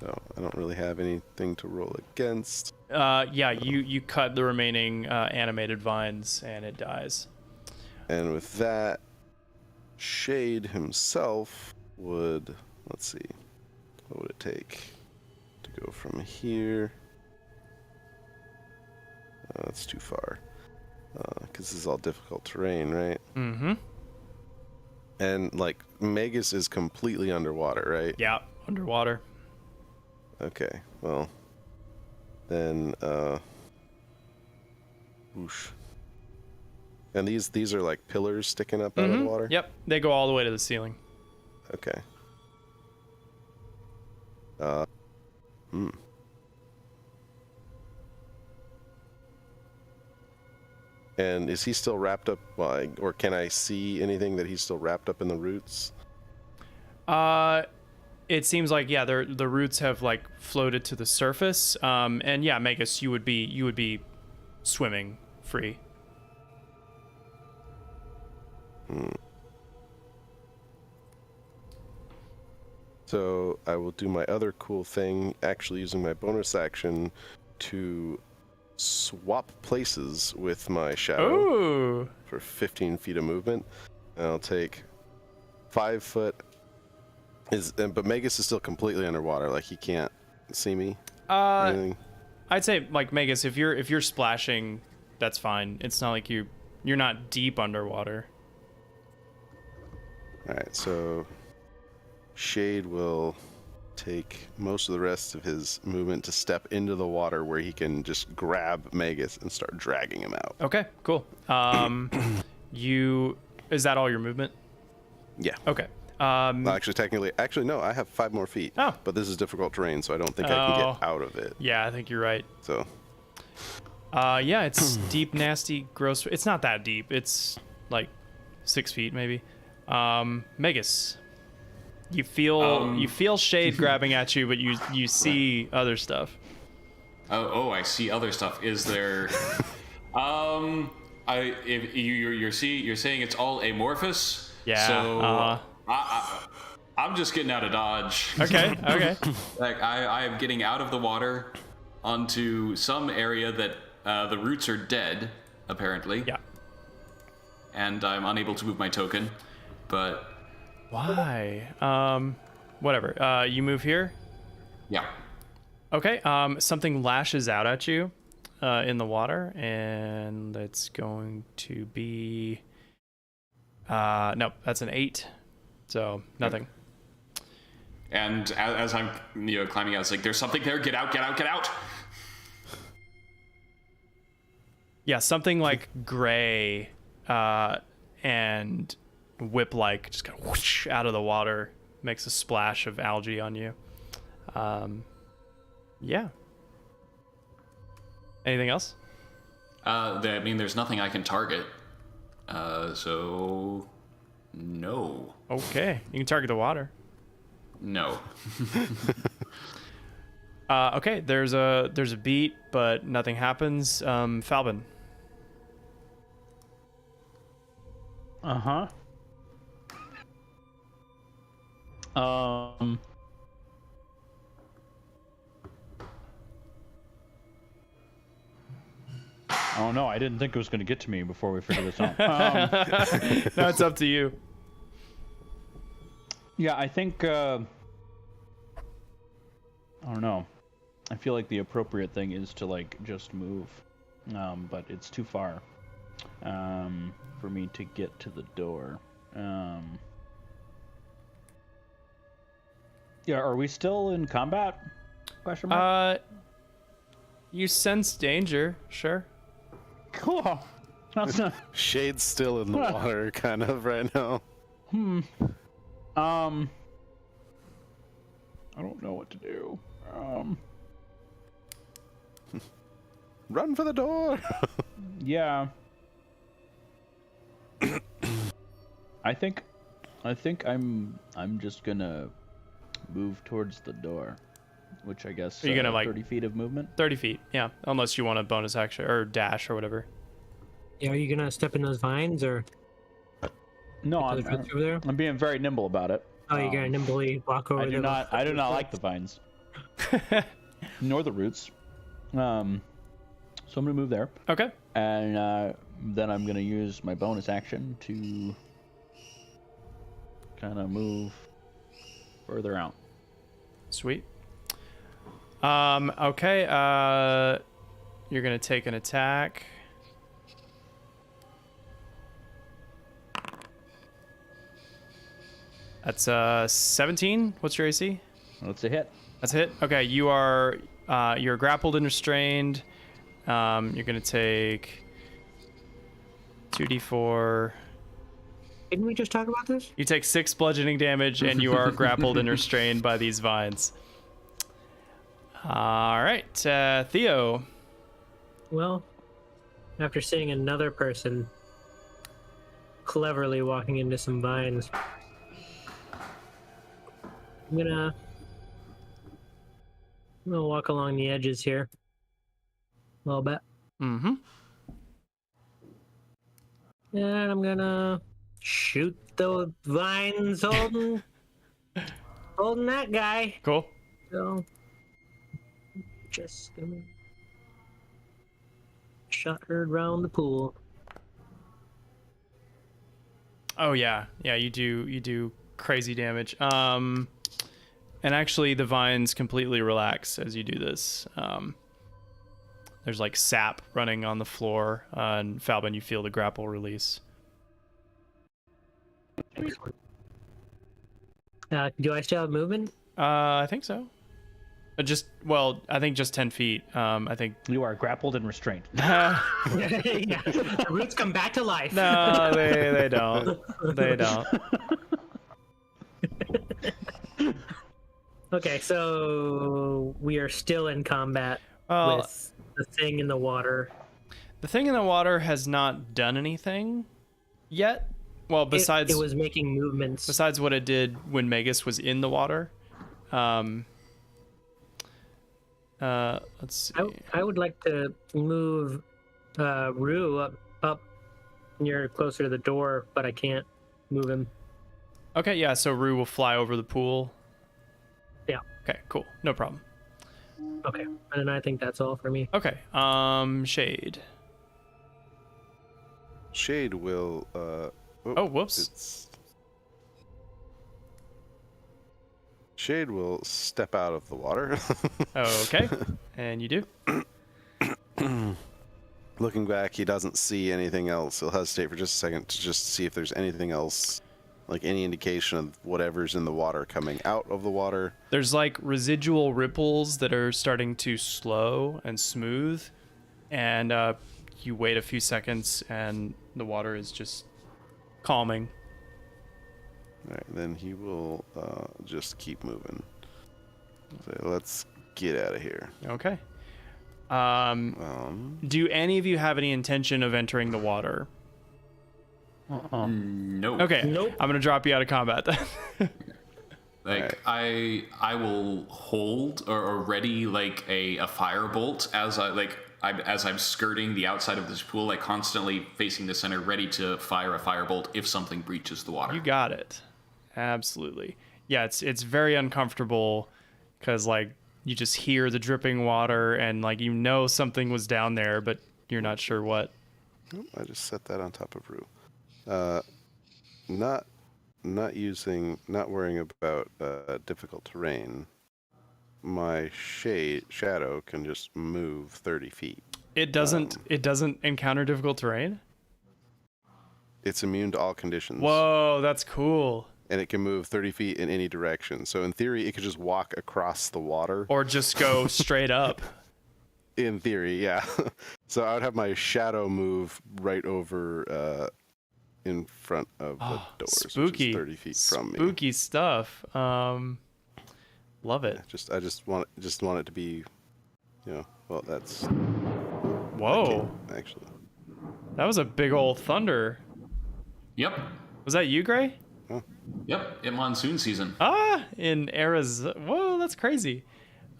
[SPEAKER 5] So I don't really have anything to roll against.
[SPEAKER 2] Yeah. You cut the remaining animated vines, and it dies.
[SPEAKER 5] And with that, Shade himself would, let's see, what would it take to go from here? That's too far, because this is all difficult terrain, right?
[SPEAKER 2] Mm-hmm.
[SPEAKER 5] And like Magus is completely underwater, right?
[SPEAKER 2] Yeah, underwater.
[SPEAKER 5] Okay. Well, then whoosh. And these are like pillars sticking up out of the water?
[SPEAKER 2] Yep, they go all the way to the ceiling.
[SPEAKER 5] Okay. And is he still wrapped up, or can I see anything that he's still wrapped up in the roots?
[SPEAKER 2] It seems like the roots have like floated to the surface. And yeah, Magus, you would be swimming free.
[SPEAKER 5] So I will do my other cool thing, actually using my bonus action to swap places with my shadow.
[SPEAKER 2] Ooh.
[SPEAKER 5] For 15 feet of movement. And I'll take 5 foot. But Magus is still completely underwater, like he can't see me. or anything.
[SPEAKER 2] I'd say like Magus, if you're splashing, that's fine. It's not like you're not deep underwater.
[SPEAKER 5] Alright, so Shade will take most of the rest of his movement to step into the water where he can just grab Magus and start dragging him out.
[SPEAKER 2] Okay, cool. Is that all your movement?
[SPEAKER 5] Yeah.
[SPEAKER 2] Okay.
[SPEAKER 5] Well, actually, no, I have 5 more feet.
[SPEAKER 2] Oh.
[SPEAKER 5] But this is difficult terrain, so I don't think I can get out of it.
[SPEAKER 2] Yeah, I think you're right.
[SPEAKER 5] So.
[SPEAKER 2] Yeah, it's deep, nasty, gross. It's not that deep. It's like 6 feet, maybe. Magus, you feel Shade grabbing at you, but you see other stuff.
[SPEAKER 4] Oh, I see other stuff. Is there? If you're saying it's all amorphous.
[SPEAKER 2] Yeah.
[SPEAKER 4] So I'm just getting out of Dodge.
[SPEAKER 2] Okay. Okay.
[SPEAKER 4] Like I am getting out of the water onto some area that the roots are dead, apparently.
[SPEAKER 2] Yeah.
[SPEAKER 4] And I'm unable to move my token, but
[SPEAKER 2] why? Whatever. You move here.
[SPEAKER 4] yeah.
[SPEAKER 2] Okay. Something lashes out at you in the water, and it's going to be. No, that's an 8. So nothing.
[SPEAKER 4] And as I'm climbing out, it's like there's something there. Get out! Get out! Get out!
[SPEAKER 2] Yeah, something like gray and whip-like just kind of whoosh out of the water, makes a splash of algae on you. Yeah. Anything else?
[SPEAKER 4] There's nothing I can target. So no.
[SPEAKER 2] Okay, you can target the water.
[SPEAKER 4] No.
[SPEAKER 2] Okay, there's a beat, but nothing happens. Falbin.
[SPEAKER 3] Uh-huh. Oh no, I didn't think it was going to get to me before we figure this out.
[SPEAKER 2] No, it's up to you.
[SPEAKER 3] Yeah, I think, I don't know. I feel like the appropriate thing is to, like, just move. But it's too far, for me to get to the door. Yeah, are we still in combat? Question mark?
[SPEAKER 2] You sense danger, sure.
[SPEAKER 3] Cool. That's not...
[SPEAKER 5] Shade's still in the water, kind of, right now.
[SPEAKER 3] I don't know what to do.
[SPEAKER 5] Run for the door!
[SPEAKER 3] Yeah. I think I'm just gonna move towards the door, which I guess
[SPEAKER 2] Are you gonna, like,
[SPEAKER 3] 30 feet of movement.
[SPEAKER 2] 30 feet, yeah. Unless you want a bonus action or dash or whatever.
[SPEAKER 1] Yeah, are you gonna step in those vines or
[SPEAKER 3] No,
[SPEAKER 1] the roots over there?
[SPEAKER 3] I'm being very nimble about it.
[SPEAKER 1] Oh, you're gonna nimbly walk over.
[SPEAKER 3] I do not like the vines, nor the roots. So I'm gonna move there.
[SPEAKER 2] Okay.
[SPEAKER 3] And then I'm gonna use my bonus action to kind of move further out.
[SPEAKER 2] Sweet. Okay. You're gonna take an attack. That's 17. What's your AC?
[SPEAKER 3] That's a hit.
[SPEAKER 2] That's a hit. Okay, you're grappled and restrained. You're gonna take 2d4.
[SPEAKER 1] Didn't we just talk about this?
[SPEAKER 2] You take 6 bludgeoning damage, and you are grappled and restrained by these vines. All right, Theo.
[SPEAKER 1] Well, after seeing another person cleverly walking into some vines, I'm gonna walk along the edges here a little bit.
[SPEAKER 2] Mm-hmm.
[SPEAKER 1] And I'm gonna shoot the vines holding that guy.
[SPEAKER 2] Cool.
[SPEAKER 1] So just gonna shot her around the pool.
[SPEAKER 2] Oh yeah, you do crazy damage. And actually the vines completely relax as you do this. There's like sap running on the floor, and Falbin, you feel the grapple release.
[SPEAKER 1] Do I still have movement?
[SPEAKER 2] I think so. I think just 10 feet. I think.
[SPEAKER 3] You are grappled and restrained.
[SPEAKER 1] Yeah, the roots come back to life.
[SPEAKER 2] No, they don't. They don't.
[SPEAKER 1] Okay, so we are still in combat with the thing in the water.
[SPEAKER 2] The thing in the water has not done anything yet. Well, besides
[SPEAKER 1] it was making movements.
[SPEAKER 2] Besides what it did when Magus was in the water. Let's see.
[SPEAKER 1] I would like to move Rue up near closer to the door, but I can't move him.
[SPEAKER 2] Okay, yeah, so Rue will fly over the pool.
[SPEAKER 1] Yeah.
[SPEAKER 2] Okay, cool. No problem.
[SPEAKER 1] Okay, and I think that's all for me.
[SPEAKER 2] Okay, Shade.
[SPEAKER 5] Shade will.
[SPEAKER 2] Oh, whoops.
[SPEAKER 5] Shade will step out of the water.
[SPEAKER 2] Okay, and you do?
[SPEAKER 5] Looking back, he doesn't see anything else. He'll hesitate for just a second to just see if there's anything else, like any indication of whatever's in the water coming out of the water.
[SPEAKER 2] There's like residual ripples that are starting to slow and smooth, and you wait a few seconds, and the water is just calming.
[SPEAKER 5] All right, then he will just keep moving. So let's get out of here.
[SPEAKER 2] Okay. Do any of you have any intention of entering the water?
[SPEAKER 4] No.
[SPEAKER 2] Okay.
[SPEAKER 1] Nope.
[SPEAKER 2] I'm gonna drop you out of combat then.
[SPEAKER 4] Like I will hold or ready like a firebolt as I'm skirting the outside of this pool, like constantly facing the center, ready to fire a firebolt if something breaches the water.
[SPEAKER 2] You got it. Absolutely. Yeah, it's very uncomfortable because like you just hear the dripping water and like you know something was down there, but you're not sure what.
[SPEAKER 5] Oh, I just set that on top of Rue. Not worrying about difficult terrain. My shadow can just move 30 feet.
[SPEAKER 2] It doesn't encounter difficult terrain?
[SPEAKER 5] It's immune to all conditions.
[SPEAKER 2] Whoa, that's cool.
[SPEAKER 5] And it can move 30 feet in any direction. So in theory, it could just walk across the water.
[SPEAKER 2] Or just go straight up.
[SPEAKER 5] In theory, yeah. So I would have my shadow move right over in front of the doors,
[SPEAKER 2] spooky.
[SPEAKER 5] which is 30 feet from me.
[SPEAKER 2] Spooky stuff. Love it.
[SPEAKER 5] I just want it to be, well, that's...
[SPEAKER 2] Whoa.
[SPEAKER 5] Actually.
[SPEAKER 2] That was a big old thunder.
[SPEAKER 4] Yep.
[SPEAKER 2] Was that you, Gray?
[SPEAKER 4] Yep. In monsoon season.
[SPEAKER 2] In Arizona. Whoa, that's crazy.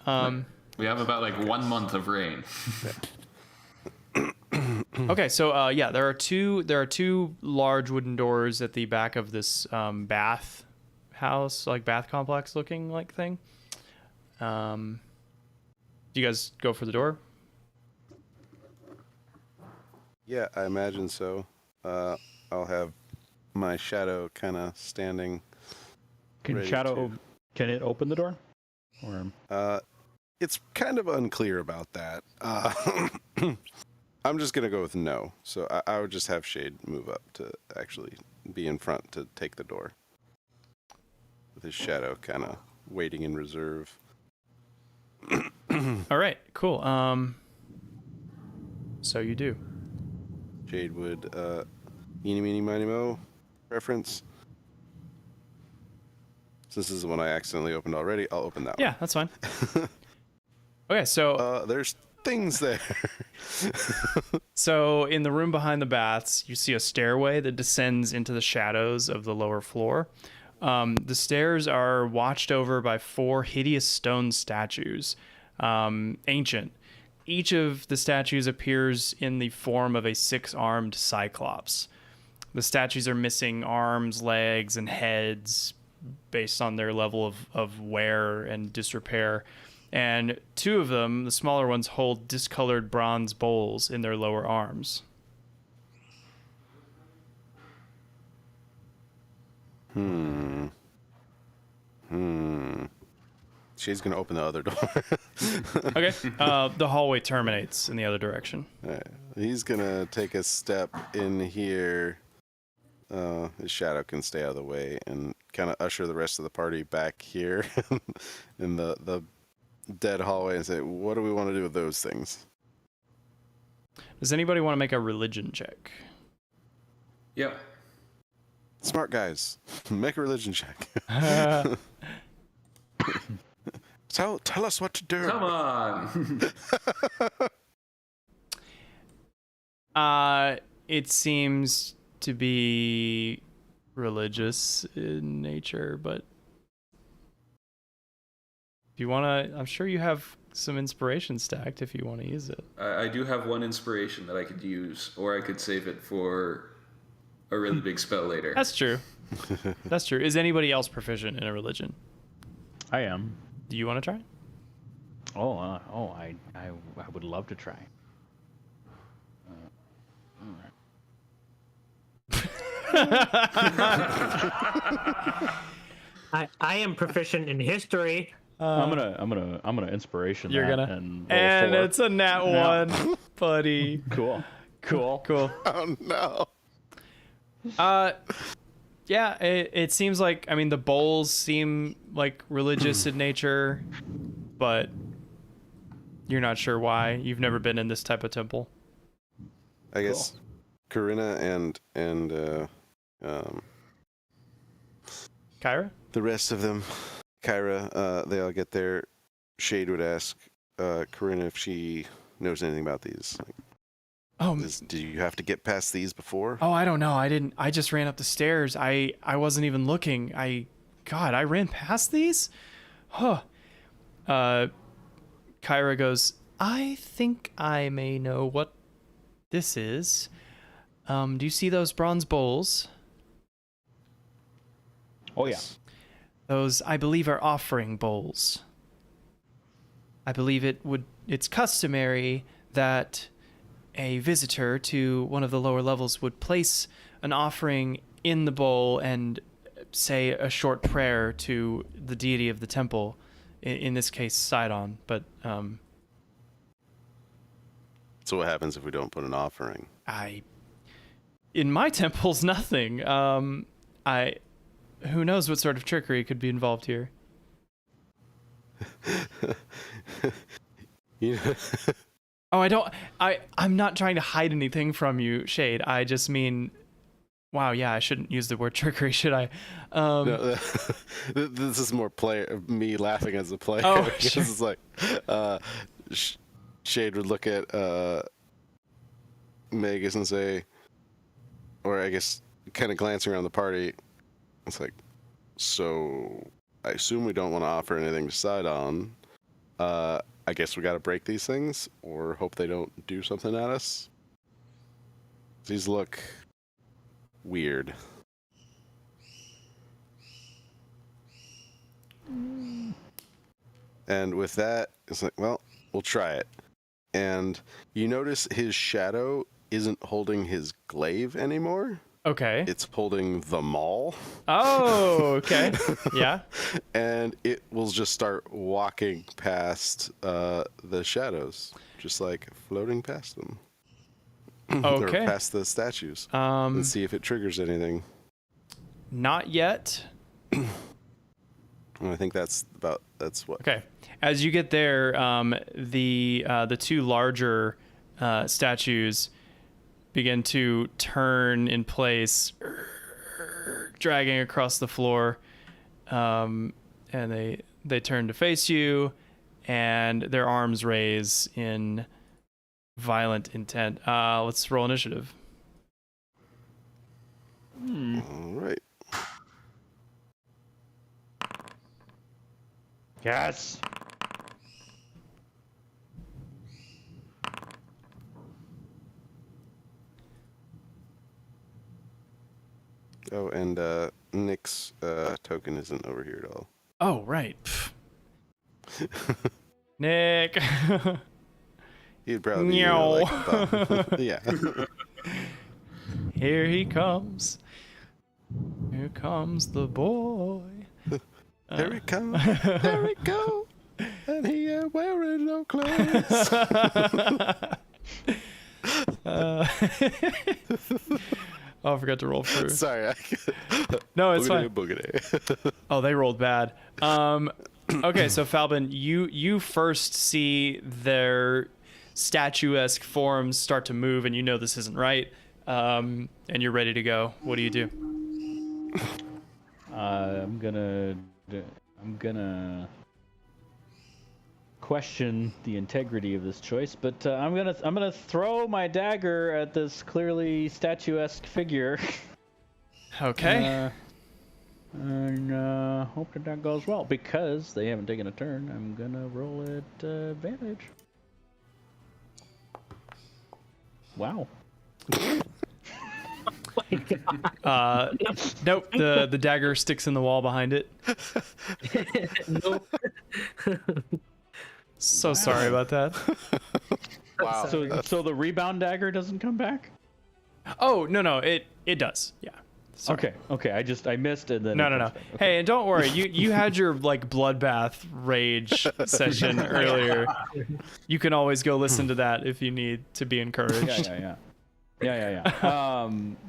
[SPEAKER 4] We have about like 1 month of rain.
[SPEAKER 2] Okay, so there are two large wooden doors at the back of this bath house, like bath complex looking like thing. Do you guys go for the door?
[SPEAKER 5] Yeah, I imagine so. I'll have my shadow kind of standing.
[SPEAKER 3] Can it open the door? Or
[SPEAKER 5] It's kind of unclear about that. I'm just gonna go with no. So I would just have Shade move up to actually be in front to take the door. with his shadow kind of waiting in reserve.
[SPEAKER 2] All right, cool. So you do.
[SPEAKER 5] Jade would, eeny, meeny, miny, mo reference. Since this is the one I accidentally opened already, I'll open that
[SPEAKER 2] Yeah, that's fine. Okay, so
[SPEAKER 5] one. There's things there.
[SPEAKER 2] so in the room behind the baths, you see a stairway that descends into the shadows of the lower floor. The stairs are watched over by 4 hideous stone statues, ancient. Each of the statues appears in the form of a 6-armed cyclops. The statues are missing arms, legs, and heads based on their level of wear and disrepair. And 2 of them, the smaller ones, hold discolored bronze bowls in their lower arms.
[SPEAKER 5] She's gonna open the other door.
[SPEAKER 2] Okay. The hallway terminates in the other direction.
[SPEAKER 5] Alright. He's gonna take a step in here. His shadow can stay out of the way and kind of usher the rest of the party back here in the dead hallway and say, what do we want to do with those things?
[SPEAKER 2] Does anybody want to make a religion check?
[SPEAKER 4] Yep.
[SPEAKER 5] Smart guys, make a religion check. Tell us what to do.
[SPEAKER 4] Come on.
[SPEAKER 2] It seems to be religious in nature, but if you want to, I'm sure you have some inspiration stacked if you want to use it.
[SPEAKER 4] I do have 1 inspiration that I could use, or I could save it for a really big spell later.
[SPEAKER 2] That's true. That's true. Is anybody else proficient in a religion?
[SPEAKER 3] I am.
[SPEAKER 2] Do you want to try?
[SPEAKER 3] I would love to try.
[SPEAKER 1] I am proficient in history.
[SPEAKER 3] I'm gonna inspiration.
[SPEAKER 2] You're
[SPEAKER 3] that
[SPEAKER 2] gonna,
[SPEAKER 3] and
[SPEAKER 2] and it's a nat
[SPEAKER 3] Yeah.
[SPEAKER 2] 1, buddy.
[SPEAKER 3] cool.
[SPEAKER 2] Cool.
[SPEAKER 5] Oh no.
[SPEAKER 2] Yeah, it seems like, I mean, the bowls seem like religious in nature, but you're not sure why. You've never been in this type of temple.
[SPEAKER 5] I guess Corinna and
[SPEAKER 2] Kyra?
[SPEAKER 5] the rest of them, Kyra, they all get there. Shade would ask Corinna if she knows anything about these. Like,
[SPEAKER 2] Oh,
[SPEAKER 5] do you have to get past these before?
[SPEAKER 2] oh, I don't know. I just ran up the stairs. I wasn't even looking. I ran past these? Huh. Kyra goes, I think I may know what this is. Do you see those bronze bowls?
[SPEAKER 3] Oh yeah.
[SPEAKER 2] Those, I believe, are offering bowls. I believe it's customary that a visitor to one of the lower levels would place an offering in the bowl and say a short prayer to the deity of the temple, in this case Sidon. But
[SPEAKER 5] So what happens if we don't put an offering?
[SPEAKER 2] In my temple's nothing. Who knows what sort of trickery could be involved here.
[SPEAKER 5] You know,
[SPEAKER 2] Oh, I'm not trying to hide anything from you, Shade. I just mean, wow, yeah, I shouldn't use the word trickery, should I?
[SPEAKER 5] no, this is more me laughing as a player.
[SPEAKER 2] Oh,
[SPEAKER 5] because
[SPEAKER 2] sure.
[SPEAKER 5] It's like Shade would look at Magus and say, or I guess kind of glancing around the party, it's like, so I assume we don't want to offer anything to Sidon. I guess we got to break these things or hope they don't do something at us. These look weird. And with that, it's like, well, we'll try it. And you notice his shadow isn't holding his glaive anymore.
[SPEAKER 2] Okay.
[SPEAKER 5] It's holding the maul.
[SPEAKER 2] Oh, okay. Yeah.
[SPEAKER 5] And it will just start walking past the shadows, just like floating past them.
[SPEAKER 2] Okay.
[SPEAKER 5] Or past the statues. And see if it triggers anything.
[SPEAKER 2] Not yet.
[SPEAKER 5] And I think that's what.
[SPEAKER 2] Okay. As you get there, the two larger statues begin to turn in place, dragging across the floor, and they turn to face you, and their arms raise in violent intent. Let's roll initiative.
[SPEAKER 5] All right.
[SPEAKER 3] Yes.
[SPEAKER 5] Oh, and Nick's token isn't over here at all.
[SPEAKER 2] Oh, right. Nick.
[SPEAKER 5] He'd probably be
[SPEAKER 2] Meow.
[SPEAKER 5] yeah.
[SPEAKER 2] Here he comes. Here comes the boy.
[SPEAKER 5] Here he comes. There we go. And he ain't wearing no clothes.
[SPEAKER 2] Oh, I forgot to roll for.
[SPEAKER 5] Sorry.
[SPEAKER 2] No, it's fine.
[SPEAKER 5] Boogity.
[SPEAKER 2] Oh, they rolled bad. Okay, so Falbin, you first see their statuesque forms start to move, and you know this isn't right. And you're ready to go. What do you do?
[SPEAKER 3] I'm gonna question the integrity of this choice, but I'm gonna throw my dagger at this clearly statuesque figure.
[SPEAKER 2] Okay.
[SPEAKER 3] And hope that goes well, because they haven't taken a turn. I'm gonna roll at advantage. Wow.
[SPEAKER 2] Nope. The dagger sticks in the wall behind it.
[SPEAKER 1] Nope.
[SPEAKER 2] So sorry about that.
[SPEAKER 5] Wow.
[SPEAKER 3] So the rebound dagger doesn't come back?
[SPEAKER 2] Oh no, it does. Yeah. Sorry.
[SPEAKER 3] Okay. I missed it. Then
[SPEAKER 2] No.
[SPEAKER 3] Okay.
[SPEAKER 2] Hey, and don't worry. You had your like bloodbath rage session earlier. You can always go listen to that if you need to be encouraged.
[SPEAKER 3] Yeah.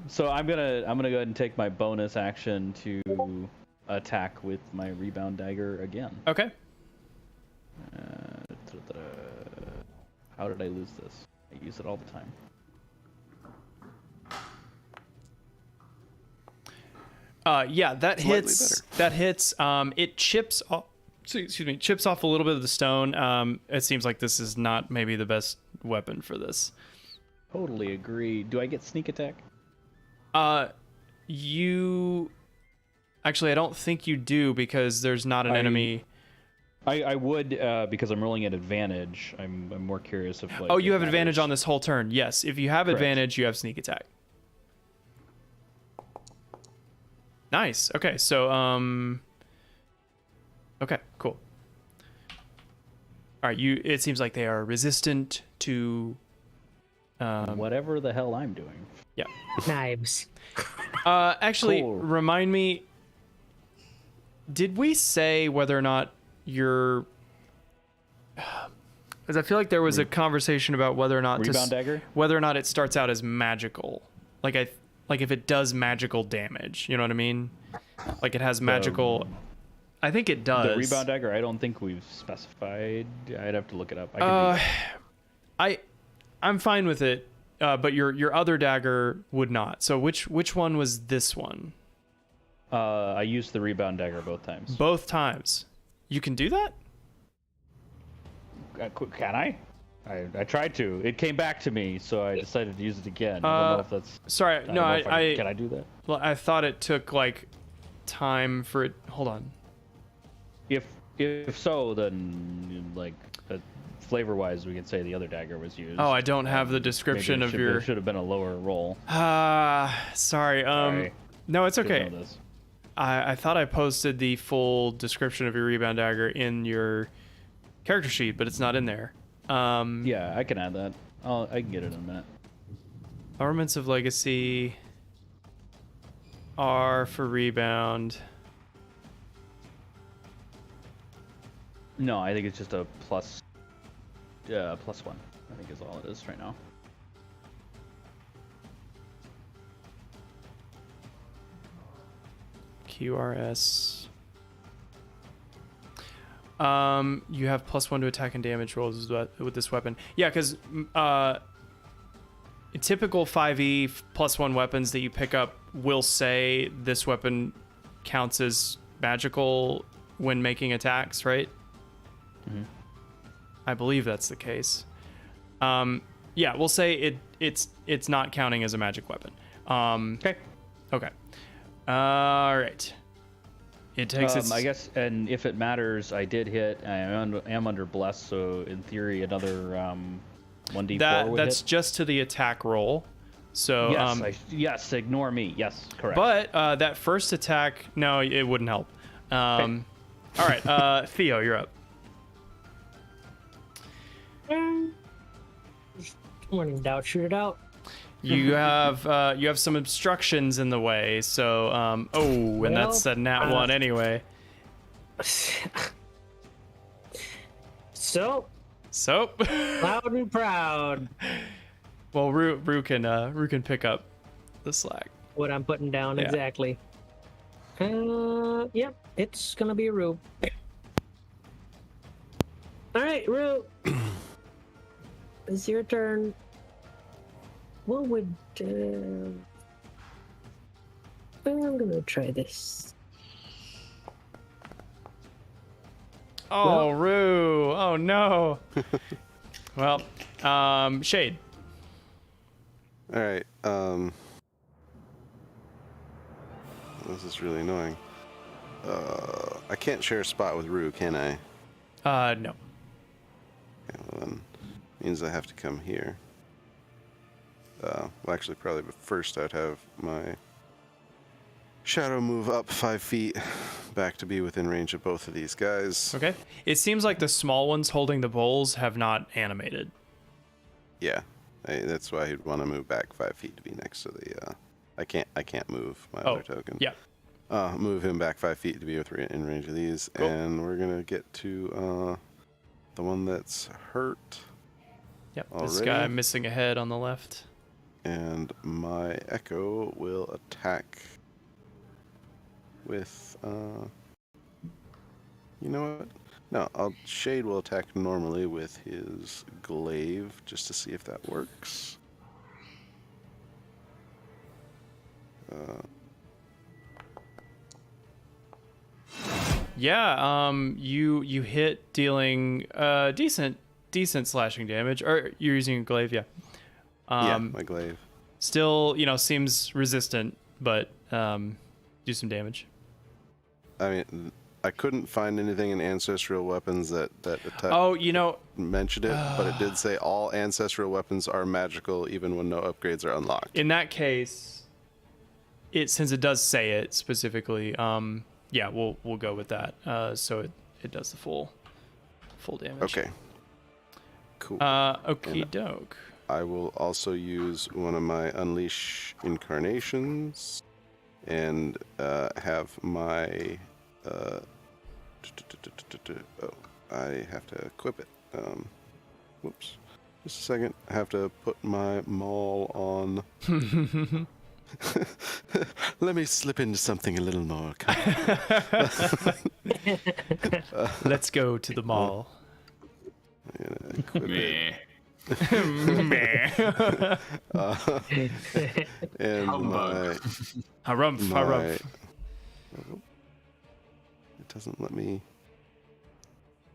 [SPEAKER 3] So I'm gonna go ahead and take my bonus action to attack with my rebound dagger again.
[SPEAKER 2] Okay.
[SPEAKER 3] How did I lose this? I use it all the time.
[SPEAKER 2] Yeah, that
[SPEAKER 5] Slightly
[SPEAKER 2] hits. That hits. It chips off. Excuse me. Chips off a little bit of the stone. It seems like this is not maybe the best weapon for this.
[SPEAKER 3] Totally agree. Do I get sneak attack?
[SPEAKER 2] You. Actually, I don't think you do because there's not an enemy.
[SPEAKER 3] I would because I'm rolling at advantage. I'm more curious if like.
[SPEAKER 2] Oh, you
[SPEAKER 3] it
[SPEAKER 2] have advantage
[SPEAKER 3] matters.
[SPEAKER 2] on this whole turn. Yes, if you have
[SPEAKER 3] Correct.
[SPEAKER 2] advantage, you have sneak attack. Nice. Okay, so okay, cool. All right, it seems like they are resistant to
[SPEAKER 3] Whatever the hell I'm doing.
[SPEAKER 2] yeah.
[SPEAKER 1] Knives.
[SPEAKER 2] Actually,
[SPEAKER 3] Cool.
[SPEAKER 2] remind me. Did we say whether or not you're? Because I feel like there was a conversation about whether or not
[SPEAKER 3] Rebound dagger?
[SPEAKER 2] whether or not it starts out as magical. Like if it does magical damage. You know what I mean? Like it has magical. I think it does.
[SPEAKER 3] The rebound dagger, I don't think we've specified. I'd have to look it up. I can do that.
[SPEAKER 2] I'm fine with it, but your other dagger would not. So which one was this one?
[SPEAKER 3] I used the rebound dagger both times.
[SPEAKER 2] Both times. You can do that?
[SPEAKER 3] Can I? I tried to. It came back to me, so I decided to use it again. I don't know if that's.
[SPEAKER 2] Sorry,
[SPEAKER 3] I don't
[SPEAKER 2] no,
[SPEAKER 3] know if
[SPEAKER 2] I
[SPEAKER 3] can I do that?
[SPEAKER 2] Well, I thought it took like time for it. Hold on.
[SPEAKER 3] If so, then like flavor wise, we can say the other dagger was used.
[SPEAKER 2] Oh, I don't have the description of your.
[SPEAKER 3] It should have been a lower roll.
[SPEAKER 2] Sorry.
[SPEAKER 3] Sorry.
[SPEAKER 2] No, it's
[SPEAKER 3] Should
[SPEAKER 2] okay.
[SPEAKER 3] know this.
[SPEAKER 2] I thought I posted the full description of your rebound dagger in your character sheet, but it's not in there.
[SPEAKER 3] Yeah, I can add that. I can get it in a minute.
[SPEAKER 2] Elements of Legacy are for rebound.
[SPEAKER 3] No, I think it's just a plus. Plus one. I think is all it is right now.
[SPEAKER 2] QRS. You have +1 to attack and damage rolls with this weapon. Yeah, because typical 5e +1 weapons that you pick up will say this weapon counts as magical when making attacks, right?
[SPEAKER 3] Mm-hmm.
[SPEAKER 2] I believe that's the case. Yeah, we'll say it's not counting as a magic weapon.
[SPEAKER 3] Okay.
[SPEAKER 2] Okay. All right. It takes its...
[SPEAKER 3] I guess, and if it matters, I did hit. I am under blessed, so in theory, another 1d4 would
[SPEAKER 2] that's
[SPEAKER 3] hit.
[SPEAKER 2] just to the attack roll. So
[SPEAKER 3] Yes, yes. Ignore me. Yes, correct.
[SPEAKER 2] but that first attack, no, it wouldn't help. All right, Theo, you're up.
[SPEAKER 1] When in doubt, shoot it out.
[SPEAKER 2] You have some obstructions in the way, so and that's a nat 1 anyway.
[SPEAKER 1] So loud and proud.
[SPEAKER 2] Well, Rue can pick up the slack.
[SPEAKER 1] What I'm putting down
[SPEAKER 2] Yeah.
[SPEAKER 1] exactly. Yep, it's gonna be a Rue. All right, Rue. It's your turn. What would I'm gonna try this.
[SPEAKER 2] Oh, Rue. Oh no. Well, Shade.
[SPEAKER 5] All right. This is really annoying. I can't share a spot with Rue, can I?
[SPEAKER 2] No.
[SPEAKER 5] Okay, well then, means I have to come here. Well, actually, probably, but first I'd have my shadow move up 5 feet back to be within range of both of these guys.
[SPEAKER 2] Okay. It seems like the small ones holding the bowls have not animated.
[SPEAKER 5] Yeah, that's why he'd want to move back 5 feet to be next to the. I can't move my other token.
[SPEAKER 2] Yeah.
[SPEAKER 5] Move him back 5 feet to be in range of these,
[SPEAKER 2] Cool.
[SPEAKER 5] and we're gonna get to the one that's hurt.
[SPEAKER 2] Yep. This
[SPEAKER 5] Already?
[SPEAKER 2] guy missing a head on the left.
[SPEAKER 5] And my Echo will attack with, you know what? No, Shade will attack normally with his glaive, just to see if that works.
[SPEAKER 2] Yeah, you hit, dealing decent slashing damage. Or you're using a glaive, yeah.
[SPEAKER 5] Yeah, my glaive.
[SPEAKER 2] Still, seems resistant, but do some damage.
[SPEAKER 5] I mean, I couldn't find anything in ancestral weapons that attack.
[SPEAKER 2] Oh,
[SPEAKER 5] mentioned it, but it did say all ancestral weapons are magical, even when no upgrades are unlocked.
[SPEAKER 2] in that case, since it does say it specifically, yeah, we'll go with that. So it does the full damage.
[SPEAKER 5] Okay. Cool.
[SPEAKER 2] Okie doke.
[SPEAKER 5] I will also use one of my Unleash Incarnations and have my. I have to equip it. Whoops. Just a second. I have to put my maul on. Let me slip into something a little more.
[SPEAKER 2] Let's go to the mall.
[SPEAKER 5] Equip it.
[SPEAKER 4] Meh.
[SPEAKER 5] And my.
[SPEAKER 2] Harumph.
[SPEAKER 5] It doesn't let me.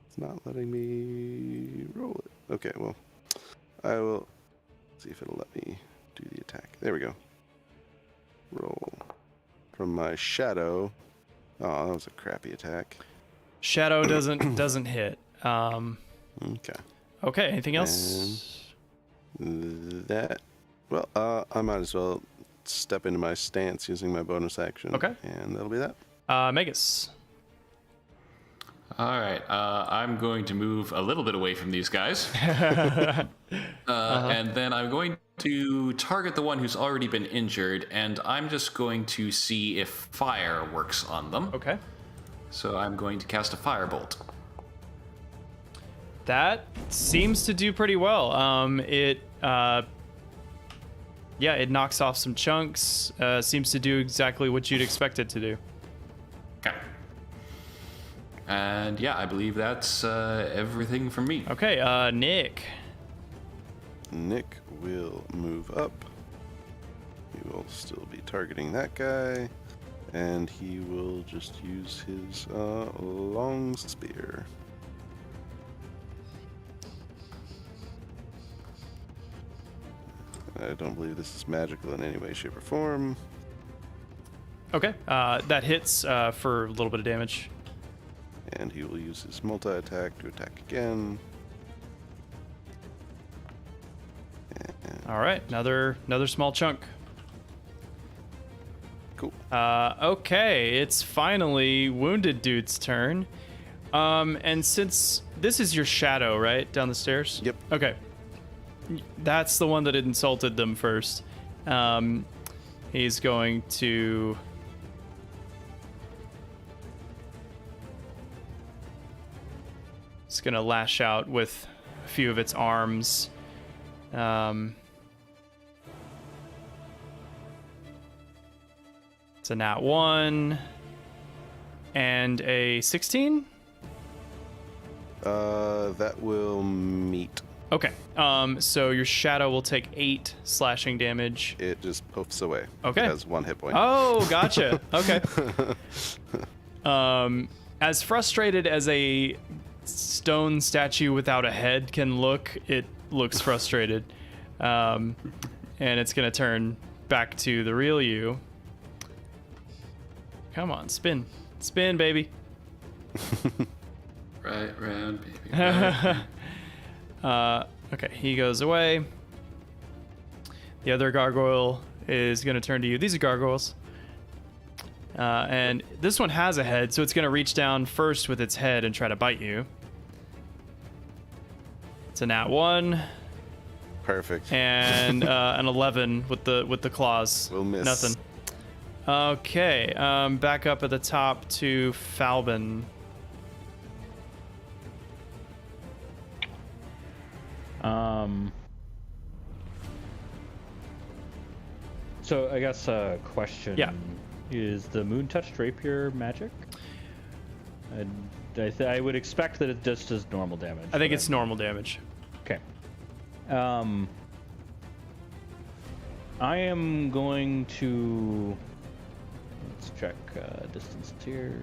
[SPEAKER 5] It's not letting me roll it. Okay, well, I will see if it'll let me do the attack. There we go. Roll from my shadow. Oh, that was a crappy attack.
[SPEAKER 2] Shadow doesn't hit.
[SPEAKER 5] Okay.
[SPEAKER 2] Okay. Anything else?
[SPEAKER 5] That. Well, I might as well step into my stance using my bonus action.
[SPEAKER 2] Okay.
[SPEAKER 5] And that'll be that.
[SPEAKER 2] Magus.
[SPEAKER 4] All right, I'm going to move a little bit away from these guys. And then I'm going to target the one who's already been injured, and I'm just going to see if fire works on them.
[SPEAKER 2] Okay.
[SPEAKER 4] So I'm going to cast a firebolt.
[SPEAKER 2] That seems to do pretty well. It knocks off some chunks. Seems to do exactly what you'd expect it to do.
[SPEAKER 4] Okay. And yeah, I believe that's everything from me.
[SPEAKER 2] Okay, Nick.
[SPEAKER 5] Nick will move up. He will still be targeting that guy. And he will just use his long spear. I don't believe this is magical in any way, shape, or form.
[SPEAKER 2] Okay, that hits for a little bit of damage.
[SPEAKER 5] And he will use his multi-attack to attack again.
[SPEAKER 2] All right, another small chunk.
[SPEAKER 5] Cool.
[SPEAKER 2] Okay, it's finally Wounded Dude's turn. And since this is your shadow, right, down the stairs?
[SPEAKER 5] Yep.
[SPEAKER 2] Okay. That's the one that insulted them first. He's going to... It's going to lash out with a few of its arms. It's a nat 1 and a 16.
[SPEAKER 5] That will meet.
[SPEAKER 2] Okay. So your shadow will take 8 slashing damage.
[SPEAKER 5] It just poofs away.
[SPEAKER 2] Okay.
[SPEAKER 5] It has 1 hit point.
[SPEAKER 2] Oh, gotcha. Okay. As frustrated as a stone statue without a head can look, it looks frustrated. And it's gonna turn back to the real you. Come on, spin. Spin, baby.
[SPEAKER 4] Right round, baby. Right round.
[SPEAKER 2] Okay, he goes away. The other gargoyle is going to turn to you. These are gargoyles. And this one has a head, so it's going to reach down first with its head and try to bite you. It's a nat 1.
[SPEAKER 5] Perfect.
[SPEAKER 2] And an 11 with the claws.
[SPEAKER 5] We'll miss.
[SPEAKER 2] Nothing. Okay, back up at the top to Falbin.
[SPEAKER 3] So I guess a question.
[SPEAKER 2] Yeah.
[SPEAKER 3] Is the Moon Touch Rapier magic? I would expect that it just does normal damage.
[SPEAKER 2] I think it's normal damage.
[SPEAKER 3] Okay. I am going to... Let's check distance here.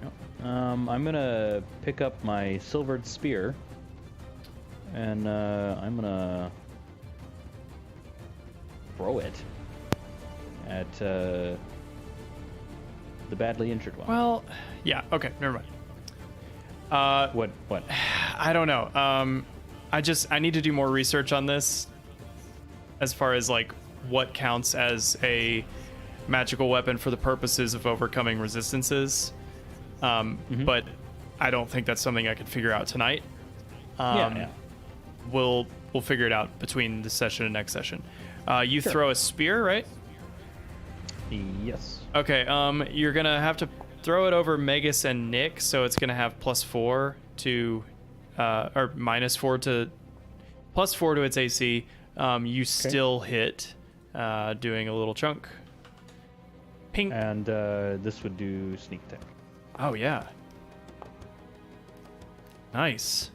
[SPEAKER 3] Yep. I'm going to pick up my silvered spear. And I'm going to throw it at the badly injured one.
[SPEAKER 2] Well, yeah, okay, never mind.
[SPEAKER 3] What?
[SPEAKER 2] I don't know. I need to do more research on this as far as like what counts as a magical weapon for the purposes of overcoming resistances. But I don't think that's something I could figure out tonight.
[SPEAKER 3] Yeah.
[SPEAKER 2] We'll figure it out between this session and next session. You throw a spear, right?
[SPEAKER 3] Yes.
[SPEAKER 2] Okay, you're gonna have to throw it over Megas and Nick, so it's gonna have +4 to, or -4 to, +4 to its AC. You still hit, doing a little chunk. Pink.
[SPEAKER 3] And this would do sneak attack.
[SPEAKER 2] Oh yeah. Nice.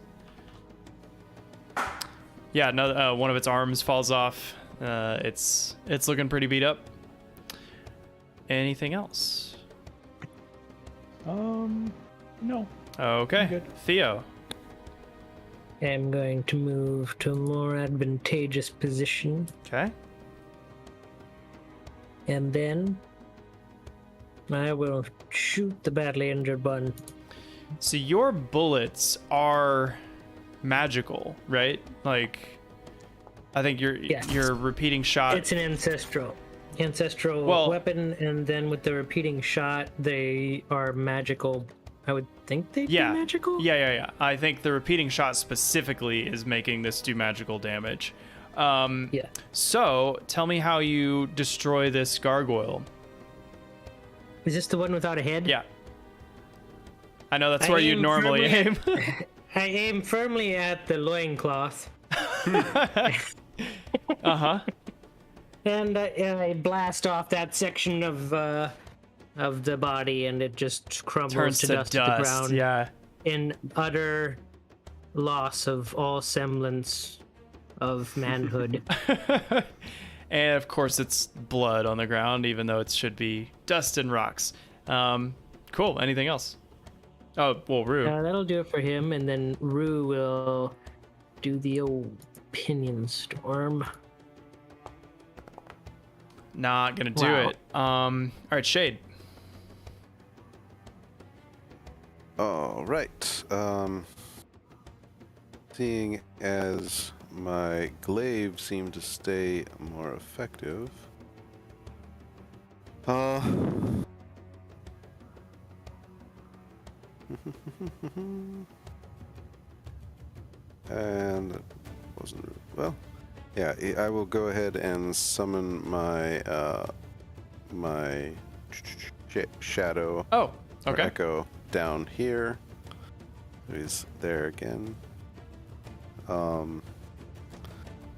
[SPEAKER 2] Yeah, another one of its arms falls off. It's looking pretty beat up. Anything else?
[SPEAKER 3] No.
[SPEAKER 2] Okay.
[SPEAKER 3] Good.
[SPEAKER 2] Theo.
[SPEAKER 1] I'm going to move to a more advantageous position,
[SPEAKER 2] Okay.
[SPEAKER 1] and then I will shoot the badly injured one.
[SPEAKER 2] So your bullets are magical, right? Like, I think your repeating shot.
[SPEAKER 1] It's an ancestral
[SPEAKER 2] Well-
[SPEAKER 1] weapon, and then with the repeating shot, they are magical. I would think they'd be magical.
[SPEAKER 2] Yeah. I think the repeating shot specifically is making this do magical damage.
[SPEAKER 1] Yeah.
[SPEAKER 2] So tell me how you destroy this gargoyle.
[SPEAKER 1] Is this the one without a head?
[SPEAKER 2] Yeah. I know that's
[SPEAKER 1] I
[SPEAKER 2] where you
[SPEAKER 1] aim
[SPEAKER 2] normally aim.
[SPEAKER 1] firmly I aim firmly at the loincloth.
[SPEAKER 2] Uh-huh.
[SPEAKER 1] And I blast off that section of of the body, and it just crumbles
[SPEAKER 2] Turns
[SPEAKER 1] to
[SPEAKER 2] to
[SPEAKER 1] dust at the ground
[SPEAKER 2] Yeah.
[SPEAKER 1] in utter loss of all semblance of manhood.
[SPEAKER 2] And of course, it's blood on the ground, even though it should be dust and rocks. Cool. Anything else? Oh, well, Rue.
[SPEAKER 1] That'll do it for him, and then Rue will do the old pinion storm.
[SPEAKER 2] Not gonna do
[SPEAKER 1] Wow.
[SPEAKER 2] it. All right, Shade.
[SPEAKER 5] All right. Seeing as my glaive seemed to stay more effective. And it wasn't well. Yeah, I will go ahead and summon my my shadow
[SPEAKER 2] Oh,
[SPEAKER 5] or
[SPEAKER 2] okay.
[SPEAKER 5] echo down here. He's there again.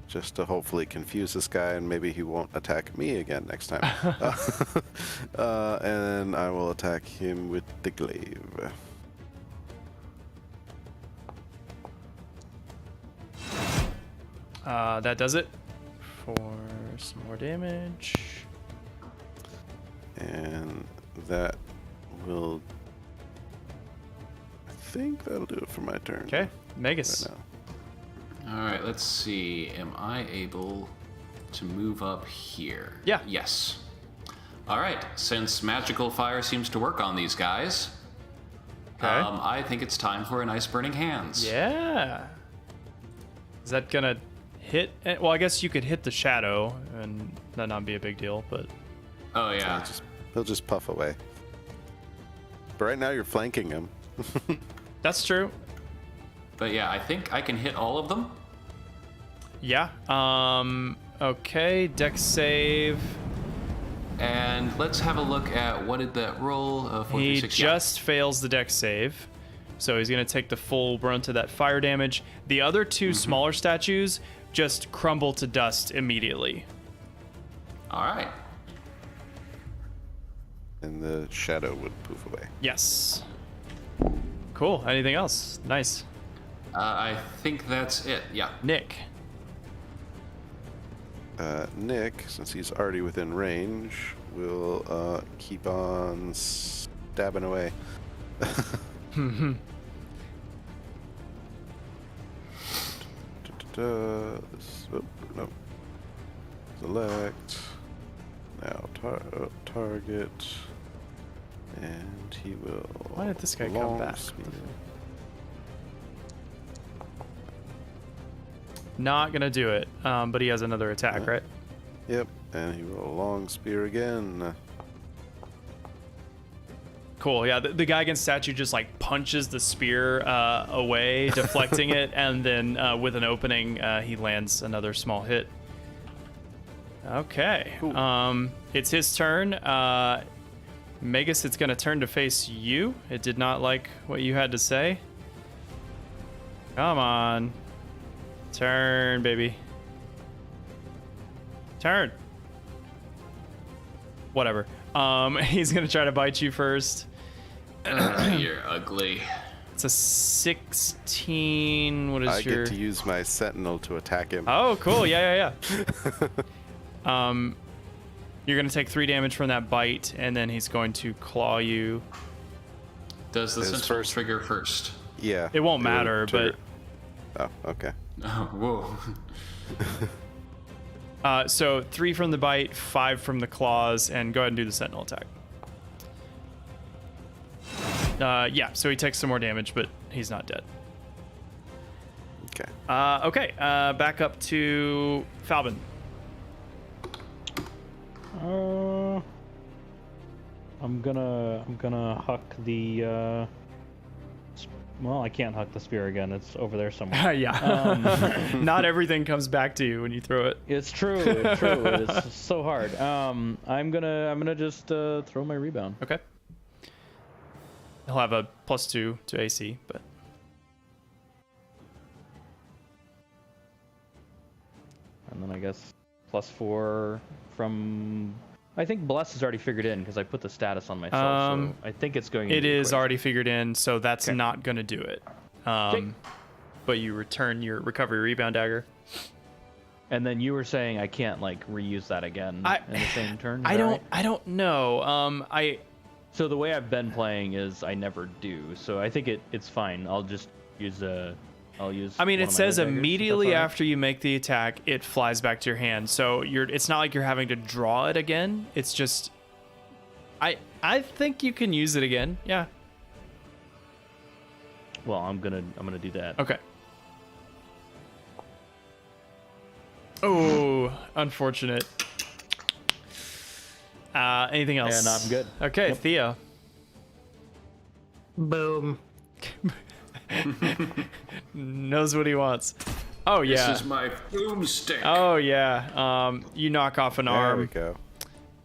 [SPEAKER 5] Just to hopefully confuse this guy, and maybe he won't attack me again next time. And I will attack him with the glaive.
[SPEAKER 2] That does it for some more damage.
[SPEAKER 5] And that will... I think that'll do it for my turn.
[SPEAKER 2] Okay, Megas.
[SPEAKER 5] Right now.
[SPEAKER 4] All right, let's see. Am I able to move up here?
[SPEAKER 2] Yeah.
[SPEAKER 4] Yes. All right, since magical fire seems to work on these guys,
[SPEAKER 2] Okay.
[SPEAKER 4] I think it's time for an Ice Burning Hands.
[SPEAKER 2] Yeah. Is that gonna hit? Well, I guess you could hit the shadow, and that not be a big deal. But
[SPEAKER 4] Oh, yeah.
[SPEAKER 5] He'll just puff away. But right now you're flanking him.
[SPEAKER 2] that's true.
[SPEAKER 4] But yeah, I think I can hit all of them.
[SPEAKER 2] Yeah. Okay. Dex save.
[SPEAKER 4] And let's have a look at what did that roll? 4,
[SPEAKER 2] He
[SPEAKER 4] 3, 6, yeah.
[SPEAKER 2] just fails the dex save, so he's gonna take the full brunt of that fire damage. The other two smaller statues just crumble to dust immediately.
[SPEAKER 4] All right.
[SPEAKER 5] And the shadow would poof away.
[SPEAKER 2] Yes. Cool. Anything else? Nice.
[SPEAKER 4] I think that's it. Yeah.
[SPEAKER 2] Nick.
[SPEAKER 5] Nick, since he's already within range, will keep on stabbing away. Oh, no. Select. Now target. And he will.
[SPEAKER 2] Why did this guy come
[SPEAKER 5] long
[SPEAKER 2] back?
[SPEAKER 5] spear.
[SPEAKER 2] Not gonna do it, but he has another attack, right?
[SPEAKER 5] Yep, and he will long spear again.
[SPEAKER 2] Cool. Yeah, the guy against statue just like punches the spear away, deflecting it, and then with an opening, he lands another small hit. Okay. It's his turn. Megas, it's gonna turn to face you. It did not like what you had to say. Come on. Turn, baby. Turn. Whatever. He's gonna try to bite you first.
[SPEAKER 4] You're ugly.
[SPEAKER 2] It's a 16. What is
[SPEAKER 5] I
[SPEAKER 2] your?
[SPEAKER 5] get to use my sentinel to attack him.
[SPEAKER 2] Oh, cool. Yeah. You're gonna take 3 damage from that bite, and then he's going to claw you.
[SPEAKER 4] Does the
[SPEAKER 5] His
[SPEAKER 4] sentinel
[SPEAKER 5] first-
[SPEAKER 4] trigger first?
[SPEAKER 5] Yeah.
[SPEAKER 2] It won't
[SPEAKER 5] would
[SPEAKER 2] matter,
[SPEAKER 5] trigger. Oh, okay.
[SPEAKER 4] Oh, whoa.
[SPEAKER 2] So 3 from the bite, 5 from the claws, and go ahead and do the sentinel attack. Yeah, so he takes some more damage, but he's not dead.
[SPEAKER 5] Okay.
[SPEAKER 2] Okay, back up to Falbin.
[SPEAKER 3] I'm gonna huck the. Well, I can't huck the spear again. It's over there somewhere.
[SPEAKER 2] Yeah. Not everything comes back to you when you throw it.
[SPEAKER 3] It's true. It's true. It's so hard. I'm gonna just throw my rebound.
[SPEAKER 2] Okay. He'll have a +2 to AC, but
[SPEAKER 3] And then I guess +4 from I think Bless is already figured in because I put the status on myself. So I think it's going.
[SPEAKER 2] It is already figured in, so that's
[SPEAKER 3] Okay.
[SPEAKER 2] not going to do it.
[SPEAKER 3] Okay.
[SPEAKER 2] But you return your recovery rebound dagger.
[SPEAKER 3] And then you were saying I can't like reuse that again in the same turn. Is
[SPEAKER 2] I
[SPEAKER 3] that
[SPEAKER 2] don't.
[SPEAKER 3] right?
[SPEAKER 2] I don't know.
[SPEAKER 3] So the way I've been playing is I never do. So I think it's fine. I'll just use a. I'll use.
[SPEAKER 2] I mean,
[SPEAKER 3] one
[SPEAKER 2] it
[SPEAKER 3] of my
[SPEAKER 2] says
[SPEAKER 3] other daggers, if that's
[SPEAKER 2] immediately
[SPEAKER 3] all right.
[SPEAKER 2] after you make the attack, it flies back to your hand. So it's not like you're having to draw it again. It's just. I think you can use it again. Yeah.
[SPEAKER 3] Well, I'm gonna do that.
[SPEAKER 2] Okay. Oh, unfortunate. Anything else?
[SPEAKER 3] And I'm good.
[SPEAKER 2] Okay,
[SPEAKER 3] Yep.
[SPEAKER 2] Theo.
[SPEAKER 1] Boom.
[SPEAKER 2] Knows what he wants. Oh yeah.
[SPEAKER 4] This is my boomstick.
[SPEAKER 2] Oh yeah. You knock off an
[SPEAKER 5] There
[SPEAKER 2] arm.
[SPEAKER 5] we go.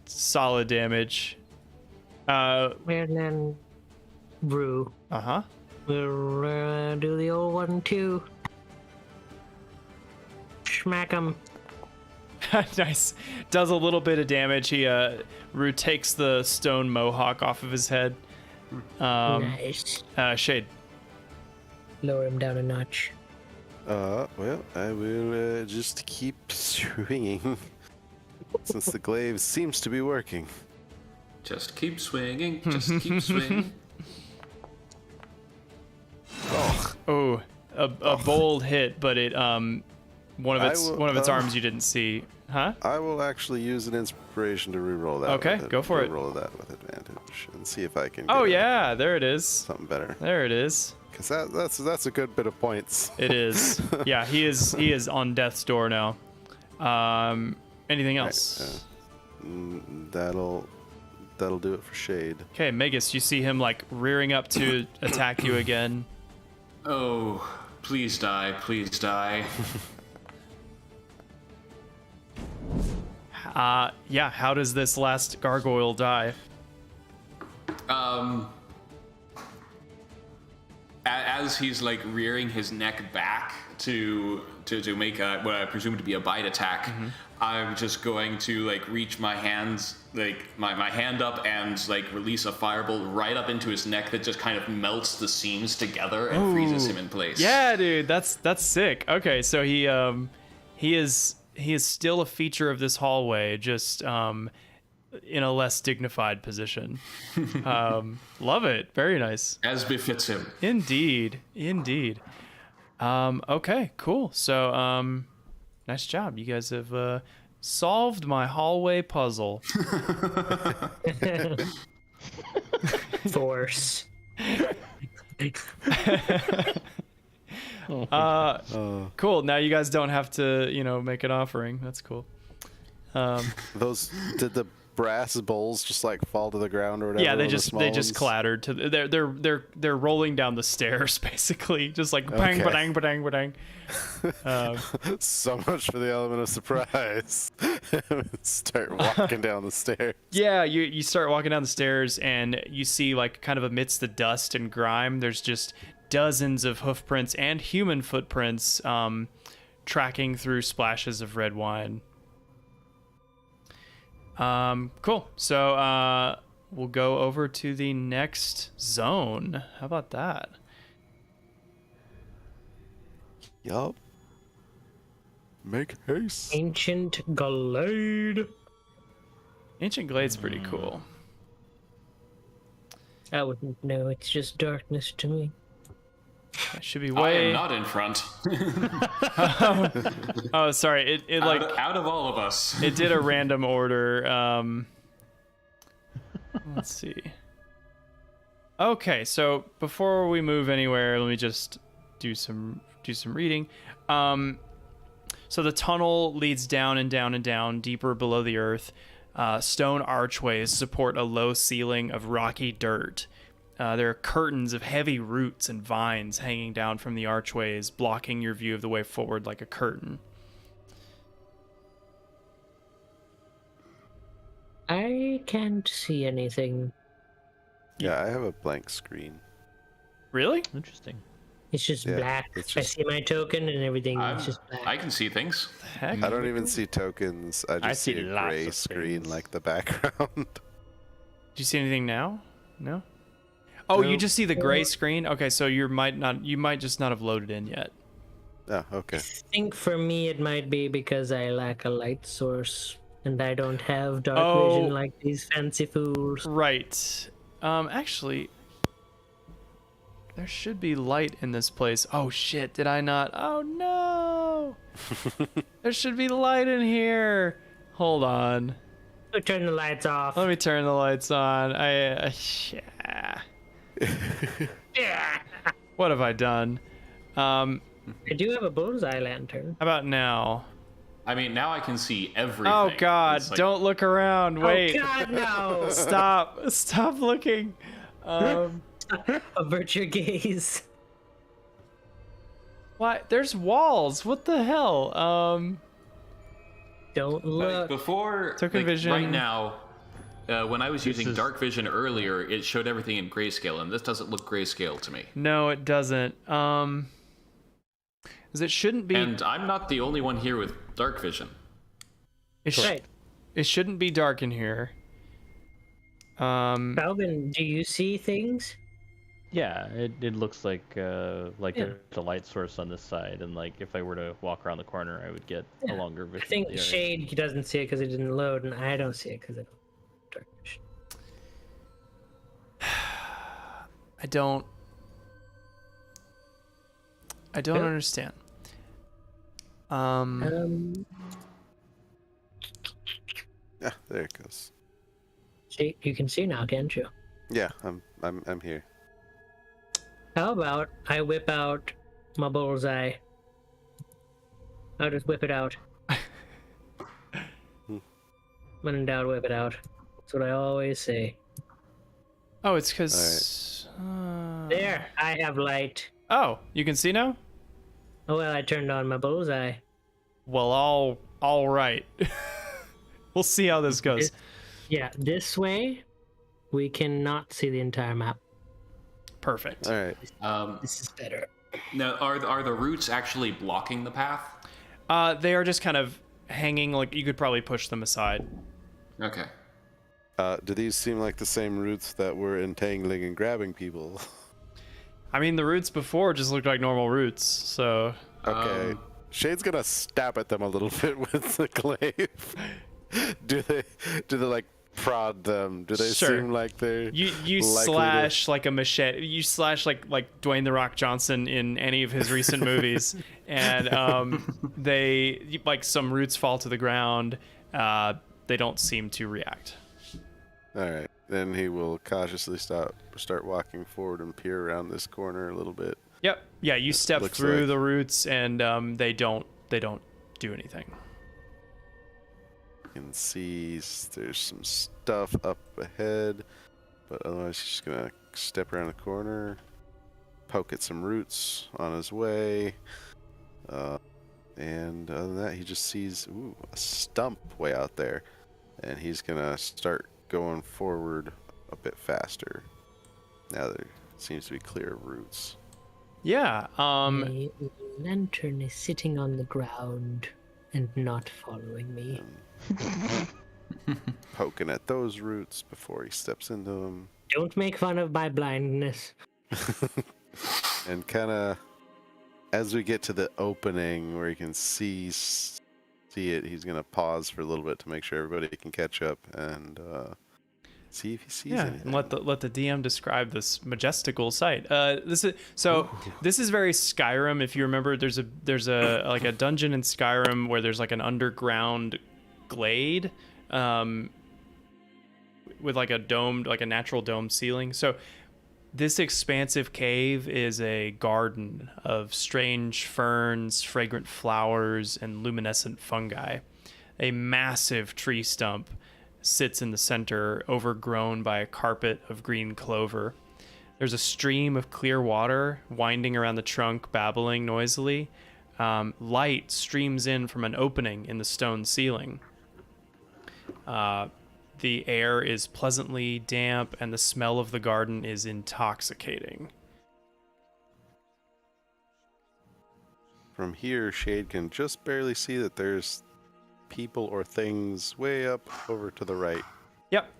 [SPEAKER 2] Solid damage.
[SPEAKER 1] And then Brew.
[SPEAKER 2] Uh-huh.
[SPEAKER 1] We'll do the old one too. Smack him.
[SPEAKER 2] Nice. Does a little bit of damage. He Rue takes the stone mohawk off of his head.
[SPEAKER 1] Nice.
[SPEAKER 2] Shade.
[SPEAKER 1] Lower him down a notch.
[SPEAKER 5] Well, I will just keep swinging. Since the glaive seems to be working.
[SPEAKER 4] Just keep swinging. Just keep swinging.
[SPEAKER 2] Oh, a bold hit, but it one of its arms you didn't see, huh?
[SPEAKER 5] I will actually use an inspiration to reroll that.
[SPEAKER 2] Okay, go for it.
[SPEAKER 5] Roll that with advantage and see if I can.
[SPEAKER 2] Oh
[SPEAKER 5] get
[SPEAKER 2] yeah, there it is.
[SPEAKER 5] something better.
[SPEAKER 2] There it is.
[SPEAKER 5] Because that's a good bit of points.
[SPEAKER 2] It is. Yeah, he is on death's door now. Anything else?
[SPEAKER 5] That'll do it for Shade.
[SPEAKER 2] Okay, Megas, you see him like rearing up to attack you again.
[SPEAKER 4] Oh, please die, please die.
[SPEAKER 2] Yeah, how does this last gargoyle die?
[SPEAKER 4] As he's like rearing his neck back to make what I presume to be a bite attack, I'm just going to like reach my hands, like my hand up and like release a firebolt right up into his neck that just kind of melts the seams together and freezes him in place.
[SPEAKER 2] Yeah, dude, that's sick. Okay, so he is still a feature of this hallway, just in a less dignified position. Love it. Very nice.
[SPEAKER 4] As befits him.
[SPEAKER 2] Indeed. Okay, cool. So nice job. You guys have solved my hallway puzzle.
[SPEAKER 1] Force.
[SPEAKER 2] Cool. Now you guys don't have to, make an offering. That's cool.
[SPEAKER 5] Those did the brass bowls just like fall to the ground or whatever?
[SPEAKER 2] Yeah, they
[SPEAKER 5] on the
[SPEAKER 2] just
[SPEAKER 5] small ones?
[SPEAKER 2] clattered to they're rolling down the stairs basically, just like bang,
[SPEAKER 5] Okay.
[SPEAKER 2] bang, bang, bang.
[SPEAKER 5] So much for the element of surprise. Start walking down the stairs.
[SPEAKER 2] Yeah, you start walking down the stairs and you see like kind of amidst the dust and grime, there's just dozens of hoof prints and human footprints tracking through splashes of red wine. Cool. So we'll go over to the next zone. How about that?
[SPEAKER 5] Yup. Make haste.
[SPEAKER 1] Ancient Glade.
[SPEAKER 2] Ancient Glade's pretty cool.
[SPEAKER 1] I wouldn't know. It's just darkness to me.
[SPEAKER 2] That should be
[SPEAKER 4] I
[SPEAKER 2] way.
[SPEAKER 4] am not in front.
[SPEAKER 2] Oh, sorry. It like
[SPEAKER 4] out of all of us.
[SPEAKER 2] it did a random order. Let's see. Okay, so before we move anywhere, let me just do some reading. So the tunnel leads down and down and down, deeper below the earth. Stone archways support a low ceiling of rocky dirt. There are curtains of heavy roots and vines hanging down from the archways, blocking your view of the way forward like a curtain.
[SPEAKER 1] I can't see anything.
[SPEAKER 5] Yeah, I have a blank screen.
[SPEAKER 2] Really?
[SPEAKER 3] Interesting.
[SPEAKER 1] It's just
[SPEAKER 5] Yeah,
[SPEAKER 1] black.
[SPEAKER 5] it's
[SPEAKER 1] I
[SPEAKER 5] just-
[SPEAKER 1] see my token and everything.
[SPEAKER 4] I'm-
[SPEAKER 1] It's just black.
[SPEAKER 4] I can see things.
[SPEAKER 2] Heck.
[SPEAKER 5] I don't even see tokens. I just
[SPEAKER 3] see
[SPEAKER 5] see a
[SPEAKER 3] lots
[SPEAKER 5] gray
[SPEAKER 3] of
[SPEAKER 5] screen
[SPEAKER 3] things.
[SPEAKER 5] like the background.
[SPEAKER 2] Do you see anything now? No. Oh, you
[SPEAKER 5] No.
[SPEAKER 2] just see the gray screen. Okay, so you might just not have loaded in yet.
[SPEAKER 5] Oh, okay.
[SPEAKER 1] I think for me it might be because I lack a light source and I don't have dark
[SPEAKER 2] Oh.
[SPEAKER 1] vision like these fancy fools.
[SPEAKER 2] Right. Actually, there should be light in this place. Oh shit! Did I not? Oh no! There should be light in here. Hold on.
[SPEAKER 1] So turn the lights off.
[SPEAKER 2] Let me turn the lights on.
[SPEAKER 1] Yeah.
[SPEAKER 2] What have I done? How
[SPEAKER 1] I do have a bullseye lantern.
[SPEAKER 2] about now?
[SPEAKER 4] I mean, now I can see everything.
[SPEAKER 2] Oh god!
[SPEAKER 4] It's like-
[SPEAKER 2] Don't look around. Wait.
[SPEAKER 1] Oh God, no!
[SPEAKER 2] Stop looking.
[SPEAKER 1] Avert your gaze.
[SPEAKER 2] What? There's walls. What the hell?
[SPEAKER 1] Don't
[SPEAKER 4] Like,
[SPEAKER 1] look.
[SPEAKER 4] before,
[SPEAKER 2] Token
[SPEAKER 4] like,
[SPEAKER 2] vision.
[SPEAKER 4] right now, when I was using
[SPEAKER 3] is-
[SPEAKER 4] dark vision earlier, it showed everything in grayscale, and this doesn't look grayscale to me.
[SPEAKER 2] No, it doesn't. 'Cause it shouldn't be.
[SPEAKER 4] And I'm not the only one here with dark vision.
[SPEAKER 1] Right.
[SPEAKER 2] It shouldn't be dark in here.
[SPEAKER 1] Calvin, do you see things?
[SPEAKER 3] Yeah, it looks like
[SPEAKER 1] Yeah.
[SPEAKER 3] there's a light source on this side, and like if I were to walk around the corner, I would get a longer vision.
[SPEAKER 1] I think
[SPEAKER 3] of the area.
[SPEAKER 1] Shade doesn't see it because it didn't load, and I don't see it because I don't have dark vision.
[SPEAKER 2] I don't
[SPEAKER 1] Okay.
[SPEAKER 2] understand.
[SPEAKER 5] Yeah, there it goes.
[SPEAKER 1] See, you can see now, can't you?
[SPEAKER 5] Yeah, I'm here.
[SPEAKER 1] How about I whip out my bullseye? I'll just whip it out. When in doubt, whip it out. That's what I always say.
[SPEAKER 2] Oh, it's because.
[SPEAKER 1] There, I have light.
[SPEAKER 2] Oh, you can see now.
[SPEAKER 1] Oh well, I turned on my bullseye.
[SPEAKER 2] Well, all right. We'll see how this goes.
[SPEAKER 1] Yeah, this way, we cannot see the entire map.
[SPEAKER 2] Perfect.
[SPEAKER 5] All right.
[SPEAKER 1] This is better.
[SPEAKER 4] Now, are the roots actually blocking the path?
[SPEAKER 2] They are just kind of hanging. Like you could probably push them aside.
[SPEAKER 4] Okay.
[SPEAKER 5] Do these seem like the same roots that were entangling and grabbing people?
[SPEAKER 2] I mean, the roots before just looked like normal roots. So
[SPEAKER 5] Okay. Shade's gonna stab at them a little bit with the glaive. Do they like prod them? Do they
[SPEAKER 2] Sure.
[SPEAKER 5] seem like they're
[SPEAKER 2] you
[SPEAKER 5] likely to-
[SPEAKER 2] slash like a machete. You slash like Dwayne the Rock Johnson in any of his recent movies, and they like some roots fall to the ground. They don't seem to react.
[SPEAKER 5] All right. Then he will cautiously start walking forward and peer around this corner a little bit.
[SPEAKER 2] Yep. Yeah. You step
[SPEAKER 5] looks
[SPEAKER 2] through
[SPEAKER 5] like-
[SPEAKER 2] the roots, and they don't do anything.
[SPEAKER 5] You can see there's some stuff up ahead, but otherwise he's just gonna step around the corner, poke at some roots on his way, and other than that, he just sees a stump way out there, and he's gonna start going forward a bit faster. Now there seems to be clear roots.
[SPEAKER 2] Yeah.
[SPEAKER 1] The lantern is sitting on the ground and not following me.
[SPEAKER 5] Poking at those roots before he steps into them.
[SPEAKER 1] Don't make fun of my blindness.
[SPEAKER 5] And kind of as we get to the opening where you can see it, he's gonna pause for a little bit to make sure everybody can catch up and see if he sees anything.
[SPEAKER 2] and let the DM describe this majestical sight. This is very Skyrim. If you remember, there's a like a dungeon in Skyrim where there's like an underground glade with like a natural domed ceiling. So this expansive cave is a garden of strange ferns, fragrant flowers, and luminescent fungi. A massive tree stump sits in the center, overgrown by a carpet of green clover. There's a stream of clear water winding around the trunk, babbling noisily. Light streams in from an opening in the stone ceiling. The air is pleasantly damp, and the smell of the garden is intoxicating.
[SPEAKER 5] From here, Shade can just barely see that there's people or things way up over to the right.
[SPEAKER 2] Yep.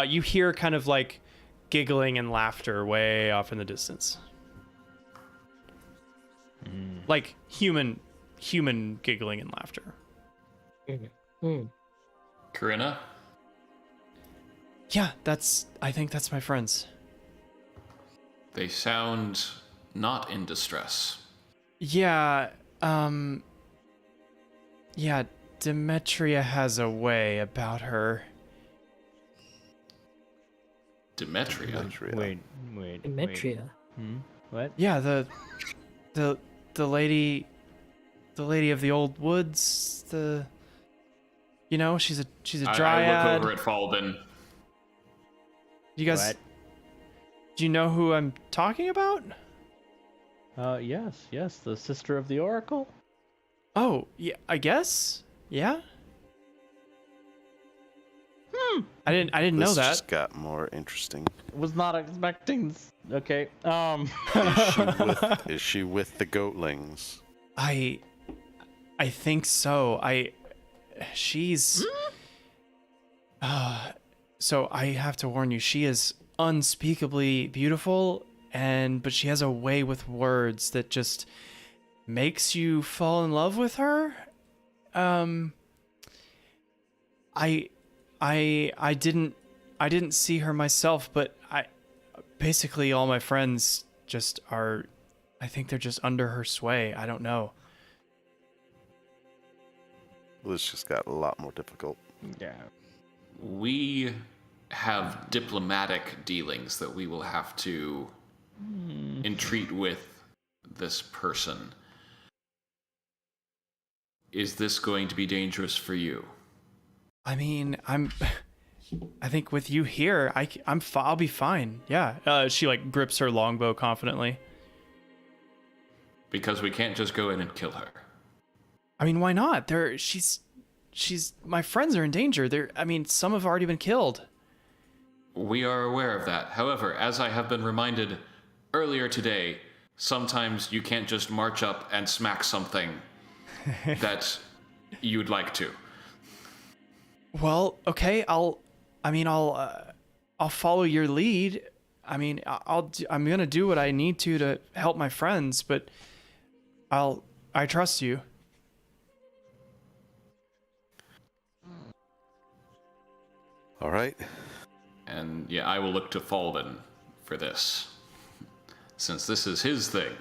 [SPEAKER 2] You hear kind of like giggling and laughter way off in the distance. Like human giggling and laughter.
[SPEAKER 4] Corinna?
[SPEAKER 2] Yeah, I think that's my friends.
[SPEAKER 4] They sound not in distress.
[SPEAKER 2] Yeah, yeah, Demetria has a way about her.
[SPEAKER 4] Demetria?
[SPEAKER 3] Wait.
[SPEAKER 1] Demetria.
[SPEAKER 3] What?
[SPEAKER 2] Yeah, the lady of the old woods, she's a dryad.
[SPEAKER 4] I look over at Falden.
[SPEAKER 2] You guys,
[SPEAKER 3] What?
[SPEAKER 2] do you know who I'm talking about?
[SPEAKER 3] Yes, the sister of the Oracle.
[SPEAKER 2] Oh, yeah, I guess. Yeah. I didn't know
[SPEAKER 5] This
[SPEAKER 2] that.
[SPEAKER 5] just got more interesting.
[SPEAKER 3] Was not expecting. Okay.
[SPEAKER 5] Is she with the goatlings?
[SPEAKER 2] I think so. She's so I have to warn you, she is unspeakably beautiful, but she has a way with words that just makes you fall in love with her. I didn't see her myself, but basically all my friends I think they're just under her sway. I don't know.
[SPEAKER 5] This just got a lot more difficult.
[SPEAKER 3] Yeah.
[SPEAKER 4] We have diplomatic dealings that we will have to entreat with this person. Is this going to be dangerous for you?
[SPEAKER 2] I mean, I think with you here, I'll be fine. Yeah. She like grips her longbow confidently.
[SPEAKER 4] Because we can't just go in and kill her.
[SPEAKER 2] I mean, why not? She's my friends are in danger. Some have already been killed.
[SPEAKER 4] We are aware of that. However, as I have been reminded earlier today, sometimes you can't just march up and smack something that you'd like to.
[SPEAKER 2] Well, okay. I'll follow your lead. I'm gonna do what I need to help my friends, but I trust you.
[SPEAKER 5] All right.
[SPEAKER 4] And yeah, I will look to Falden for this, since this is his thing.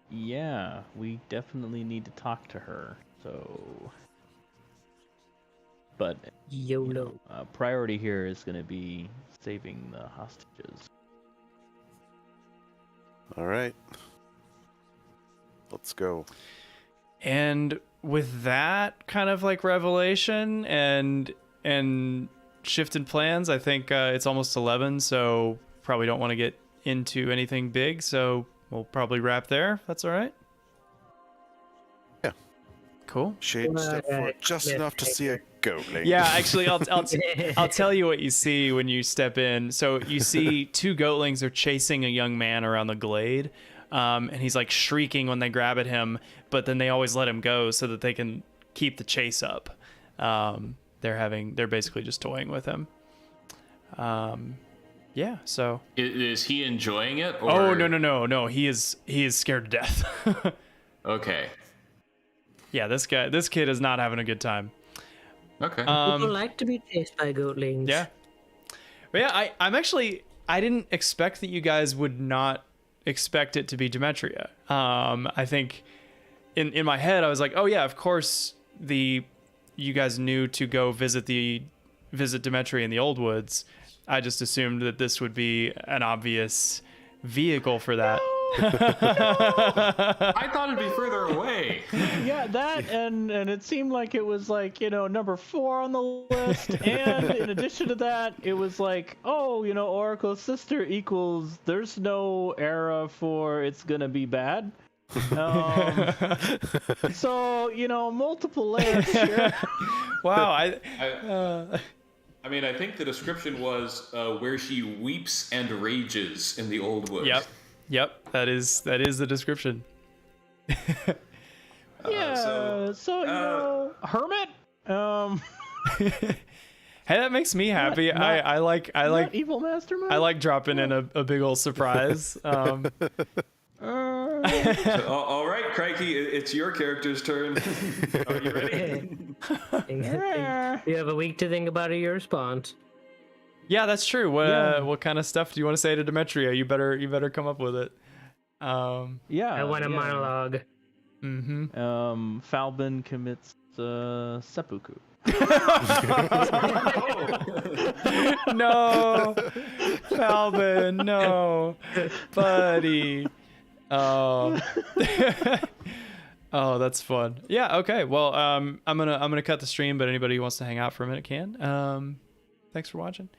[SPEAKER 3] Yeah, we definitely need to talk to her. So, but
[SPEAKER 1] YOLO.
[SPEAKER 3] priority here is going to be saving the hostages.
[SPEAKER 5] All right. Let's go.
[SPEAKER 2] And with that kind of like revelation and shift in plans, I think it's almost 11, so probably don't want to get into anything big, so we'll probably wrap there, if that's all right.
[SPEAKER 5] Yeah.
[SPEAKER 2] Cool.
[SPEAKER 5] Shade step forward just enough to see a goatling.
[SPEAKER 2] Yeah, actually, I'll tell you what you see when you step in. So you see two goatlings are chasing a young man around the glade, and he's like shrieking when they grab at him, but then they always let him go so that they can keep the chase up. They're basically just toying with him. Yeah. So.
[SPEAKER 4] Is he enjoying it? Or...
[SPEAKER 2] Oh no! He is scared to death.
[SPEAKER 4] Okay.
[SPEAKER 2] Yeah, this kid is not having a good time.
[SPEAKER 4] Okay.
[SPEAKER 1] People like to be chased by goatlings.
[SPEAKER 2] Yeah. But yeah, I didn't expect that you guys would not expect it to be Demetria. I think in my head I was like, oh yeah, of course you guys knew to go visit Demetria in the Old Woods. I just assumed that this would be an obvious vehicle for that.
[SPEAKER 4] I thought it'd be further away.
[SPEAKER 3] Yeah, that and it seemed like it was like, number 4 on the list, and in addition to that, it was like, Oracle's sister equals there's no era for it's gonna be bad. So, multiple layers here.
[SPEAKER 2] Wow,
[SPEAKER 4] I mean, I think the description was where she weeps and rages in the Old Woods.
[SPEAKER 2] Yep, that is the description.
[SPEAKER 3] Yeah. So hermit.
[SPEAKER 2] Hey, that makes me happy. I like
[SPEAKER 3] evil mastermind.
[SPEAKER 2] I like dropping in a big old surprise.
[SPEAKER 4] All right, Crikey, it's your character's turn. Are you ready?
[SPEAKER 1] You have a week to think about your response.
[SPEAKER 2] Yeah, that's true. What kind of stuff do you want to say to Demetria? You better come up with it.
[SPEAKER 3] Yeah.
[SPEAKER 1] I want a monologue.
[SPEAKER 2] Mm-hmm.
[SPEAKER 3] Falbin commits seppuku.
[SPEAKER 2] No, Falbin, no, buddy. Oh, oh, that's fun. Yeah. Okay. Well, I'm gonna cut the stream, but anybody who wants to hang out for a minute can. Thanks for watching.